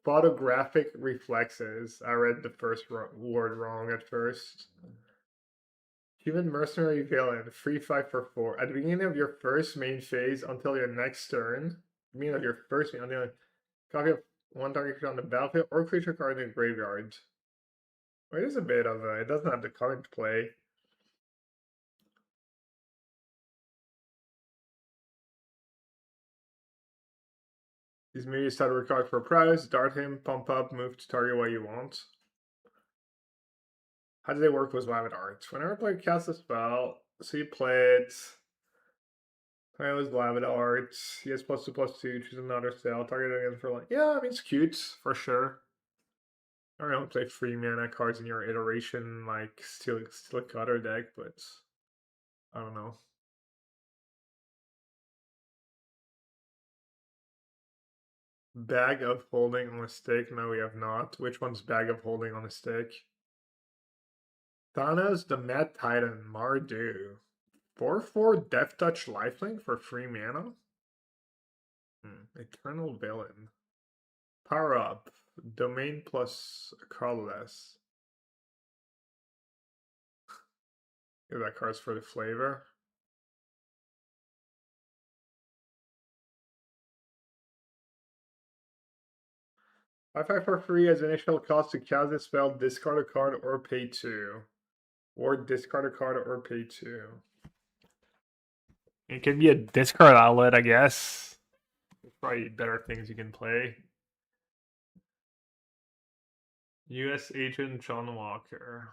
Photographic Reflexes. I read the first word wrong at first. Human Mercenary Villain. Free 5 for 4. At the beginning of your first main phase until your next turn. Meaning of your first main until copy of 1 target creature on the battlefield or creature card in the graveyard. Well, it is a bit of a. It doesn't have the current play. These movies start to record for a prize, dart him, pump up, move to target what you want. How do they work with Vivid Art? Whenever I play cast a spell, so you play it. I was Vivid Art. He has +2/+2, choose another spell, target again for like. Yeah, I mean, it's cute, for sure. I don't play free mana cards in your iteration like Steel Cutter deck, but I don't know. Bag of Holding on a Stick? No, we have not. Which one's Bag of Holding on a Stick? Thanos the Mad Titan, Mardu. 4/4 Death Touch Lifelink for free mana? Eternal Villain. Power Up. Domain plus colorless. Give that card's for the flavor. Five for free as initial cost to cast a spell, discard a card or pay 2. Or discard a card or pay 2. It can be a discard outlet, I guess. There's probably better things you can play. U.S. Agent John Walker.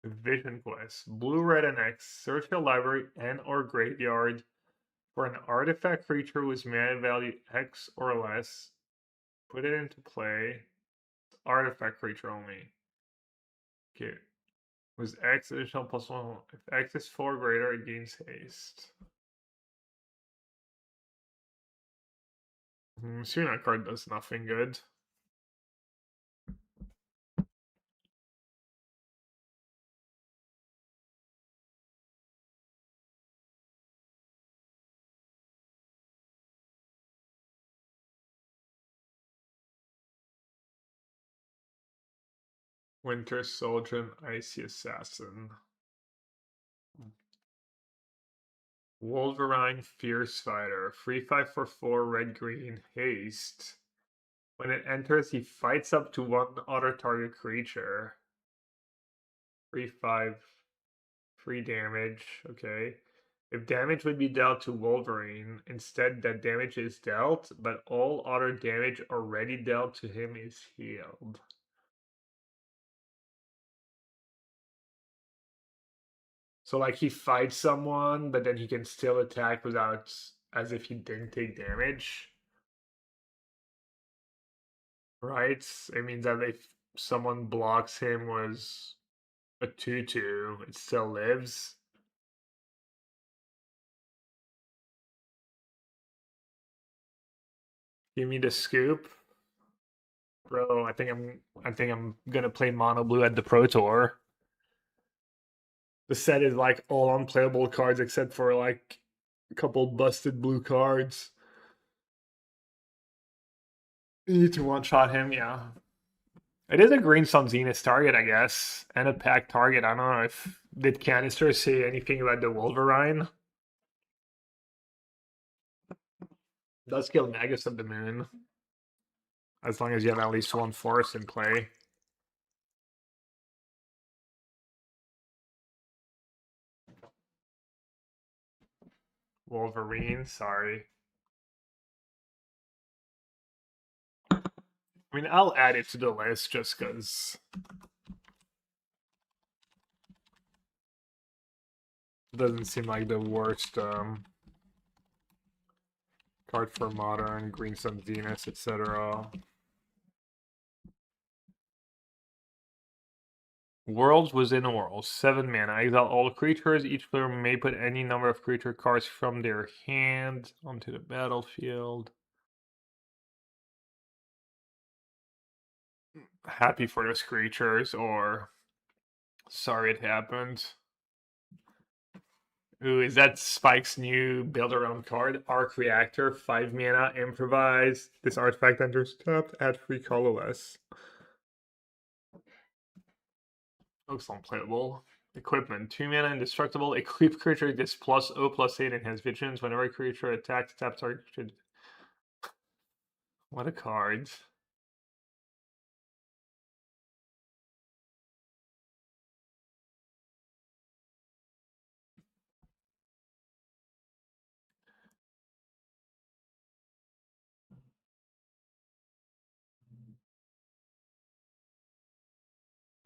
Vision Quest. Blue, red, and X. Search the library and or graveyard for an artifact creature with mana value X or less. Put it into play. Artifact creature only. Okay. With X additional +1. If X is 4 greater, it gains haste. Assuming that card does nothing good. Winter Soldier, Icy Assassin. Wolverine Fierce Fighter. Free 5 for 4, red, green, haste. When it enters, he fights up to 1 other target creature. Free 5, free damage, okay. If damage would be dealt to Wolverine, instead that damage is dealt, but all other damage already dealt to him is healed. So like he fights someone, but then he can still attack without, as if he didn't take damage. Right? It means that if someone blocks him was a 2/2, it still lives. Give me the scoop. Bro, I think I'm gonna play mono blue at the Pro Tour. The set is like all unplayable cards except for like a couple busted blue cards. You need to one-shot him, yeah. It is a Green Sun Zenith target, I guess. And a pack target. I don't know if did Canister say anything about the Wolverine? Does kill Magus of the Moon. As long as you have at least 1 force in play. Wolverine, sorry. I mean, I'll add it to the list just because Doesn't seem like the worst card for modern, Green Sun Venus, etc. Worlds within worlds. 7 mana. Exile all creatures. Each player may put any number of creature cards from their hand onto the battlefield. Happy for those creatures, or sorry it happened. Ooh, is that Spike's new build around card? Arc Reactor, 5 mana, improvise. This artifact enters tapped, add 3 colorless. Looks unplayable. Equipment, 2 mana, indestructible. Equip creature gets +0/+8 and has vigilance. Whenever a creature attacks, tap target creature. What a card.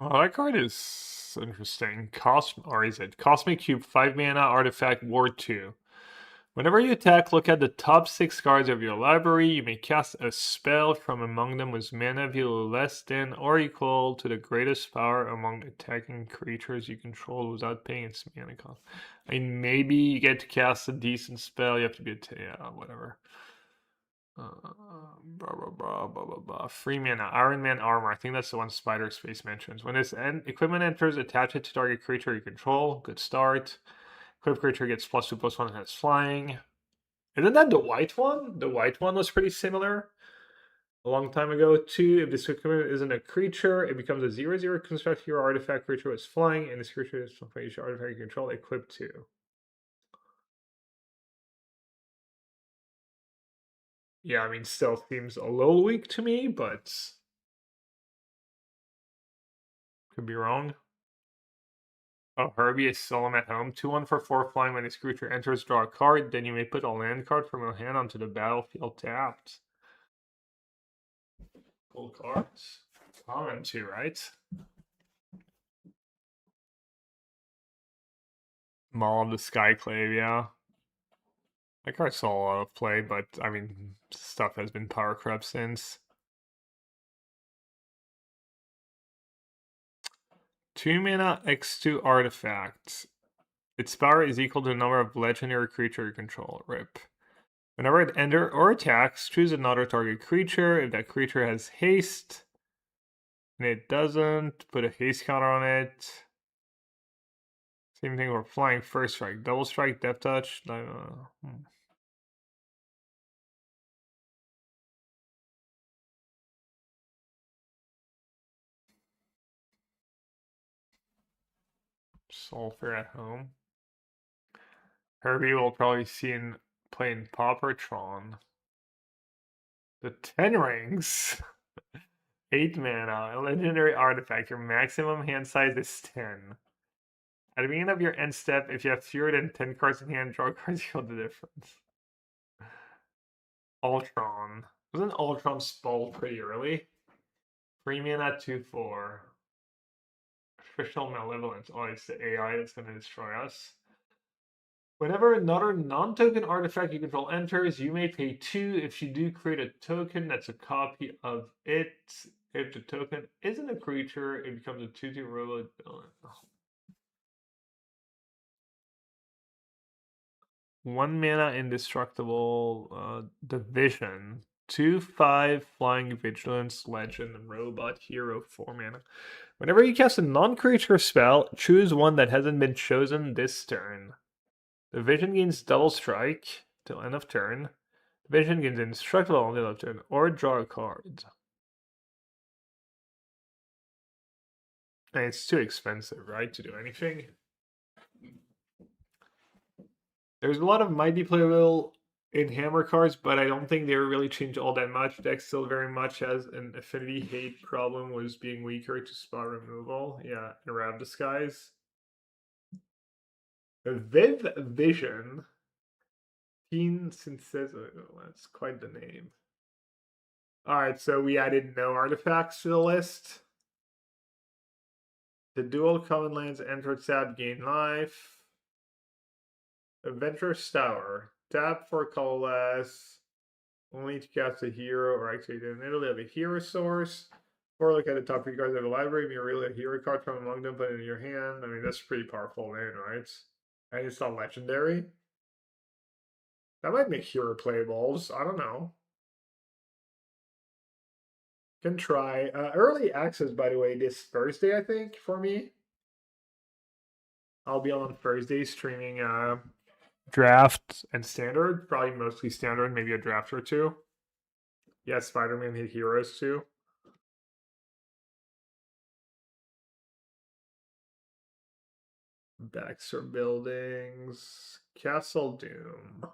Oh, that card is interesting. Or is it? Cosmic Cube, 5 mana, artifact, Ward 2. Whenever you attack, look at the top 6 cards of your library. You may cast a spell from among them with mana value less than or equal to the greatest power among attacking creatures you control without paying its mana cost. I mean, maybe you get to cast a decent spell. You have to be yeah, whatever. Blah, blah, blah, blah, blah, blah. 3 mana, Iron Man armor. I think that's the one Spider Space mentions. When this equipment enters, attach it to target creature you control. Good start. Equipped creature gets +2/+1 and has flying. Isn't that the white one? The white one was pretty similar a long time ago. 2, if this equipment isn't a creature, it becomes a 0/0 construct hero artifact creature with flying, and this creature is from each artifact you control, equipped 2. Yeah, I mean, still seems a little weak to me, but could be wrong. Oh, Herbie is Solemn at home. 2/1 for 4 flying. When this creature enters, draw a card. Then you may put a land card from your hand onto the battlefield tapped. Cool cards. Common too, right? Maul of the Skyclave, yeah. That card saw a lot of play, but I mean, stuff has been power corrupt since. 2 mana X2 artifact. Its power is equal to the number of legendary creature you control. RIP. Whenever it enters or attacks, choose another target creature. If that creature has haste, and it doesn't, put a haste counter on it. Same thing for flying. First strike, double strike, death touch. Sulfur at home. Herbie will probably see in playing Paupertron. The 10 rings. 8 mana, a legendary artifact. Your maximum hand size is 10. At the beginning of your end step, if you have fewer than 10 cards in hand, draw cards equal the difference. Ultron. Wasn't Ultron spelled pretty early? 3 mana, 2/4. Official Malevolence. Oh, it's the AI that's going to destroy us. Whenever another non-token artifact you control enters, you may pay 2. If you do create a token that's a copy of it, if the token isn't a creature, it becomes a 2/2 robot villain. 1 mana indestructible division. 2/5 flying vigilance legend robot hero 4 mana. Whenever you cast a non-creature spell, choose one that hasn't been chosen this turn. The vision gains double strike till end of turn. The vision gains indestructible on the end of turn, or draw a card. And it's too expensive, right, to do anything. There's a lot of might be playable in hammer cards, but I don't think they really changed all that much. Deck still very much has an affinity hate problem with being weaker to spot removal. Yeah, and Rav Disguise. Viv Vision. Teen Synthesis. Oh, that's quite the name. Alright, so we added no artifacts to the list. The dual common lands enter tab gain life. Adventurous Tower. Tap for colorless. Only to cast a hero or activate in Italy have a hero source. Or look at the top 3 cards of the library, you reveal a hero card from among them, put it in your hand. I mean, that's pretty powerful land, right? And it's not legendary. That might make hero playables. I don't know. Can try. Early access, by the way, this Thursday, I think, for me. I'll be on Thursday streaming draft and standard. Probably mostly standard, maybe a draft or two. Yeah, Spider-Man hit heroes too. Baxter Buildings. Castle Doom.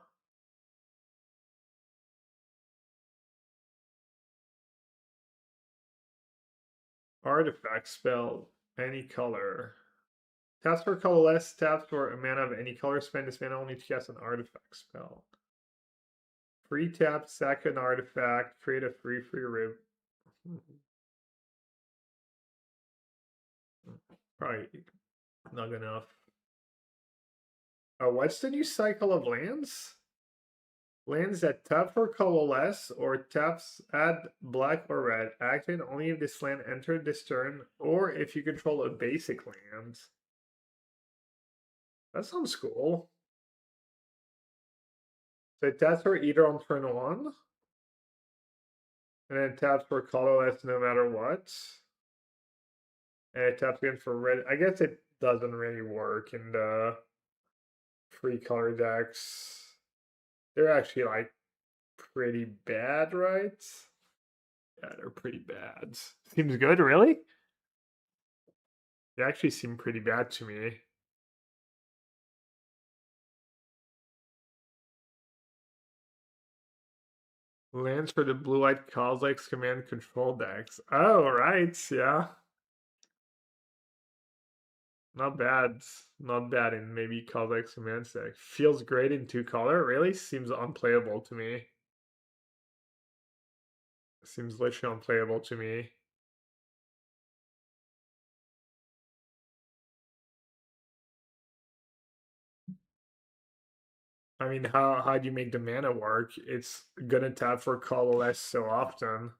Artifact spell. Any color. Taps for colorless, taps for a mana of any color. Spend this mana only to cast an artifact spell. Free tap, sack an artifact, create a free rib. Probably not enough. What's the new cycle of lands? Lands that tap for colorless or taps add black or red. Activate only if this land entered this turn or if you control a basic land. That sounds cool. So it taps for either on turn 1. And then it taps for colorless no matter what. And it taps again for red. I guess it doesn't really work in the free color decks. They're actually like pretty bad, right? Yeah, they're pretty bad. Seems good, really? They actually seem pretty bad to me. Lands for the blue-white Kozilek's command control decks. Oh, right, yeah. Not bad. Not bad in maybe Kozilek's command deck. Feels great in 2-color. Really? Seems unplayable to me. Seems literally unplayable to me. I mean, how do you make the mana work? It's gonna tap for colorless so often.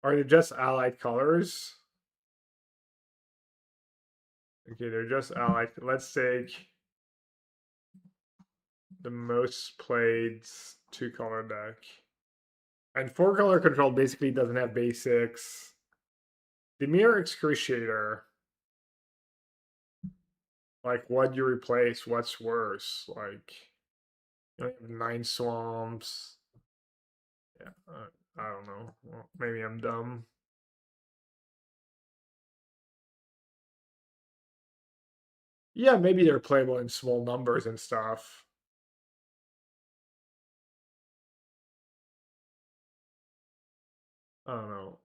Are they just allied colors? Okay, they're just allied. Let's take the most played 2-color deck. And 4-color control basically doesn't have basics. Dimir Excruciator. Like, what do you replace? What's worse? Like, you have 9 swamps. Yeah, I don't know. Well, maybe I'm dumb. Yeah, maybe they're playable in small numbers and stuff. I don't know.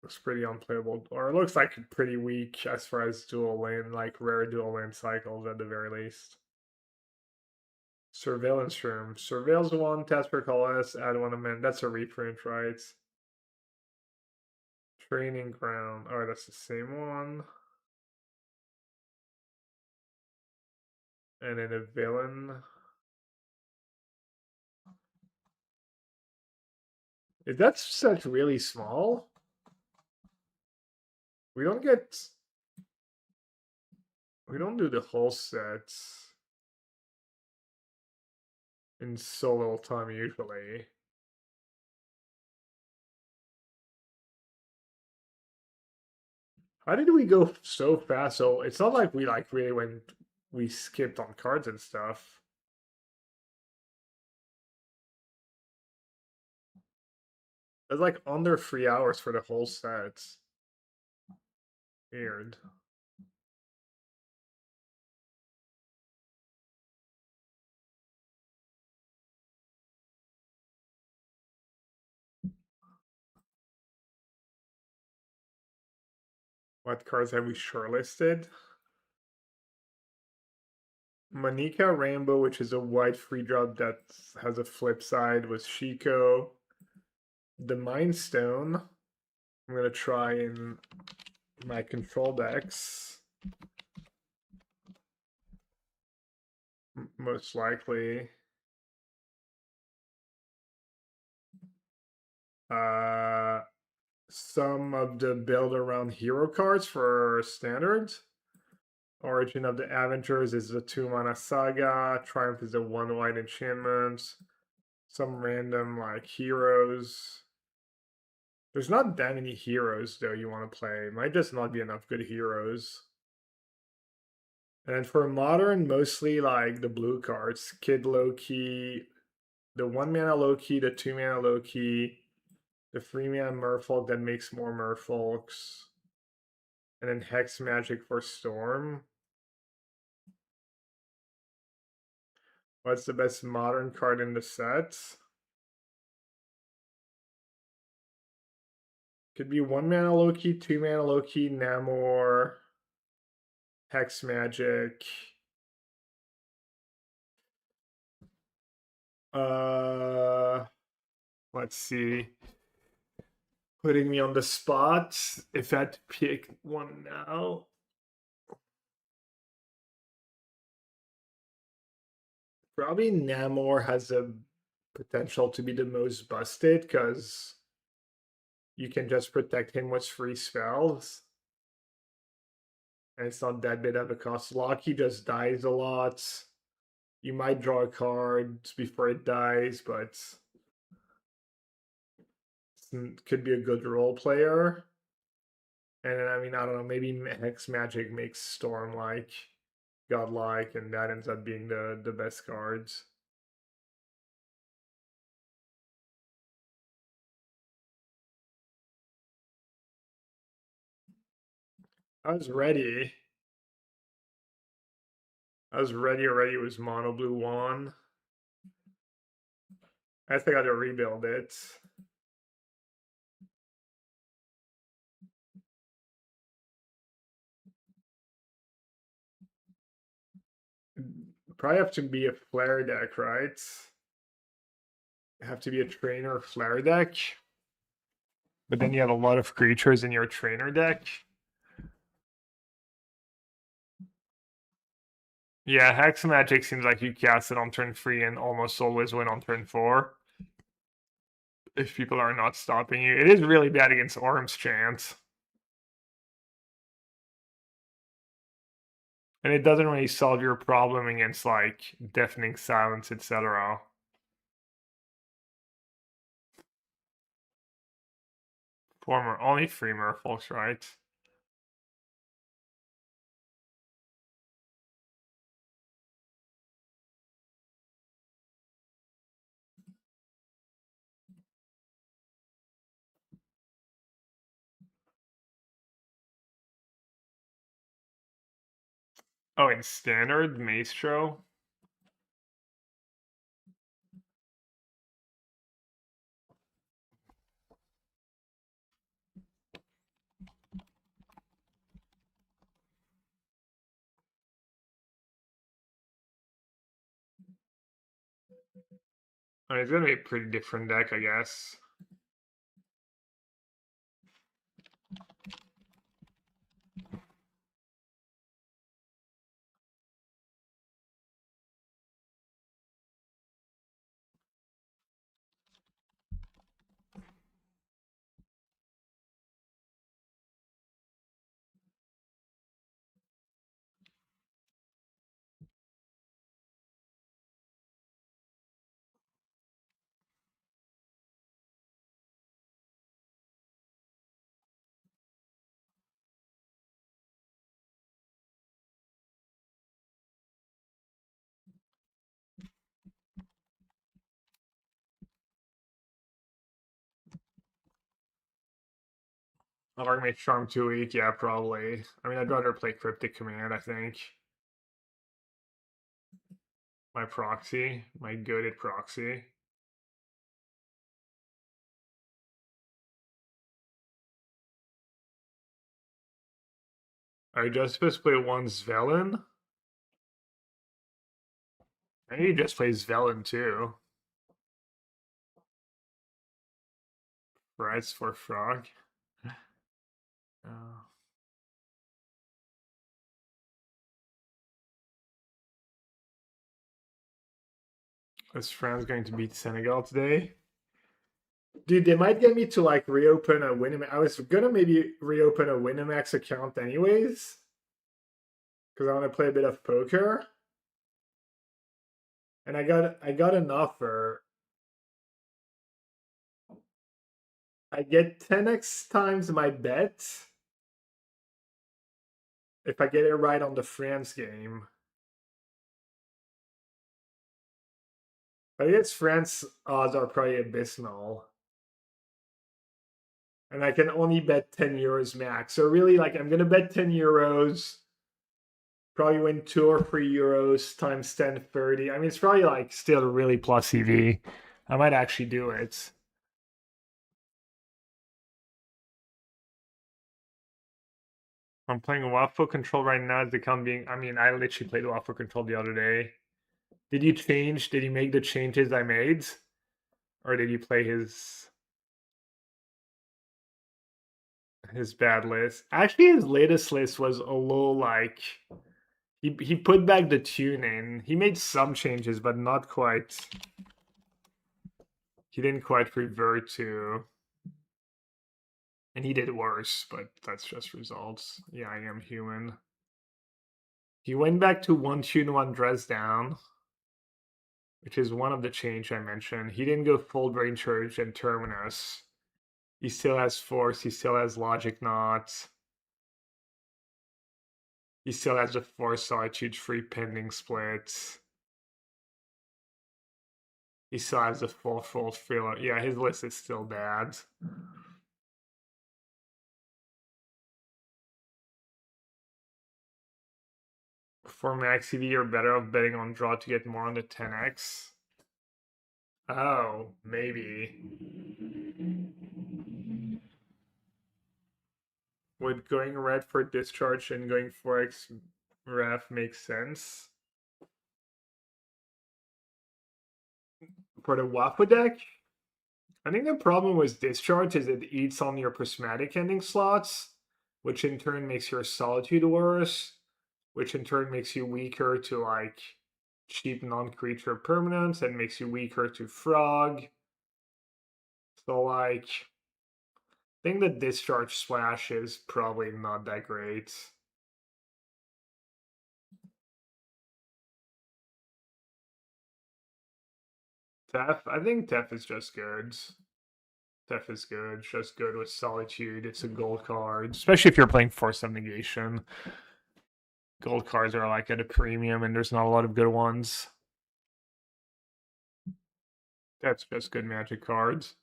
Looks pretty unplayable, or it looks like pretty weak as far as dual lane, like rare dual lane cycles at the very least. Surveillance room. Surveils 1, test per colorless, add 1 amend. That's a reprint, right? Training ground. Oh, that's the same one. And then a villain. If that's such really small, we don't do the whole set in so little time usually. How did we go so fast? So it's not like we really we skipped on cards and stuff. It's like under 3 hours for the whole set. Weird. What cards have we shortlisted? Manika Rainbow, which is a white free drop that has a flip side, was Shiko. The Mind Stone. I'm gonna try in my control decks. Most likely. Some of the build around hero cards for standard. Origin of the Avengers is the 2-mana saga. Triumph is a 1 white enchantment. Some random like heroes. There's not that many heroes though you want to play. Might just not be enough good heroes. And then for modern, mostly like the blue cards. Kid Loki, the 1-mana Loki, the 2-mana Loki, the 3-mana Merfolk that makes more Merfolks. And then Hex Magic for Storm. What's the best modern card in the set? Could be 1-mana Loki, 2-mana Loki, Namor, Hex Magic. Let's see. Putting me on the spot. If I had to pick one now. Probably Namor has a potential to be the most busted because you can just protect him with free spells. And it's not that big of a cost. Loki just dies a lot. You might draw a card before it dies, but could be a good role player. And I mean, I don't know, maybe Hex Magic makes Storm like godlike, and that ends up being the best cards. I was ready. I was ready already. It was mono blue 1. I think I got to rebuild it. Probably have to be a flare deck, right? Have to be a trainer flare deck. But then you have a lot of creatures in your trainer deck. Yeah, Hex Magic seems like you cast it on turn 3 and almost always win on turn 4. If people are not stopping you. It is really bad against Orm's Chant. And it doesn't really solve your problem against like Deafening Silence, etc. Former only 3 Merfolks, right? Oh, in standard, Maestro. I mean, it's gonna be a pretty different deck, I guess. Archmage Charm 2 weak, yeah, probably. I mean, I'd rather play Cryptic Command, I think. My proxy, my goaded proxy. Are you just supposed to play one Svelin? I think he just plays Svelin too. Rights for Frog. Is France going to beat Senegal today? Dude, they might get me to like reopen a Winamax. I was gonna maybe reopen a Winamax account anyways, because I want to play a bit of poker. And I got an offer. I get 10x times my bet if I get it right on the France game. I guess France odds are probably abysmal. And I can only bet 10 euros max. So really, like, I'm gonna bet 10 euros, probably win 2 or 3 euros times 10, 30. I mean, it's probably like still really plus EV. I might actually do it. I'm playing Waffle Control right now. It's become being. I mean, I literally played Waffle Control the other day. Did you change? Did you make the changes I made, or did you play his bad list? Actually, his latest list was a little like he put back the tuning. He made some changes, but not quite. He didn't quite revert to. And he did worse, but that's just results. Yeah, I am human. He went back to 1 tune, 1 dress down, which is one of the change I mentioned. He didn't go full brain church and terminus. He still has force, he still has logic knots. He still has the force solitude free pending splits. He still has the full filler. Yeah, his list is still bad. For max EV, you're better off betting on draw to get more on the 10x. Oh, maybe. Would going red for discharge and going 4x ref make sense? For the Waffle deck, I think the problem with discharge is it eats on your prismatic ending slots, which in turn makes your solitude worse, which in turn makes you weaker to like cheap non-creature permanents and makes you weaker to frog. So like I think the discharge splash is probably not that great. Tef, I think Tef is just good. Tef is good, just good with Solitude. It's a gold card, especially if you're playing Force of Negation. Gold cards are like at a premium, and there's not a lot of good ones. That's just good Magic cards.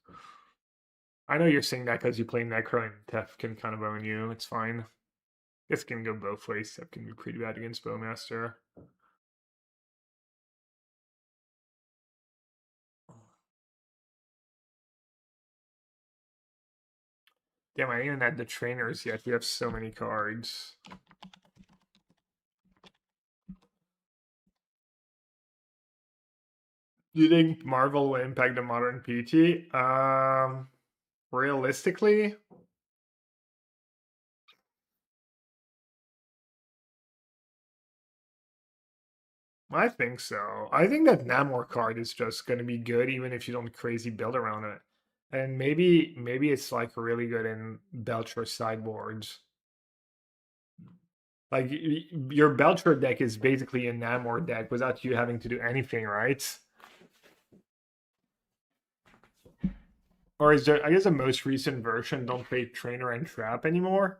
I know you're saying that because you play Necro and Tef can kind of own you. It's fine. This can go both ways. Tef can be pretty bad against Bowmaster. Damn, I didn't even add the trainers yet. We have so many cards. Do you think Marvel will impact the modern PT? Realistically, I think so. I think that Namor card is just going to be good, even if you don't crazy build around it. And maybe it's like really good in Belcher sideboards. Like your Belcher deck is basically a Namor deck without you having to do anything, right? Or is there? I guess the most recent version don't play Trainer and Trap anymore.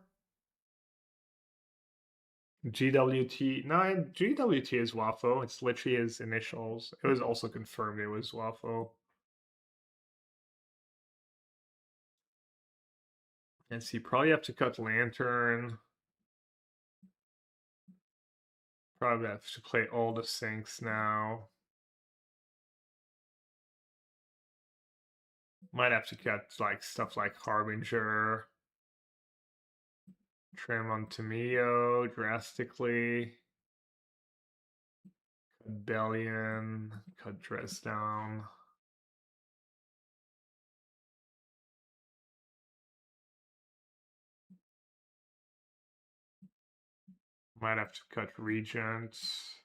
GWT, no, GWT is Waffle. It's literally his initials. It was also confirmed it was Waffle. Let's see, probably have to cut Lantern. Probably have to play all the syncs now. Might have to cut like stuff like Harbinger. Trim on Tamio drastically. Cut Bellion. Cut Dress down. Might have to cut Regents.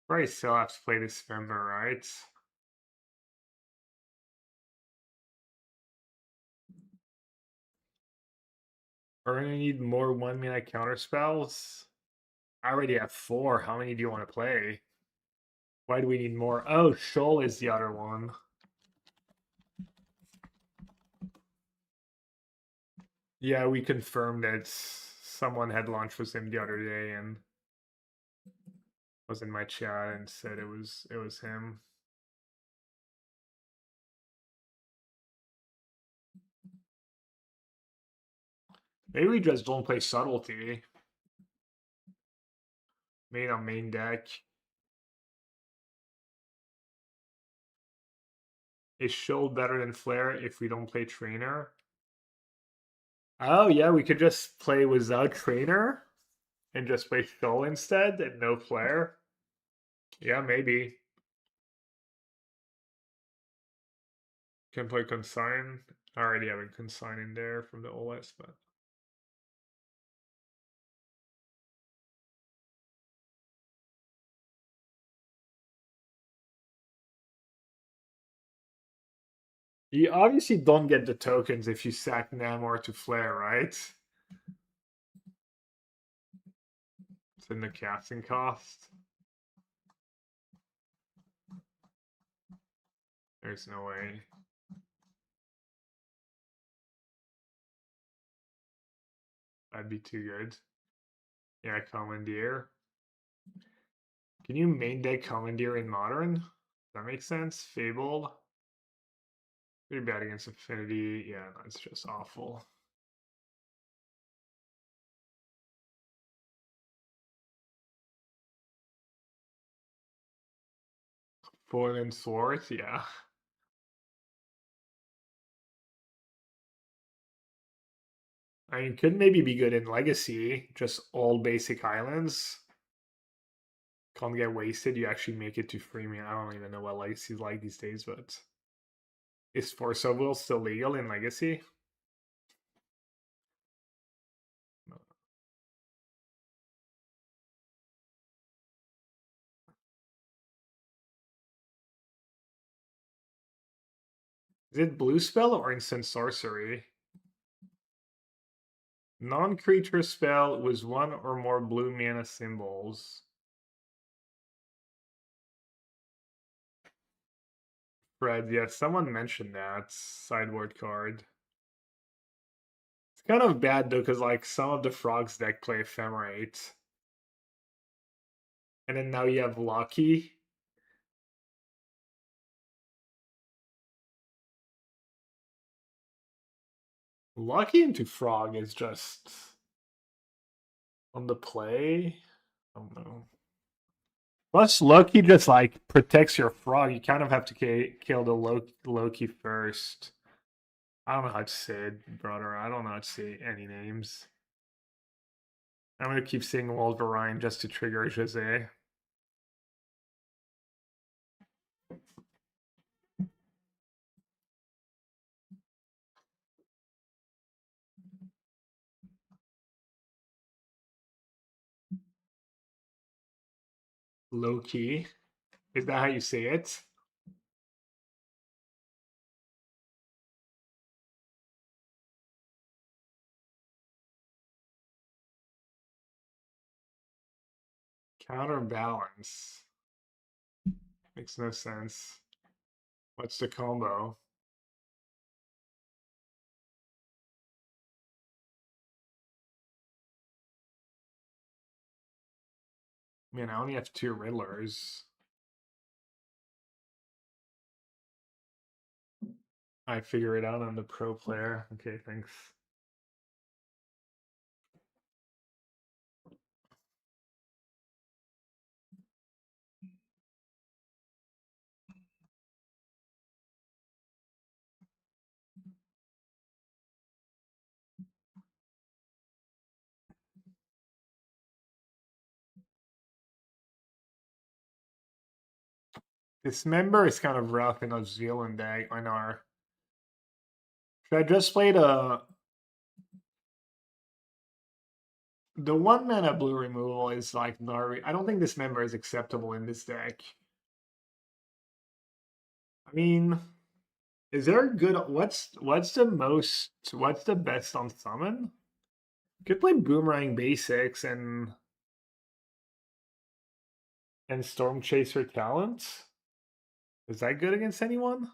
Probably still have to play this member, right? We're gonna need more 1-mana counter spells. I already have 4. How many do you want to play? Why do we need more? Oh, Shoal is the other one. Yeah, we confirmed that someone had lunch with him the other day and was in my chat and said it was him. Maybe we just don't play subtlety. Made on main deck. Is Shoal better than Flare if we don't play Trainer? Oh yeah, we could just play without Trainer and just play Shoal instead and no Flare. Yeah, maybe. Can play Consign. I already have a Consign in there from the OS, but you obviously don't get the tokens if you sack Namor to Flare, right? It's in the casting cost. There's no way. That'd be too good. Yeah, Commandeer. Can you main deck Commandeer in Modern? Does that make sense? Fabled. Pretty bad against Affinity. Yeah, no, it's just awful. Foiling Swords, yeah. I mean, could maybe be good in Legacy, just all basic islands. Can't get wasted, you actually make it to freemium. I don't even know what Legacy is like these days, but is Force of Will still legal in Legacy? No. Is it blue spell or instant sorcery? Non-creature spell with 1 or more blue mana symbols. Fred, yeah, someone mentioned that sideboard card. It's kind of bad though, because like some of the frogs deck play Ephemerate. And then now you have Lucky. Lucky into Frog is just on the play. I don't know. Plus, Loki just like protects your frog. You kind of have to kill the Loki first. I don't know how to say it, brother. I don't know how to say any names. I'm gonna keep saying Wolverine just to trigger Jose. Loki. Is that how you say it? Counterbalance. Makes no sense. What's the combo? Man, I only have 2 Riddlers. I figure it out on the pro player. Okay, thanks. Dismember is kind of rough in a Zealand deck on our. Should I just play the The 1 mana blue removal is like not. I don't think this member is acceptable in this deck. I mean, is there a good? What's the best on summon? Could play Boomerang Basics and Storm Chaser Talent. Is that good against anyone?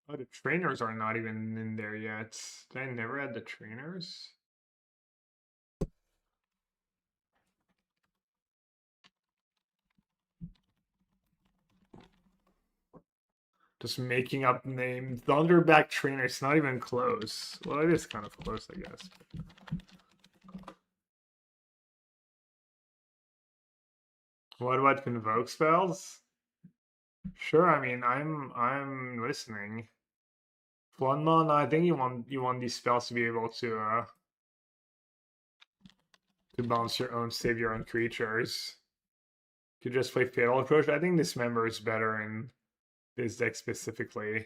Oh, the trainers are not even in there yet. Did I never had the trainers? Just making up name. Thunderback trainer. It's not even close. Well, it is kind of close, I guess. What about convoke spells? Sure. I mean, I'm listening. Floodmon, I think you want these spells to be able to bounce your own, save your own creatures. You could just play Fatal Approach. I think this member is better in this deck specifically.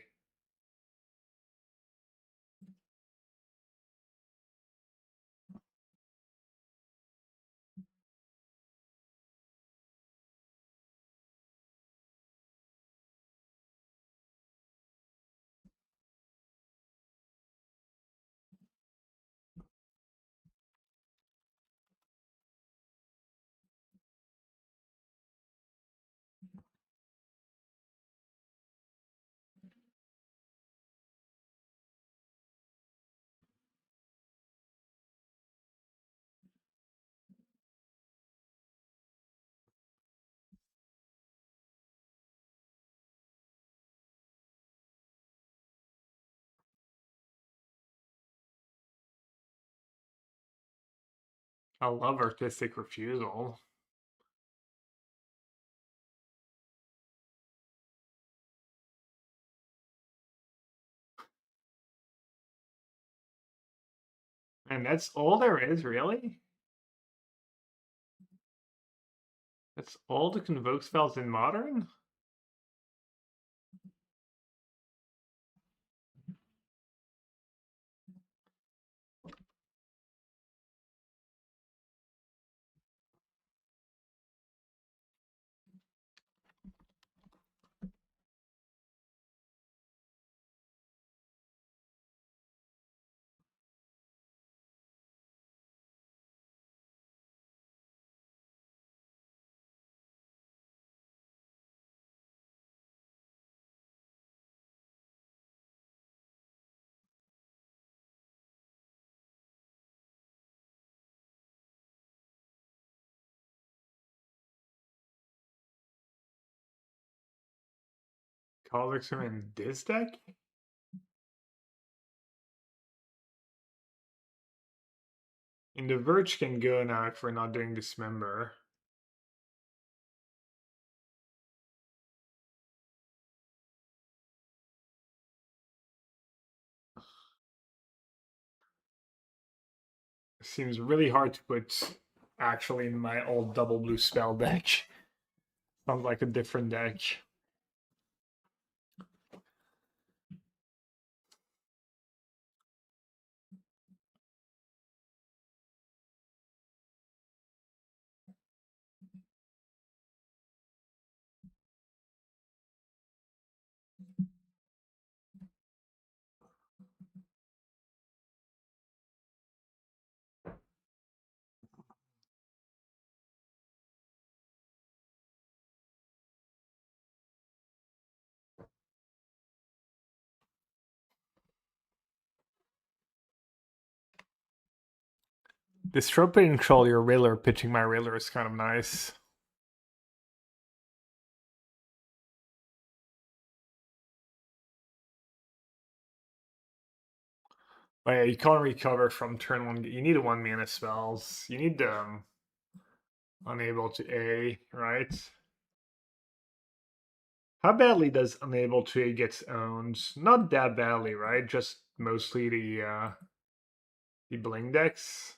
I love Artistic Refusal. And that's all there is, really? That's all the convoke spells in Modern? Colors are in this deck? And the Verge can go now if we're not doing Dismember. Seems really hard to put actually in my old double blue spell deck. Sounds like a different deck. Disrupting control your Riddler, pitching my Riddler is kind of nice. But yeah, you can't recover from turn one. You need a 1 mana spells. You need unable to A, right? How badly does unable to A gets owned? Not that badly, right? Just mostly the bling decks.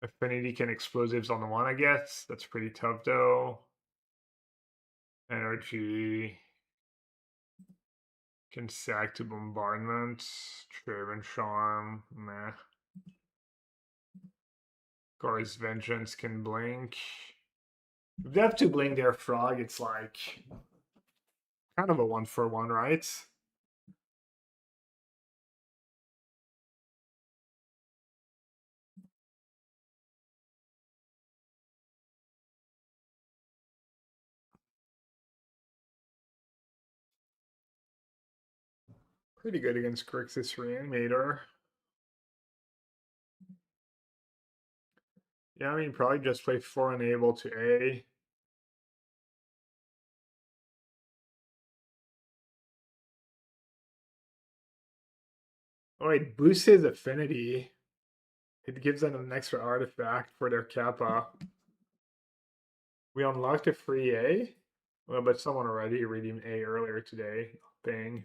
Affinity can explosives on the one, I guess. That's pretty tough though. Energy. Can sack to bombardment. Traven charm. Meh. Gore's vengeance can blink. If they have to blink their frog, it's like kind of a 1-for-1, right? Pretty good against Grixis Reanimator. Yeah, I mean, probably just play 4 Enable to A. Oh, it boosts his affinity. It gives them an extra artifact for their Kappa. We unlocked a free A? Well, but someone already redeemed A earlier today. Bang.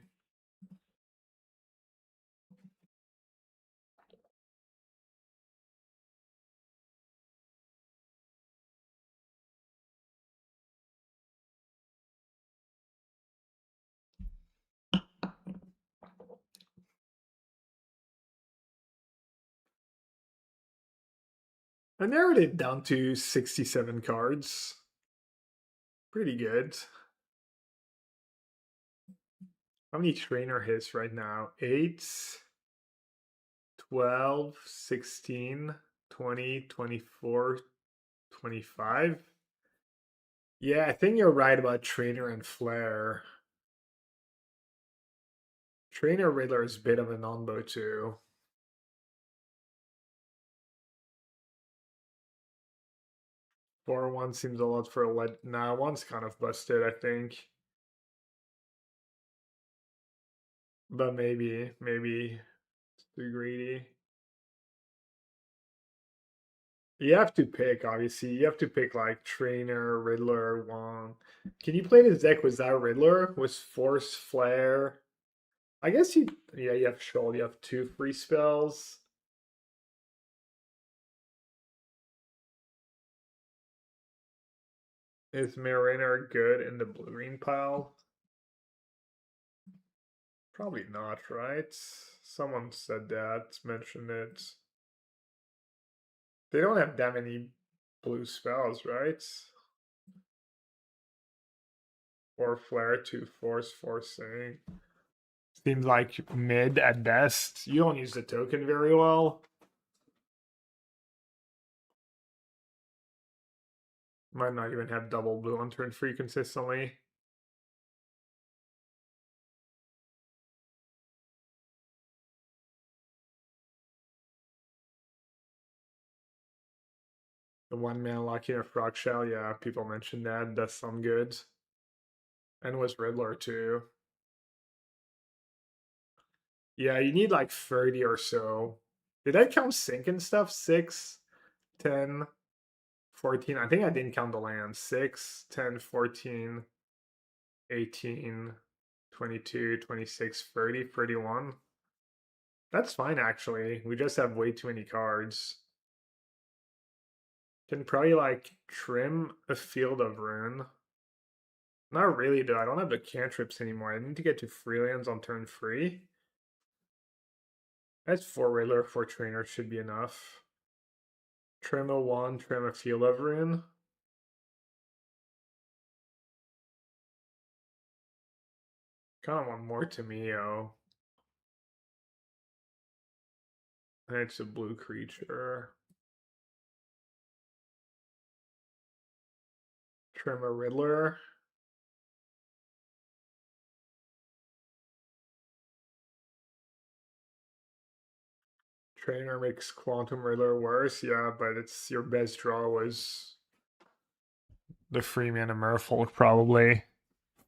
I narrowed it down to 67 cards. Pretty good. How many trainer hits right now? 8, 12, 16, 20, 24, 25. Yeah, I think you're right about Trainer and Flare. Trainer Riddler is a bit of a non-bow too. 4-1 seems a lot for a let. Nah, one's kind of busted, I think. But maybe it's too greedy. You have to pick, obviously. You have to pick like Trainer, Riddler, Wong. Can you play this deck without Riddler? With Force, Flare? I guess you, yeah, you have Shoal, you have 2 free spells. Is Mariner good in the blue-green pile? Probably not, right? Someone said that, mentioned it. They don't have that many blue spells, right? Or Flare to Force Forcing. Seems like mid at best. You don't use the token very well. Might not even have double blue on turn 3 consistently. The 1-man Lucky and Frog Shell, yeah, people mentioned that. Does some good. And was Riddler too. Yeah, you need like 30 or so. Did I count sync and stuff? 6, 10, 14. I think I didn't count the lands. 6, 10, 14, 18, 22, 26, 30, 31. That's fine actually. We just have way too many cards. Can probably like trim a Field of Ruin. Not really though. I don't have the cantrips anymore. I need to get to freelands on turn 3. That's 4 Riddler, 4 Trainer should be enough. Trim a 1, trim a Field of Ruin. Kind of want more Tameo. And it's a blue creature. Trim a Riddler. Trainer makes Quantum Riddler worse, yeah, but it's your best draw was the free mana Merfolk, probably.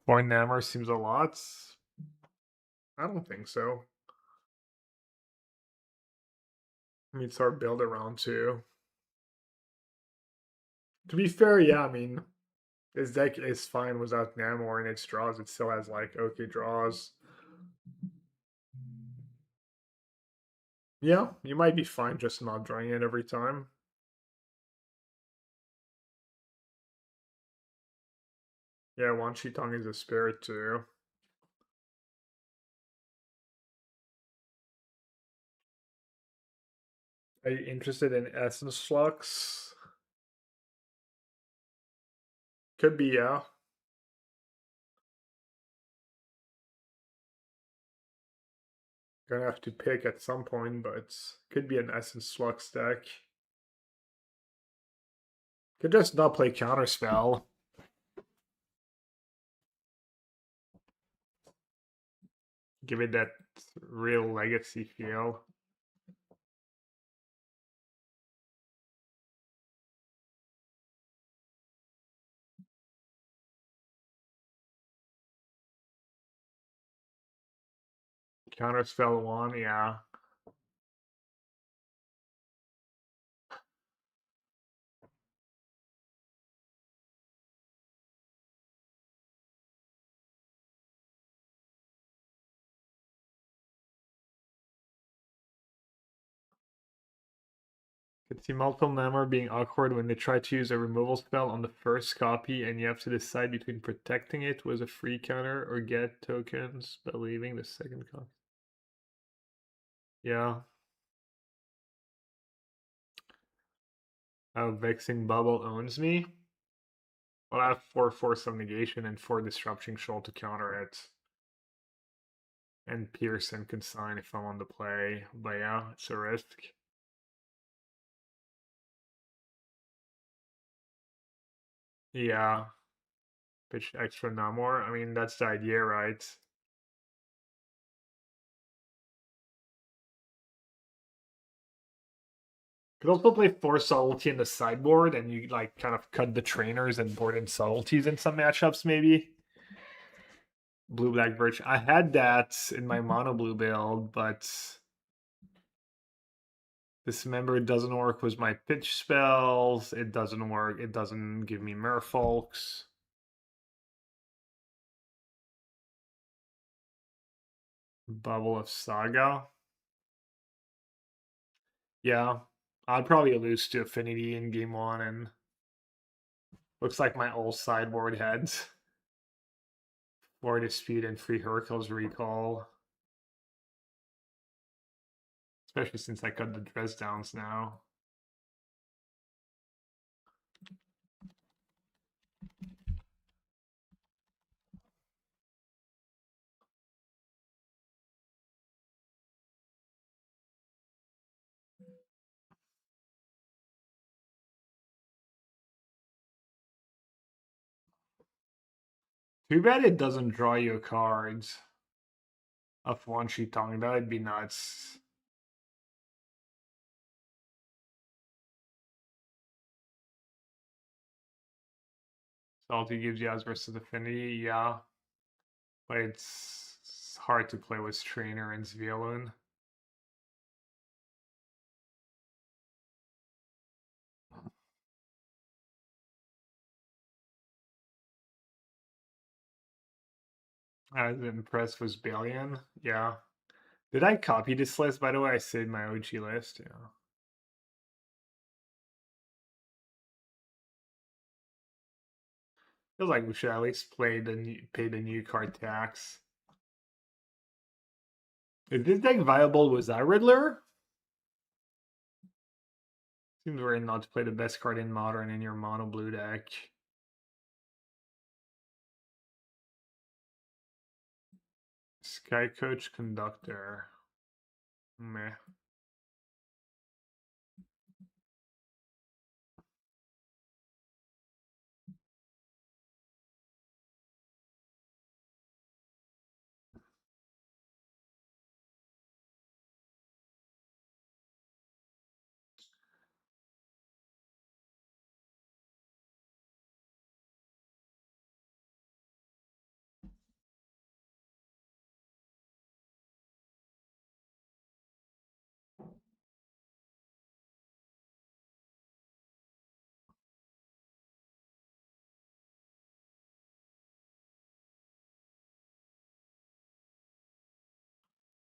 Void Nammer seems a lot. I don't think so. I mean, it's our build around too. To be fair, yeah, I mean, this deck is fine without Namor and its draws. It still has like okay draws. Yeah, you might be fine just not drawing it every time. Yeah, Wan Shi Tong is a spirit too. Are you interested in Essence Flux? Could be, yeah. Gonna have to pick at some point, but could be an Essence Flux deck. Could just not play Counterspell. Give it that real legacy feel. Counterspell 1, yeah. Could see multiple Namor being awkward when they try to use a removal spell on the first copy and you have to decide between protecting it with a free counter or get tokens by leaving the second copy. Yeah. Oh, Vexing Bubble owns me. Well, I have 4 Force of Negation and 4 Disruption Shoal to counter it. And Pearson Consign if I want to play. But yeah, it's a risk. Yeah. Pitch extra Namor. I mean, that's the idea, right? Could also play 4 subtlety in the sideboard and you like kind of cut the trainers and board in subtleties in some matchups, maybe. Blue black birch. I had that in my mono blue build, but Dismember doesn't work with my pitch spells. It doesn't work. It doesn't give me merfolks. Bubble of Saga. Yeah, I'd probably lose to Affinity in game 1 and looks like my old sideboard heads. For Dispute and Free Hercules Recall. Especially since I cut the dress downs now. Too bad it doesn't draw you cards of Wan Shi Tong. That would be nuts. Salty gives you as versus Affinity, yeah. But it's hard to play with Trainer and Zvielun. I was impressed with Balian, yeah. Did I copy this list? By the way, I saved my OG list, yeah. Feels like we should at least pay the new card tax. Is this deck viable with that Riddler? Seems weird not to play the best card in Modern in your mono blue deck. Sky Coach Conductor. Meh.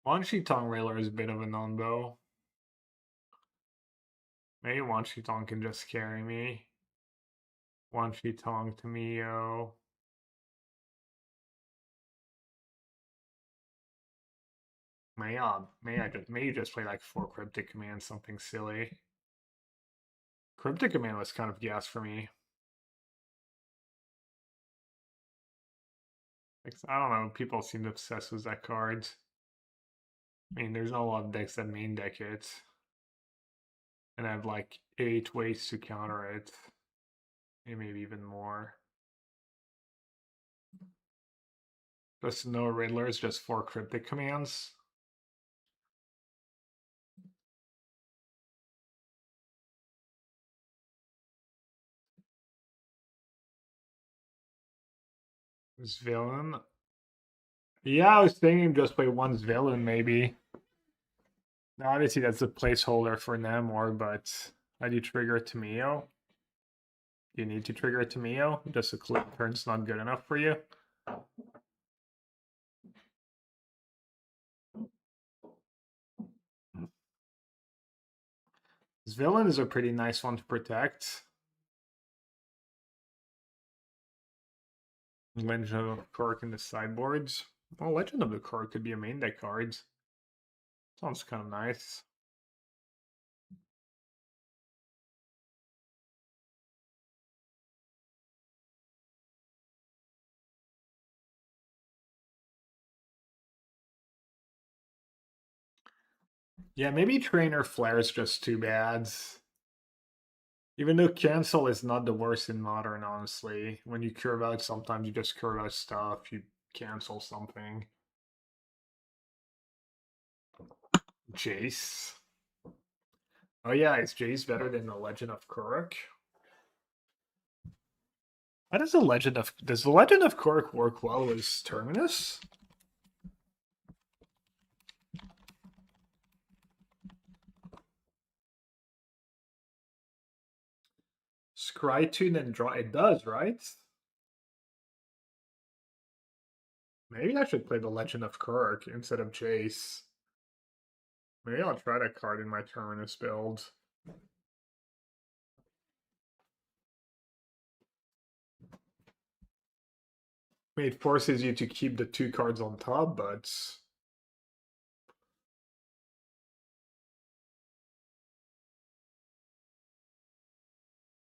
Wan Shi Tong Railer is a bit of a non-bow. Maybe Wan Shi Tong can just carry me. Wan Shi Tong to me, yo. May you just play like 4 Cryptic Commands, something silly. Cryptic Command was kind of gas for me. Like, I don't know, people seem to obsess with that card. I mean, there's not a lot of decks that main deck it. And I have like 8 ways to counter it. And maybe even more. Just no Riddlers, just 4 Cryptic Commands. This villain. Yeah, I was thinking just play one villain maybe. Now, obviously, that's a placeholder for Namor, but how do you trigger Tameo? You need to trigger Tameo? Just a click turn's not good enough for you? This villain is a pretty nice one to protect. Legend of Korg in the sideboards. Well, Legend of the Korg could be a main deck card. Sounds kind of nice. Yeah, maybe Trainer Flare is just too bad. Even though cancel is not the worst in Modern, honestly. When you curve out, sometimes you just curve out stuff, you cancel something. Jace. Oh yeah, is Jace better than the Legend of Korok? How does the Legend of Korok work well with Terminus? Scrytune and draw it does, right? Maybe I should play the Legend of Korok instead of Jace. Maybe I'll try that card in my Terminus build. I mean, it forces you to keep the 2 cards on top, but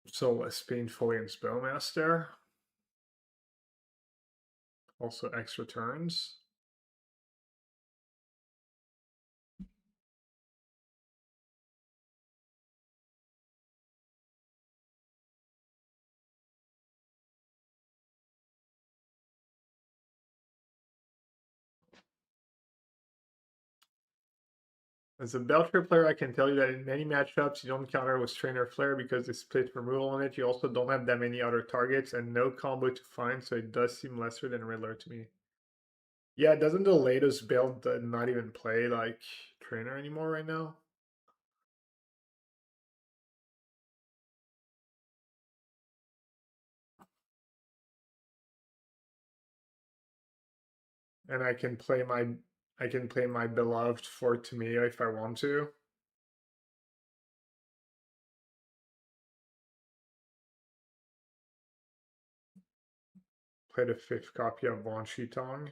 so less painful against Bowmaster. Also extra turns. As a Belcher player, I can tell you that in many matchups, you don't counter with Trainer Flare because they split removal on it. You also don't have that many other targets and no combo to find, so it does seem lesser than Riddler to me. Yeah, doesn't the latest build not even play like Trainer anymore right now? And I can play my beloved for Tameo if I want to. Play the 5th copy of Wan Shi Tong.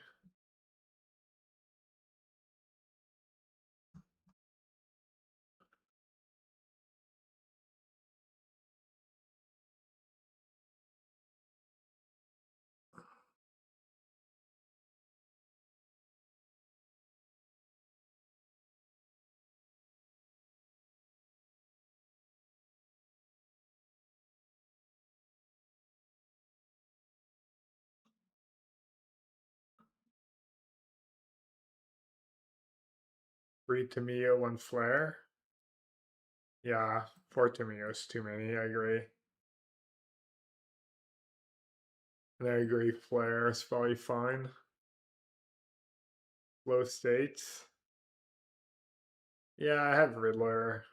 Three Tameo, 1 Flare. Yeah, 4 Tameos, too many, I agree. And I agree, Flare is probably fine. Low states. Yeah, I have Riddler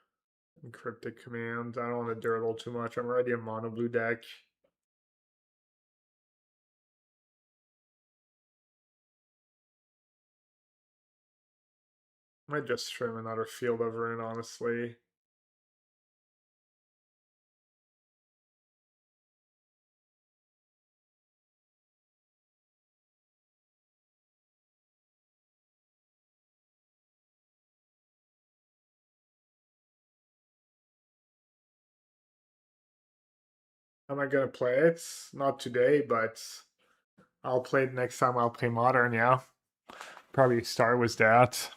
and Cryptic Command. I don't want to dirtle too much. I'm already a mono blue deck. Might just trim another field over in, honestly. Am I gonna play it? Not today, but I'll play it next time I'll play Modern, yeah. Probably start with that.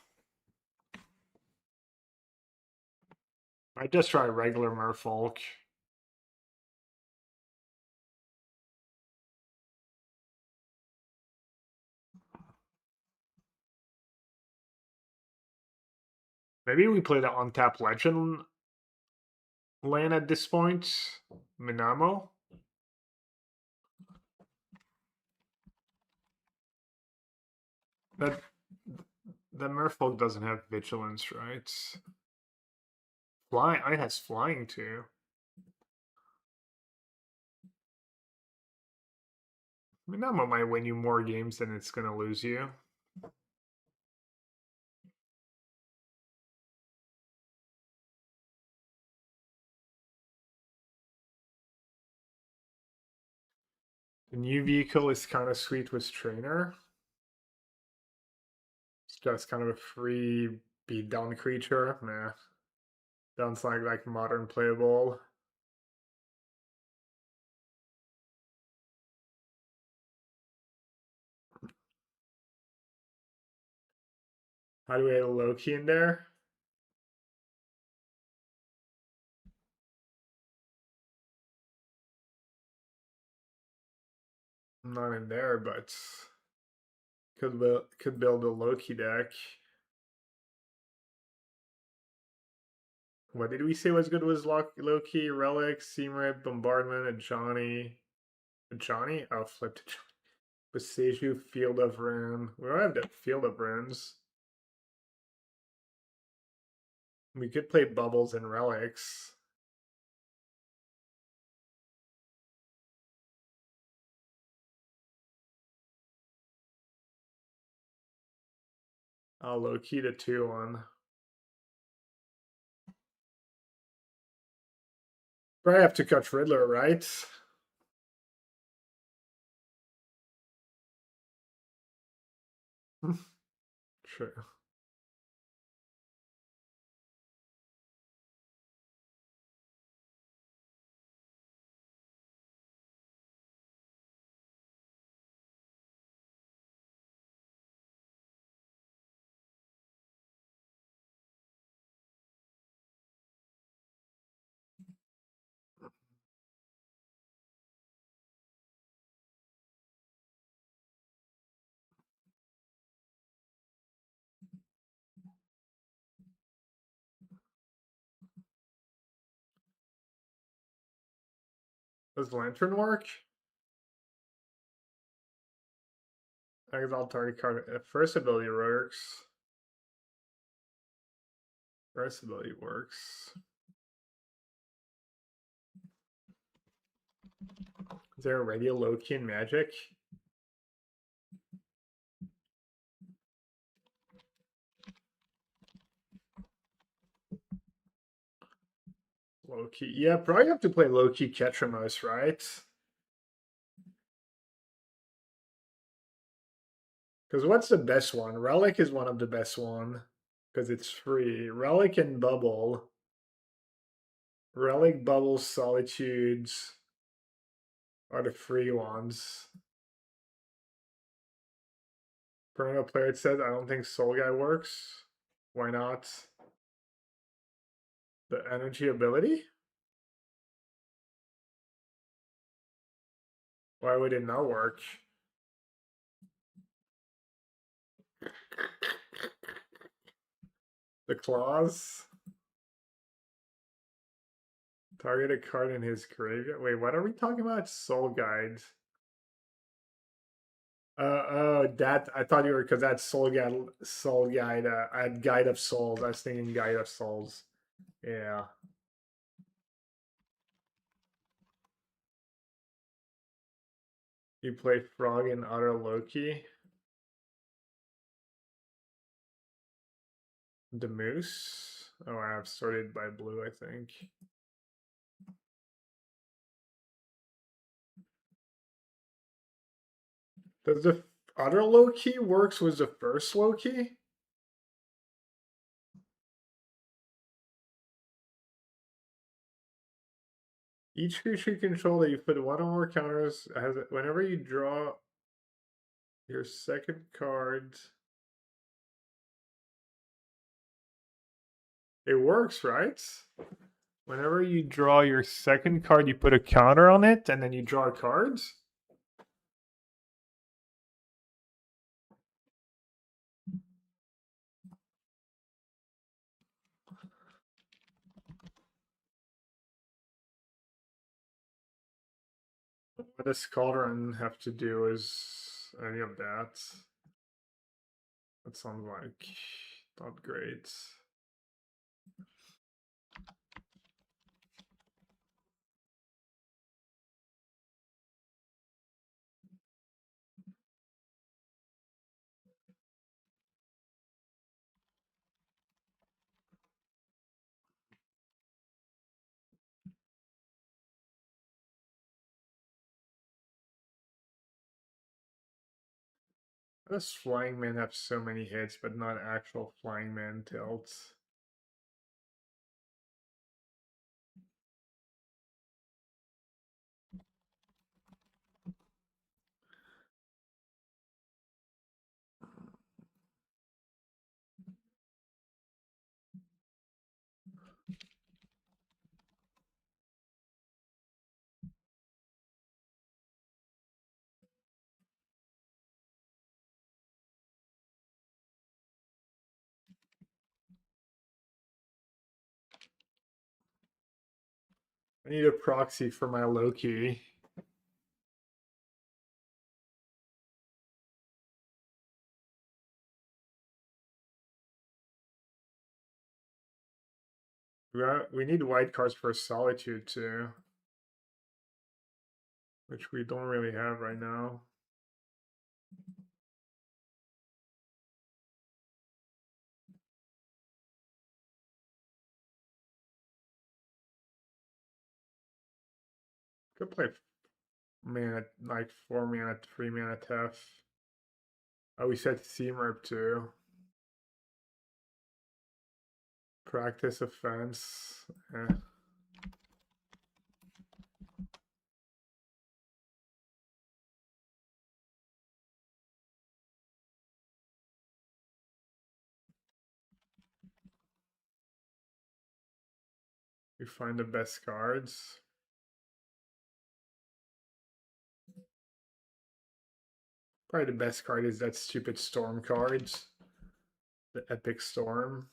I just try regular Merfolk. Maybe we play the Untap Legend lane at this point. Minamo. That the Merfolk doesn't have vigilance, right? Flying, it has flying too. Minamo might win you more games than it's gonna lose you. The new vehicle is kind of sweet with Trainer. It's just kind of a free beatdown creature. Nah. Sounds like modern playable. How do we add a Loki in there? Not in there, but could build a Loki deck. What did we say was good? Was Loki, Relic, Seamrip, Bombardment, Ajani. Ajani? Oh, flipped Ajani. Boseiju, Field of Ruin. We don't have the Field of Ruins. We could play Bubbles and Relics. Oh, Loki to 2-1. Probably have to cut Riddler, right? Sure. Does Lantern work? Exile target card. First ability works. First ability works. Is there already a Loki in Magic? Loki. Yeah, probably have to play Loki Ketramos, right? Because what's the best one? Relic is one of the best one. Because it's free. Relic and Bubble. Relic, Bubble, Solitudes are the free ones. Perennial player said, I don't think Soul Guy works. Why not? The energy ability? Why would it not work? The claws? Target a card in his graveyard. Wait, what are we talking about? Soul Guide. Oh, that I thought you were because that's Soul Guide. Soul Guide. I had Guide of Souls. I was thinking Guide of Souls. Yeah. You play Frog and Utter Loki. The Moose. Oh, I have sorted by blue, I think. Does the Utter Loki works with the first Loki? Each creature you control that you put one or more counters has whenever you draw your second card. It works, right? Whenever you draw your second card, you put a counter on it, and then you draw cards. What does Cauldron have to do with any of that? That sounds like not great. How does Flying Man have so many hits, but not actual Flying Man tilts? I need a proxy for my Loki. We need white cards for Solitude too, which we don't really have right now. Could play mana, like 4 mana, 3 mana Tef. Oh, we said Seamerp too. Practice offense. We find the best cards. Probably the best card is that stupid Storm cards. The Epic Storm.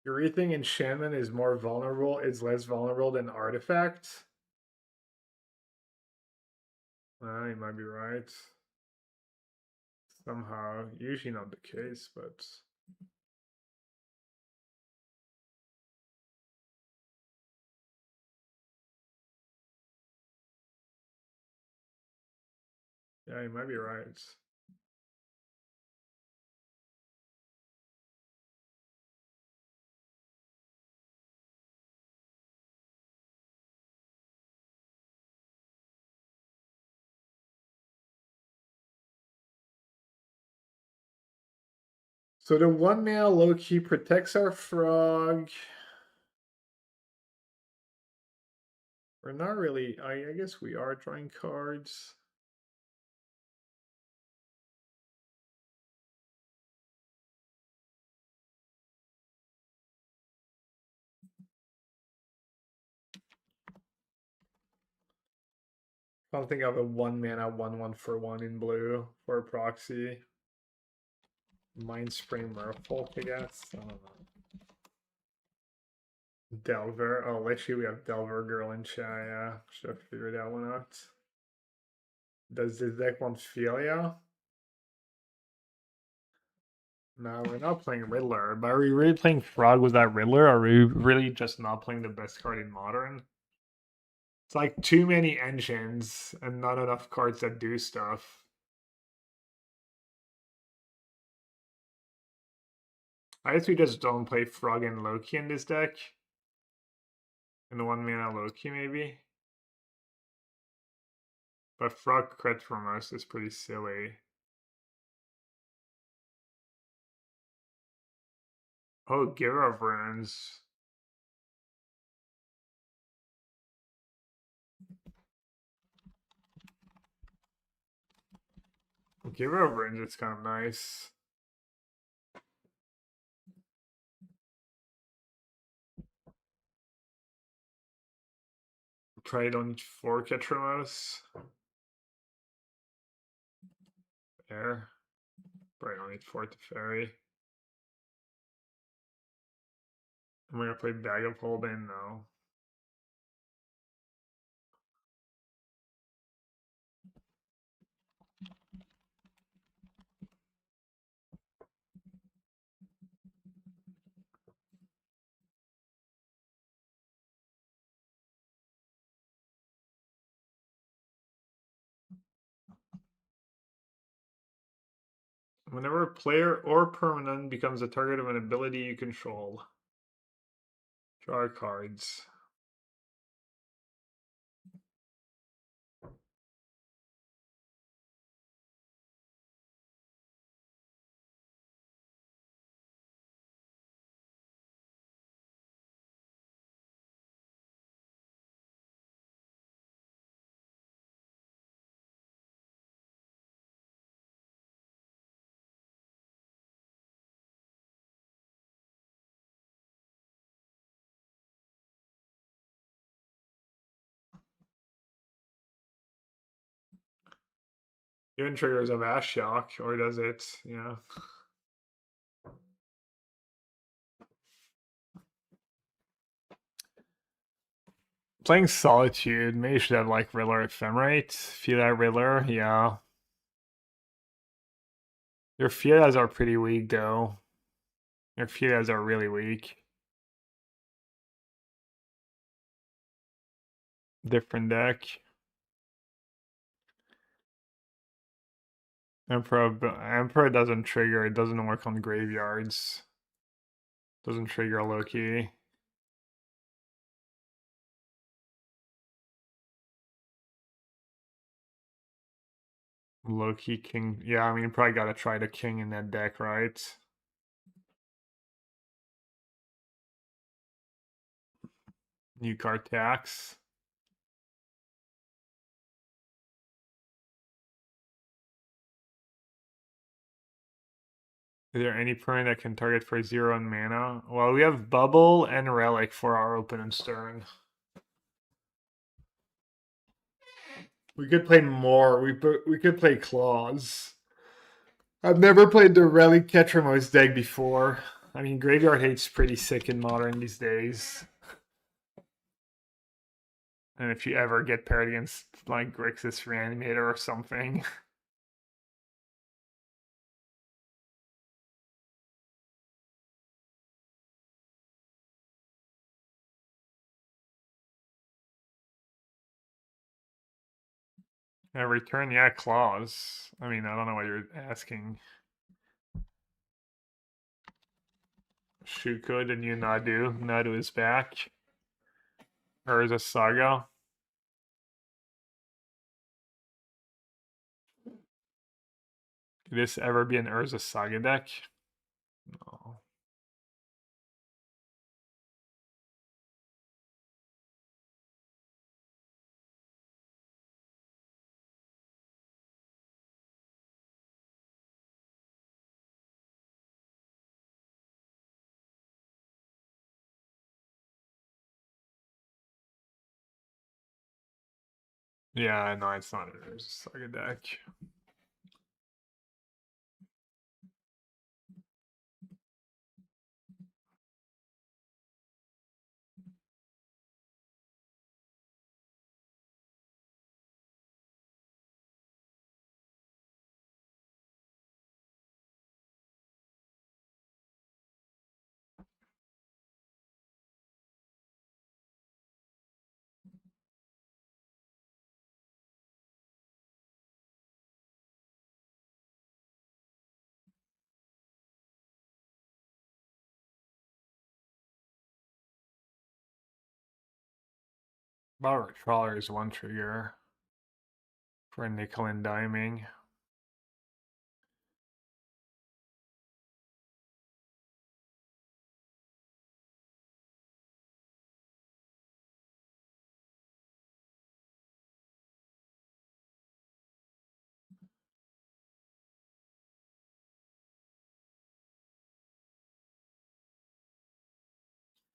Everything enchantment is more vulnerable, is less vulnerable than artifact. You might be right. Somehow, usually not the case, but yeah, you might be right. So the 1 mana low-key protects our frog. We're not really, I guess we are drawing cards. I don't think I have a 1 mana 1/1 for 1 in blue for a proxy. Mindspring Merfolk, I guess. I don't know. Delver. Oh, literally, we have Delver Girl in chat. Yeah, should have figured that one out. Does this deck want Philia? No, we're not playing Riddler. But are we really playing Frog with that Riddler? Or are we really just not playing the best card in Modern? It's like too many engines and not enough cards that do stuff. I guess we just don't play Frog and Loki in this deck. And the 1-mana Loki, maybe. But Frog crit from us is pretty silly. Oh, Giver of Runes. Giver of Runes is kind of nice. Probably don't need 4 Ketramos. There. Probably don't need 4 Teferi. I'm gonna play Bag of Holding now. Whenever a player or permanent becomes a target of an ability you control, draw cards. Even triggers of Ashiok, or does it? Yeah. Playing Solitude, maybe you should have like Riddler Ephemerate. Feel that Riddler, yeah. Your Fieras are pretty weak though. Your Fieras are really weak. Different deck. Emperor doesn't trigger, it doesn't work on graveyards. Doesn't trigger Loki. Loki King. Yeah, I mean, you probably gotta try the King in that deck, right? New card tax. Is there any permanent that can target for 0 and mana? Well, we have Bubble and Relic for our opponent's turn. We could play more. We could play Claws. I've never played the Relic Ketramos deck before. I mean, Graveyard Hate's pretty sick in Modern these days. And if you ever get paired against, like, Grixis Reanimator or something. Return, yeah, Claws. I mean, I don't know what you're asking. Shuko, the new Nadu. Nadu is back. Urza Saga. Could this ever be an Urza Saga deck? No. Yeah, no, it's not an Urza Saga deck. Borrower Trawler is one trigger for nickel and diming.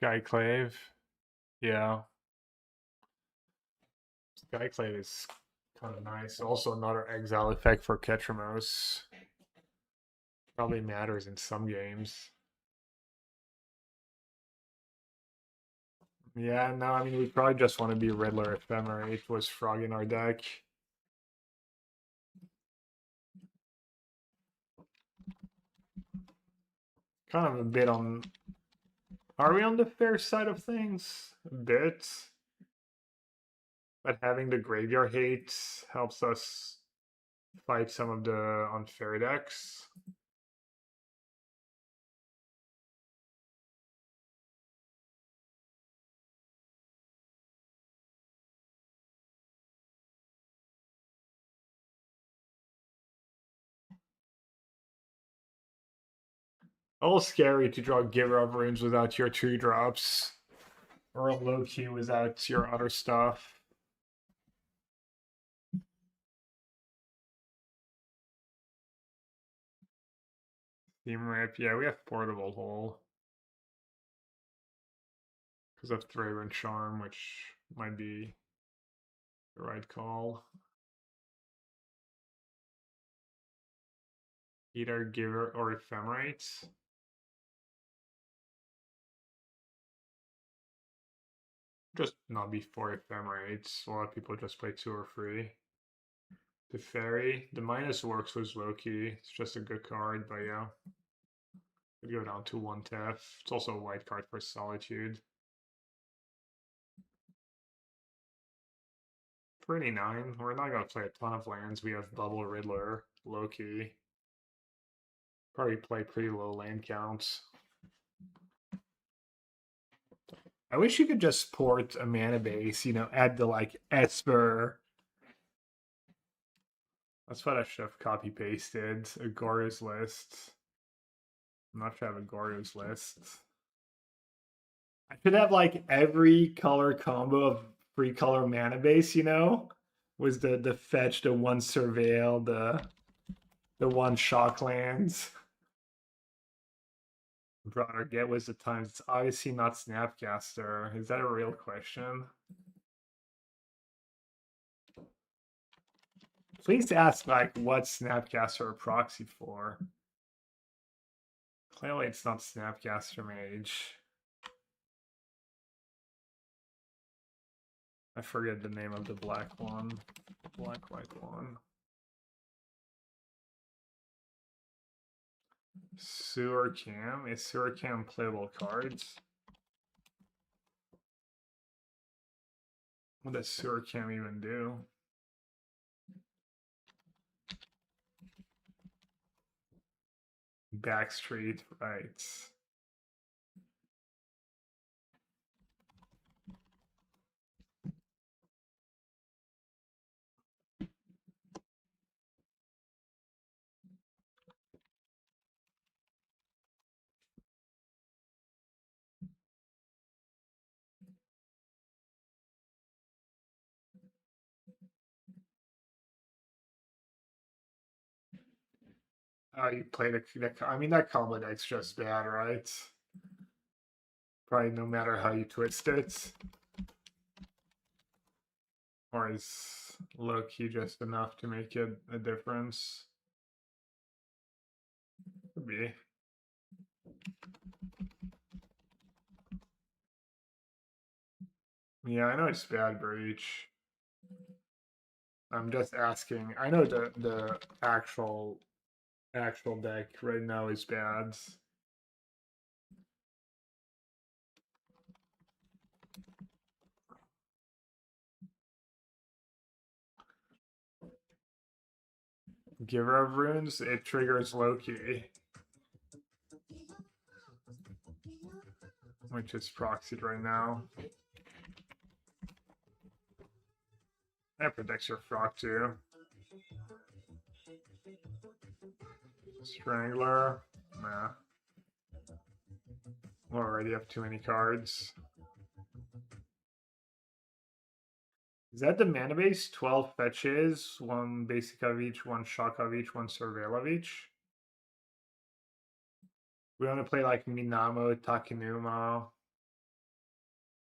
Skyclave. Yeah. Skyclave is kind of nice. Also another exile effect for Ketramos. Probably matters in some games. Yeah, no, I mean, we probably just want to be Riddler Ephemerate was Frog in our deck. Kind of a bit on... Are we on the fair side of things? A bit. But having the graveyard hate helps us fight some of the unfair decks. A little scary to draw Giver of Runes without your 2-drops. Or a low key without your other stuff. Theme Rip, yeah, we have Portable Hole. Because of Thraben Charm, which might be the right call. Either Giver or Ephemerate. Just not before Ephemerates. A lot of people just play 2 or 3. The Fairy, the minus works with Loki. It's just a good card, but yeah. Could go down to 1 tap. It's also a white card for Solitude. 39. We're not gonna play a ton of lands. We have Bubble Riddler, Loki. Probably play pretty low land counts. I wish you could just port a mana base, you know, add the like Esper. That's what I should have copy pasted. Agorio's list. I'm not sure I have Agorio's list. I should have like every color combo of free color mana base, you know? Was the fetch, the 1 surveil, the 1 shock lands. Broader get was the times. It's obviously not Snapcaster. Is that a real question? Please ask like what Snapcaster or proxy for. Clearly it's not Snapcaster Mage. I forget the name of the black one. Black white one. Sewer Cam? Is Sewer Cam playable cards? What does Sewer Cam even do? Backstreet, right. You play I mean, that combo deck's just bad, right? Probably no matter how you twist it. Or is low-key just enough to make it a difference? Could be. Yeah, I know it's bad, Breach. I'm just asking. I know the actual deck right now is bad. Giver of Runes, it triggers Loki. Which is proxied right now. That protects your Frog too. Strangler. Nah. We already have too many cards. Is that the mana base? 12 fetches, 1 basic of each, 1 shock of each, 1 surveil of each. We want to play like Minamo, Takenuma.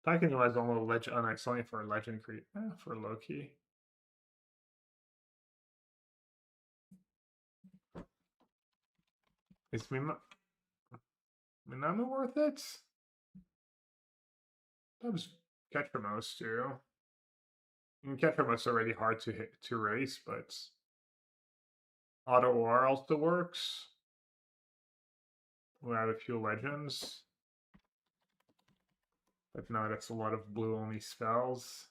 Takenuma is almost legend. Oh, no, it's only for legend creep. For Loki. Is Minamo worth it? That was Ketramos too. I mean, Ketramos is already hard to hit to race, but Auto War also works. We have a few legends. But no, that's a lot of blue only spells.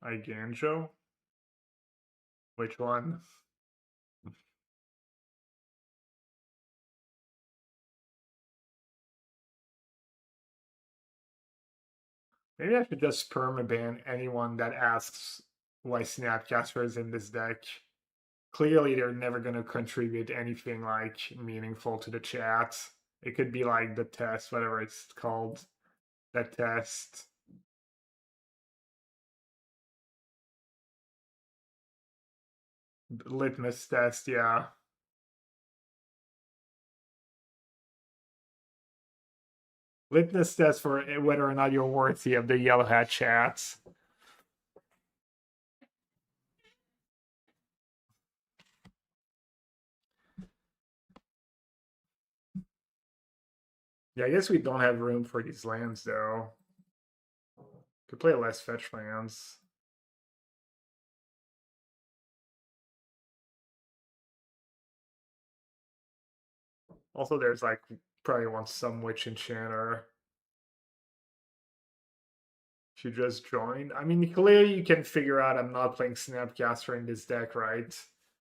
Iganjo. Which one? Maybe I should just permaban anyone that asks why Snapcaster is in this deck. Clearly, they're never going to contribute anything like meaningful to the chat. It could be like the test, whatever it's called. That test. Litmus test, yeah. Litmus test for whether or not you're worthy of the Yellow Hat chats. Yeah, I guess we don't have room for these lands, though. Could play less fetch lands. Also, there's like probably want some Witch Enchanter. She just joined. I mean, clearly you can figure out I'm not playing Snapcaster in this deck, right?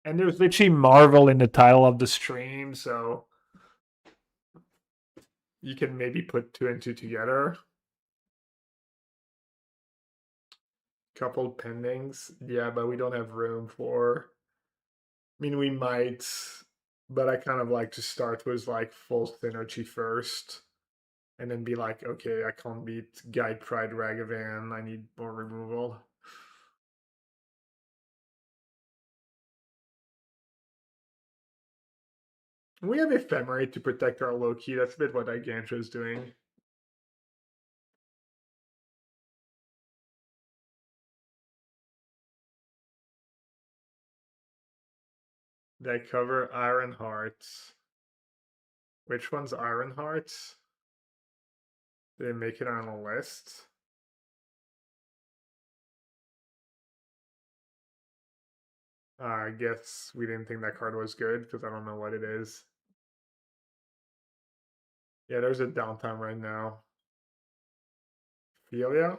And there's literally Marvel in the title of the stream, so you can maybe put 2 and 2 together. Couple pendings. Yeah, but we don't have room for. I mean, we might, but I kind of like to start with like full synergy first. And then be like, okay, I can't beat Guide Pride Ragavan. I need more removal. We have Ephemerate to protect our Loki. That's a bit what Igantra is doing. They cover Iron Hearts. Which one's Iron Hearts? Did they make it on a list? I guess we didn't think that card was good because I don't know what it is. Yeah, there's a downtime right now. Philia?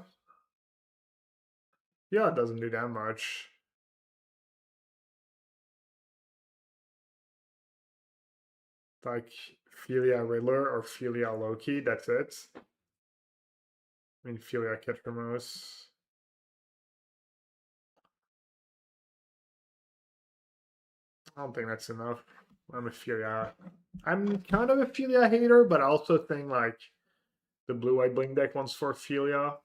Yeah, it doesn't do that much. Like Philia Riddler or Philia Loki, that's it. I mean, Philia Ketramos. I don't think that's enough. I'm a Philia. I'm kind of a Philia hater, but I also think like the blue-white bling deck wants for Philia.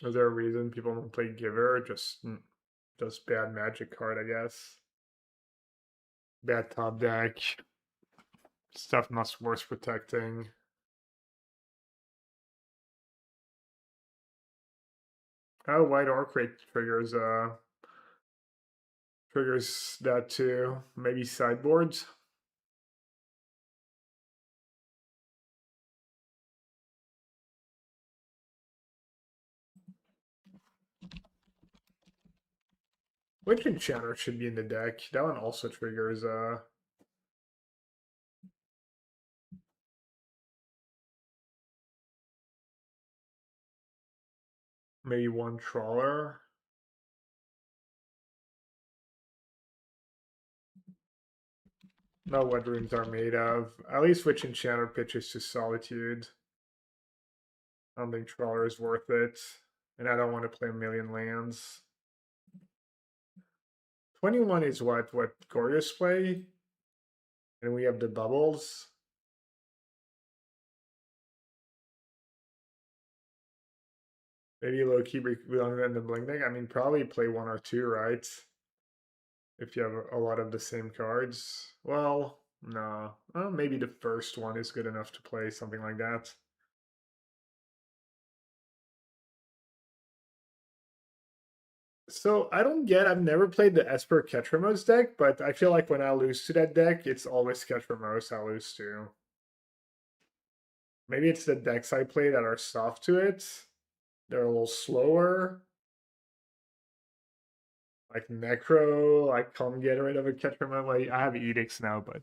Is there a reason people don't play Giver? Just bad magic card, I guess. Bad top deck. Stuff not worth protecting. Oh, White Orc Rate triggers that too. Maybe sideboards. Witch Enchanter should be in the deck. That one also triggers maybe 1 Trawler. Know what runes are made of. At least switch Enchanter pitches to Solitude. I don't think Trawler is worth it. And I don't want to play a million lands. 21 is what Gorgeous play. And we have the bubbles. Maybe low key belong in the bling deck. I mean, probably play one or two, right? If you have a lot of the same cards. Well, no. Well, maybe the first one is good enough to play something like that. So I don't get. I've never played the Esper Ketramos deck, but I feel like when I lose to that deck, it's always Ketramos I lose to. Maybe it's the decks I play that are soft to it. They're a little slower. Like Necro, like come get rid of a Ketramos. Like I have Edicts now, but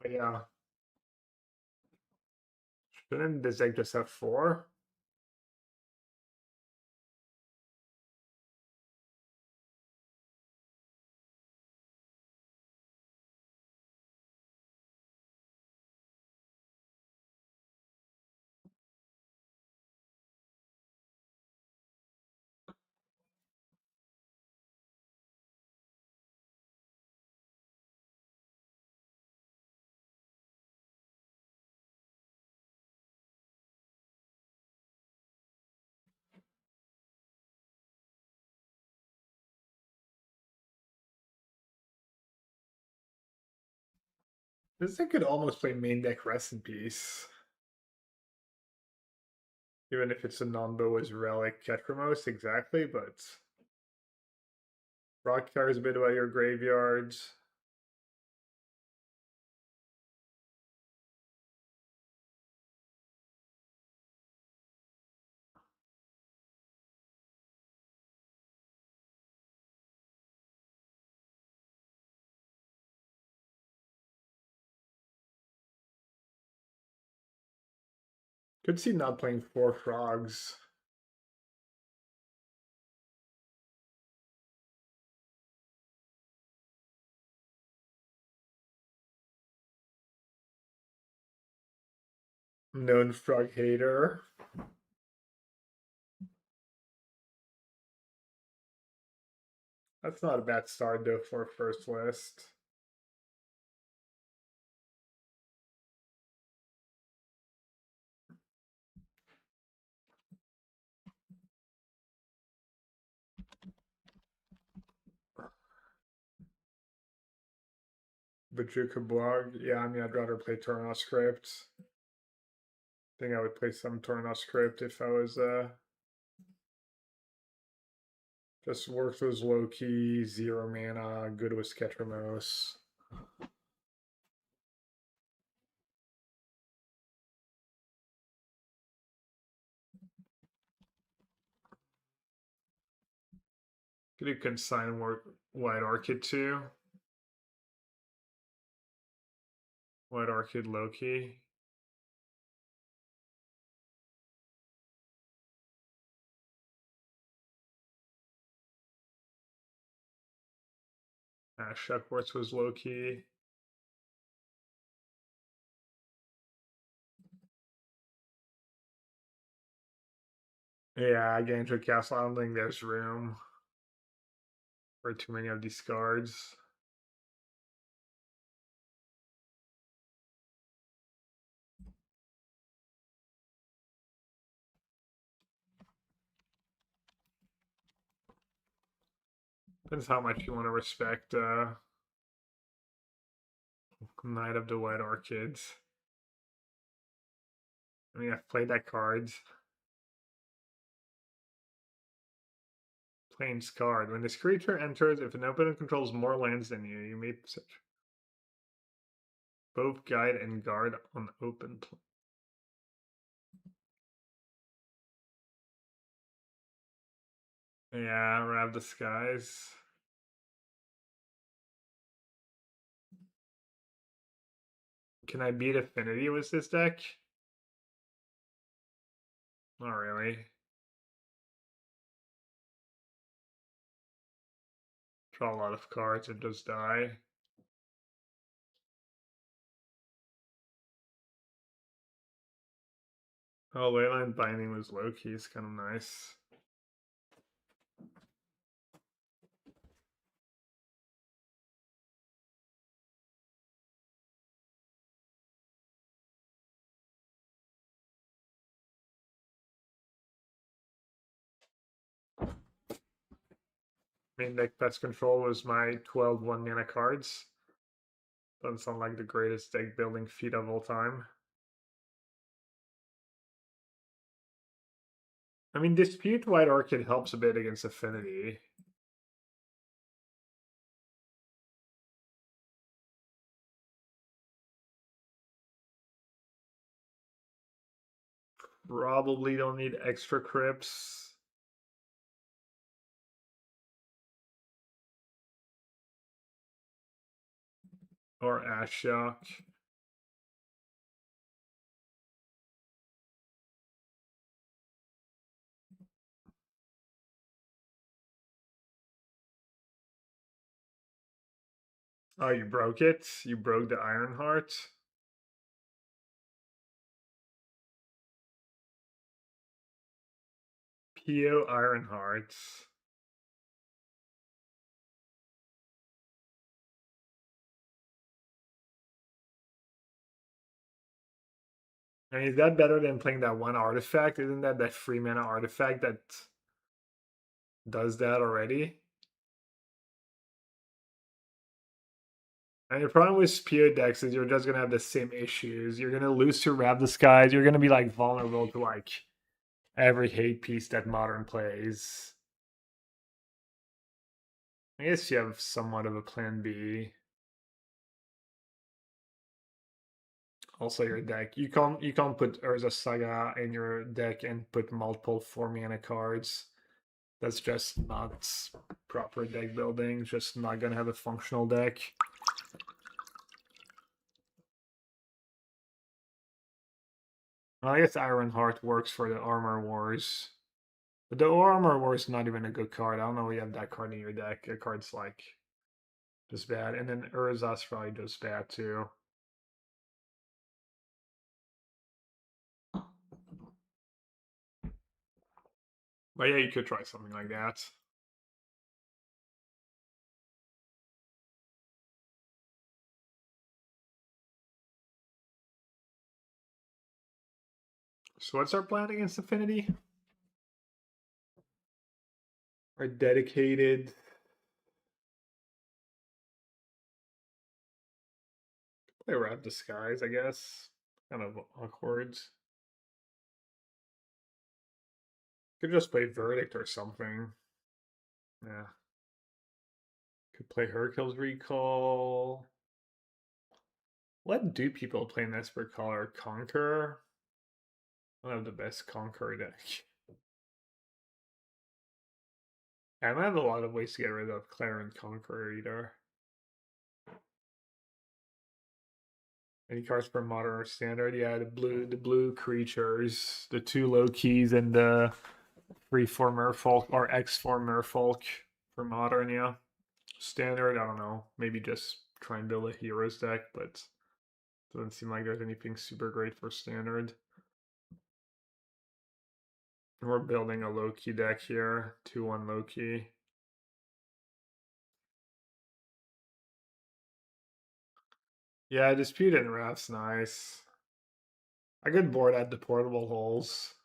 yeah. Shouldn't this deck just have 4? This thing could almost play main deck Rest in Peace. Even if it's a non-Boas Relic Ketramos, exactly, but Rock cares a bit about your graveyards. Could see not playing 4 frogs. Known frog hater. That's not a bad start though for first list. Bajuka Blog. Yeah, I mean I'd rather play Tornos Script. I think I would play some Tornos Script if I was just worked with low key, 0 mana, good with Ketramos. Could you consign more White Orchid too? White Orchid low key. Shuckworth was low key. Yeah, Gantry Castle. I don't think there's room for too many of these cards. Depends how much you want to respect Knight of the White Orchids. I mean, I've played that card. Plains card. When this creature enters, if an opponent controls more lands than you, you may search both guide and guard on open play. Yeah, Rav the Skies. Can I beat Affinity with this deck? Not really. Draw a lot of cards and just die. Oh, Leyline Binding was low key. It's kind of nice. Main deck Pest Control was my 12 1-mana cards. Doesn't sound like the greatest deck building feat of all time. I mean, Dispute White Orchid helps a bit against Affinity. Probably don't need extra crypts. Or Ashiok. Oh, you broke it? You broke the Ironheart? Pio Ironheart. I mean, is that better than playing that one artifact? Isn't that free mana artifact that does that already? And your problem with Spear decks is you're just gonna have the same issues. You're gonna lose to Wrap the Skies. You're gonna be like vulnerable to like every hate piece that Modern plays. I guess you have somewhat of a plan B. Also, your deck. You can't put Urza Saga in your deck and put multiple 4-mana cards. That's just not proper deck building. Just not gonna have a functional deck. Well, I guess Ironheart works for the Armor Wars. But the Armor Wars is not even a good card. I don't know if you have that card in your deck. A card's like just bad. And then Urza's probably just bad too. But yeah, you could try something like that. So what's our plan against Affinity? Our dedicated. Play Wrap Disguise, I guess. Kind of awkward. Could just play Verdict or something. Yeah. Could play Hercules Recall. What do people play in Esper Color? Conquer? I don't have the best Conquer deck. I don't have a lot of ways to get rid of Clarent Conqueror either. Any cards for modern or standard? Yeah, the blue creatures, the 2 low keys and the 3/4 Merfolk or X4 Merfolk for modern, yeah. Standard, I don't know. Maybe just try and build a heroes deck, but doesn't seem like there's anything super great for standard. We're building a Loki deck here, 2/1 Loki. Yeah, Dispute and Wrath's nice. I get bored at the portable holes.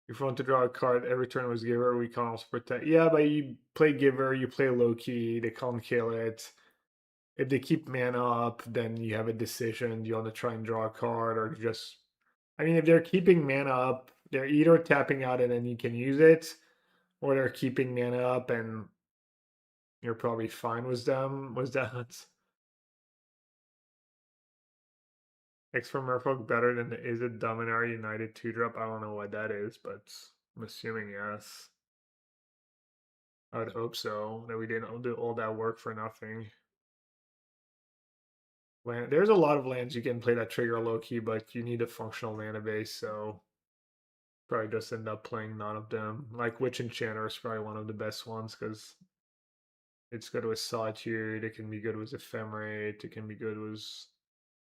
If you want to draw a card every turn with Giver, we can also protect. Yeah, but you play Giver, you play Loki, they can't kill it. If they keep mana up, then you have a decision. Do you want to try and draw a card or just. I mean, if they're keeping mana up, they're either tapping out and then you can use it, or they're keeping mana up and you're probably fine with them. Was that X for Merfolk better than the Is it Dominaria United 2-drop? I don't know what that is, but I'm assuming yes. I would hope so, that we didn't do all that work for nothing. There's a lot of lands you can play that trigger low key, but you need a functional mana base, so probably just end up playing none of them. Like Witch Enchanter is probably one of the best ones because it's good with Solitude, it can be good with Ephemerate, it can be good with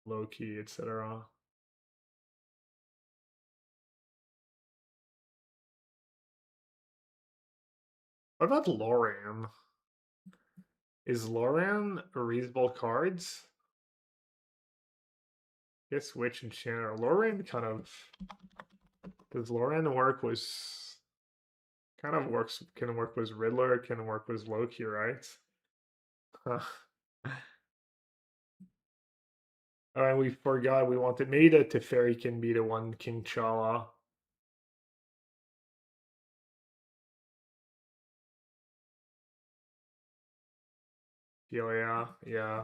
Loki, etc. What about Loran? Is Loran a reasonable cards? Guess which enchanter? Loran kind of does Loran work was kind of works can work with Riddler, can work with Loki, right? Huh. Alright, we forgot we wanted maybe the Teferi can be the one King Chala. Philia, yeah.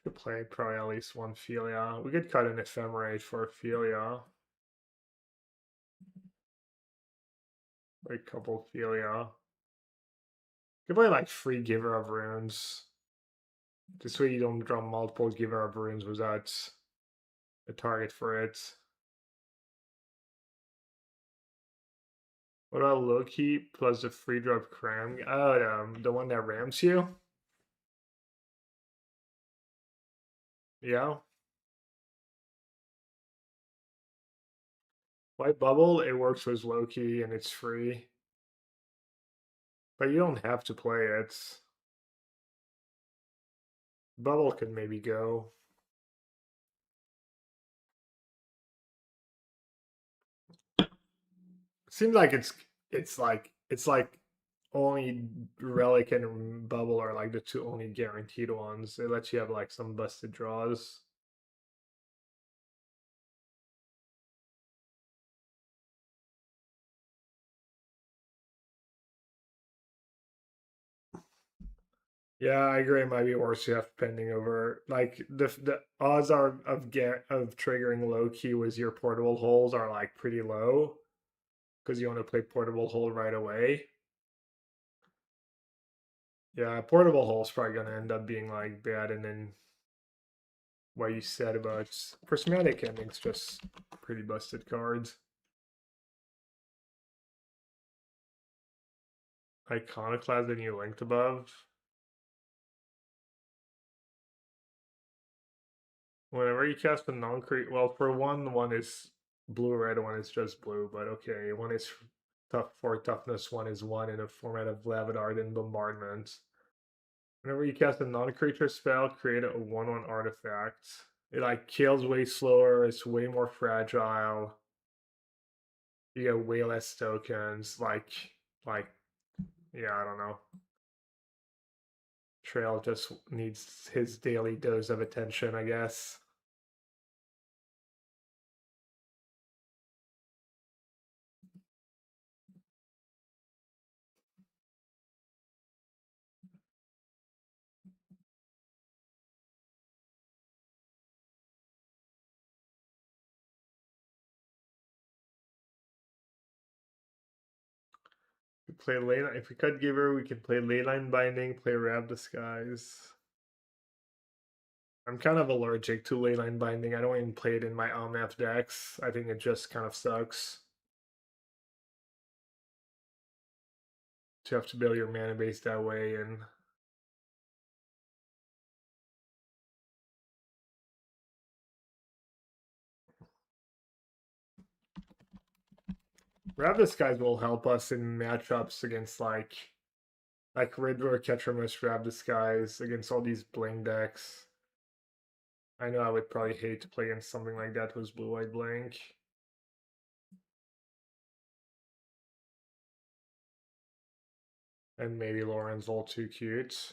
Could play probably at least one Philia. We could cut an Ephemerate for Philia. Like a couple Philia. Could play like free Giver of Runes. This way you don't draw multiple Giver of Runes without a target for it. What about Loki plus the free drop Cram? Oh, the one that rams you? Yeah. White Bubble, it works with Loki and it's free. But you don't have to play it. Bubble could maybe go. Seems like it's like only Relic and Bubble are like the two only guaranteed ones. It lets you have like some busted draws. Yeah, I agree. It might be worse you have pending over like the odds are of triggering low key with your portable holes are like pretty low because you want to play portable hole right away. Yeah, portable hole's probably gonna end up being like bad, and then what you said about prismatic endings just pretty busted cards. Iconoclast that you linked above. Whenever you cast a non-create, well, for one is blue, red, one is just blue, but okay, one is tough for toughness, one is one in a format of Lavadard and Bombardment. Whenever you cast a non-creature spell, create a 1/1 artifact. It like kills way slower, it's way more fragile. You get way less tokens, like yeah, I don't know. Trail just needs his daily dose of attention, I guess. We play ley if we cut Giver, we can play Leyline Binding, play Rab Disguise. I'm kind of allergic to Leyline Binding. I don't even play it in my Omnath decks. I think it just kind of sucks. To have to build your mana base that way and Rab Disguise will help us in matchups against like Riddler, Ketramus, Rab Disguise, against all these bling decks. I know I would probably hate to play against something like that with blue-white blank. And maybe Lauren's all too cute.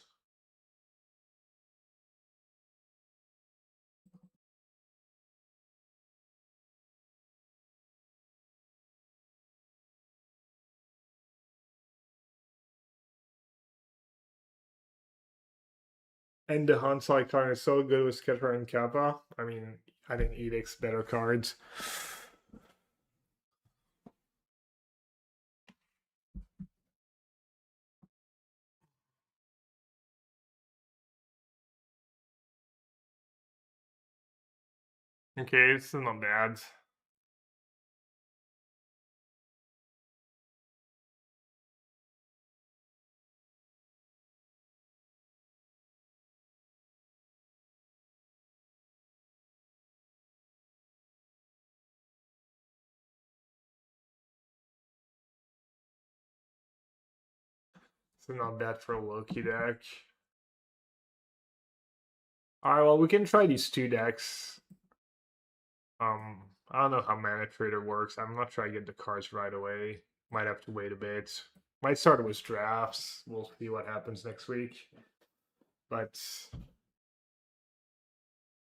And the Hansai card is so good with Sketter and Kappa. I mean, I think Edict's better cards. Okay, it's not bad. So not bad for a Loki deck. Alright, well, we can try these two decks. I don't know how Mana Trader works. I'm not sure I get the cards right away. Might have to wait a bit. Might start with drafts. We'll see what happens next week. But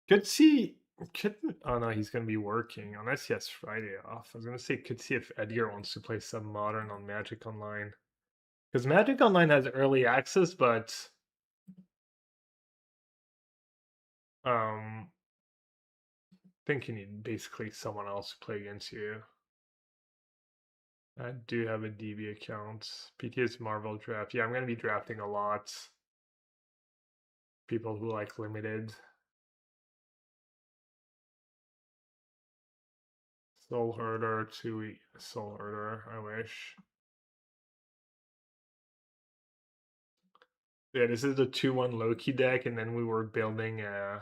could see oh no, he's gonna be working unless he has Friday off. I was gonna say could see if Edgar wants to play some Modern on Magic Online. Because Magic Online has early access, but I think you need basically someone else to play against you. I do have a DB account. PTS Marvel Draft. Yeah, I'm gonna be drafting a lot. People who like limited. Soul Herder, 2 Soul Herder, I wish. Yeah, this is the 2-1 Loki deck, and then we were building a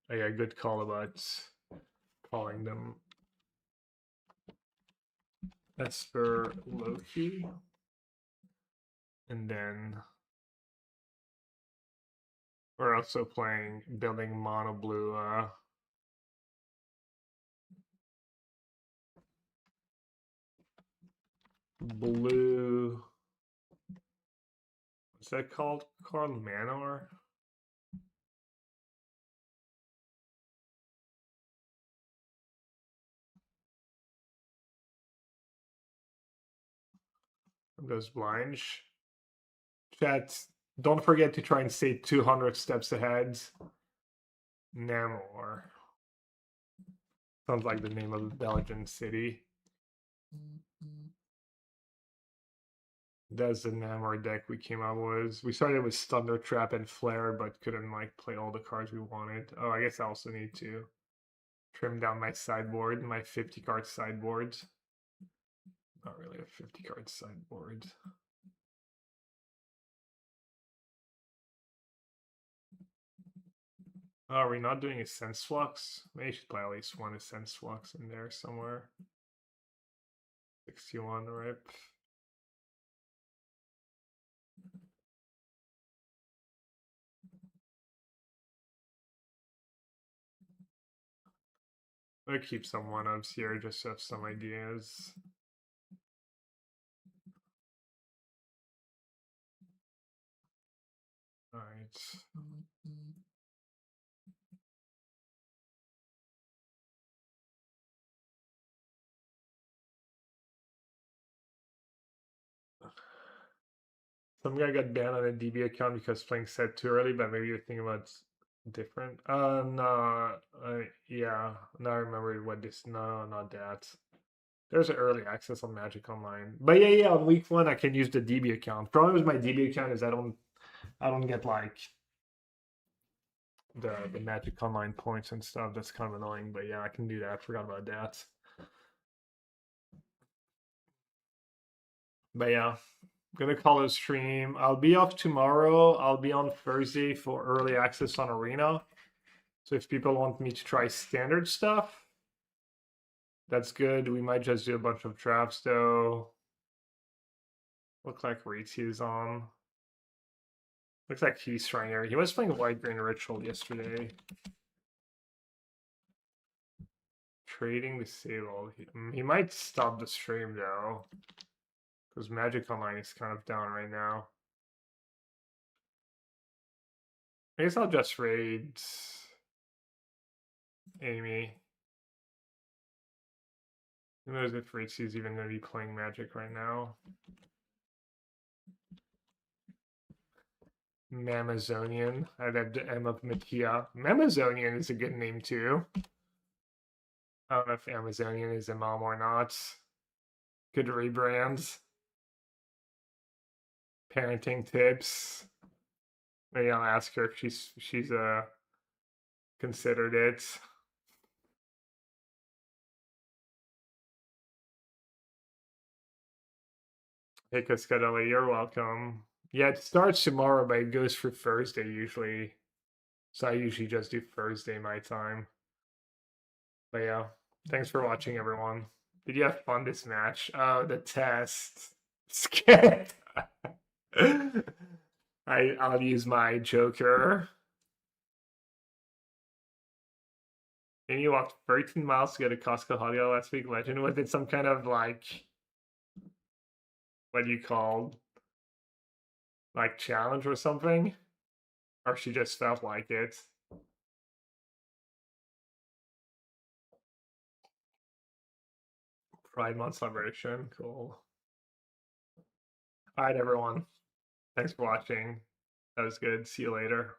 good call about calling them Esper Loki. And then we're also building mono blue blue. What's that called? Karl Manor? Those blinds. Chat, don't forget to try and stay 200 steps ahead. Namor. Sounds like the name of a Belgian city. That's the Namor deck we came up with. We started with Thunder Trap and Flare, but couldn't like play all the cards we wanted. Oh, I guess I also need to trim down my sideboard, my 50 card sideboard. Not really a 50 card sideboard. Oh, are we not doing a Sense Flux? Maybe I should play at least one Sense Flux in there somewhere. 61 rip. I'll keep some 1-ups here just to have some ideas. All right. Some guy got banned on a DB account because playing set too early, but maybe you're thinking about different. No, yeah, now I remember what this. No, not that. There's an early access on Magic Online, but yeah, on week 1 I can use the DB account. Problem with my DB account is I don't get like the Magic Online points and stuff. That's kind of annoying, but yeah, I can do that. I forgot about that. But yeah, gonna call a stream. I'll be off tomorrow. I'll be on Thursday for early access on Arena. So if people want me to try standard stuff, that's good. We might just do a bunch of drafts though. Look like Ritzy is on. Looks like he's trying here. He was playing White Green Ritual yesterday. Trading Disable. He might stop the stream though. Because Magic Online is kind of down right now. I guess I'll just raid Amy. Who knows if Ritzy's even going to be playing Magic right now. Mamazonian. I'd have the M of Matia. Mamazonian is a good name too. I don't know if Amazonian is a mom or not. Good rebrand. Parenting tips. Maybe I'll ask her if she's considered it. Hey Cascadelli, you're welcome. Yeah, it starts tomorrow, but it goes for Thursday usually. So I usually just do Thursday my time. But yeah, thanks for watching, everyone. Did you have fun this match? Oh, the test. Scared. I'll use my Joker. And you walked 13 miles to go to Costco Hot Dog last week. Legend. Was it some kind of like, what do you call, like challenge or something? Or she just felt like it? Pride Month celebration. Cool. All right, everyone. Thanks for watching. That was good. See you later.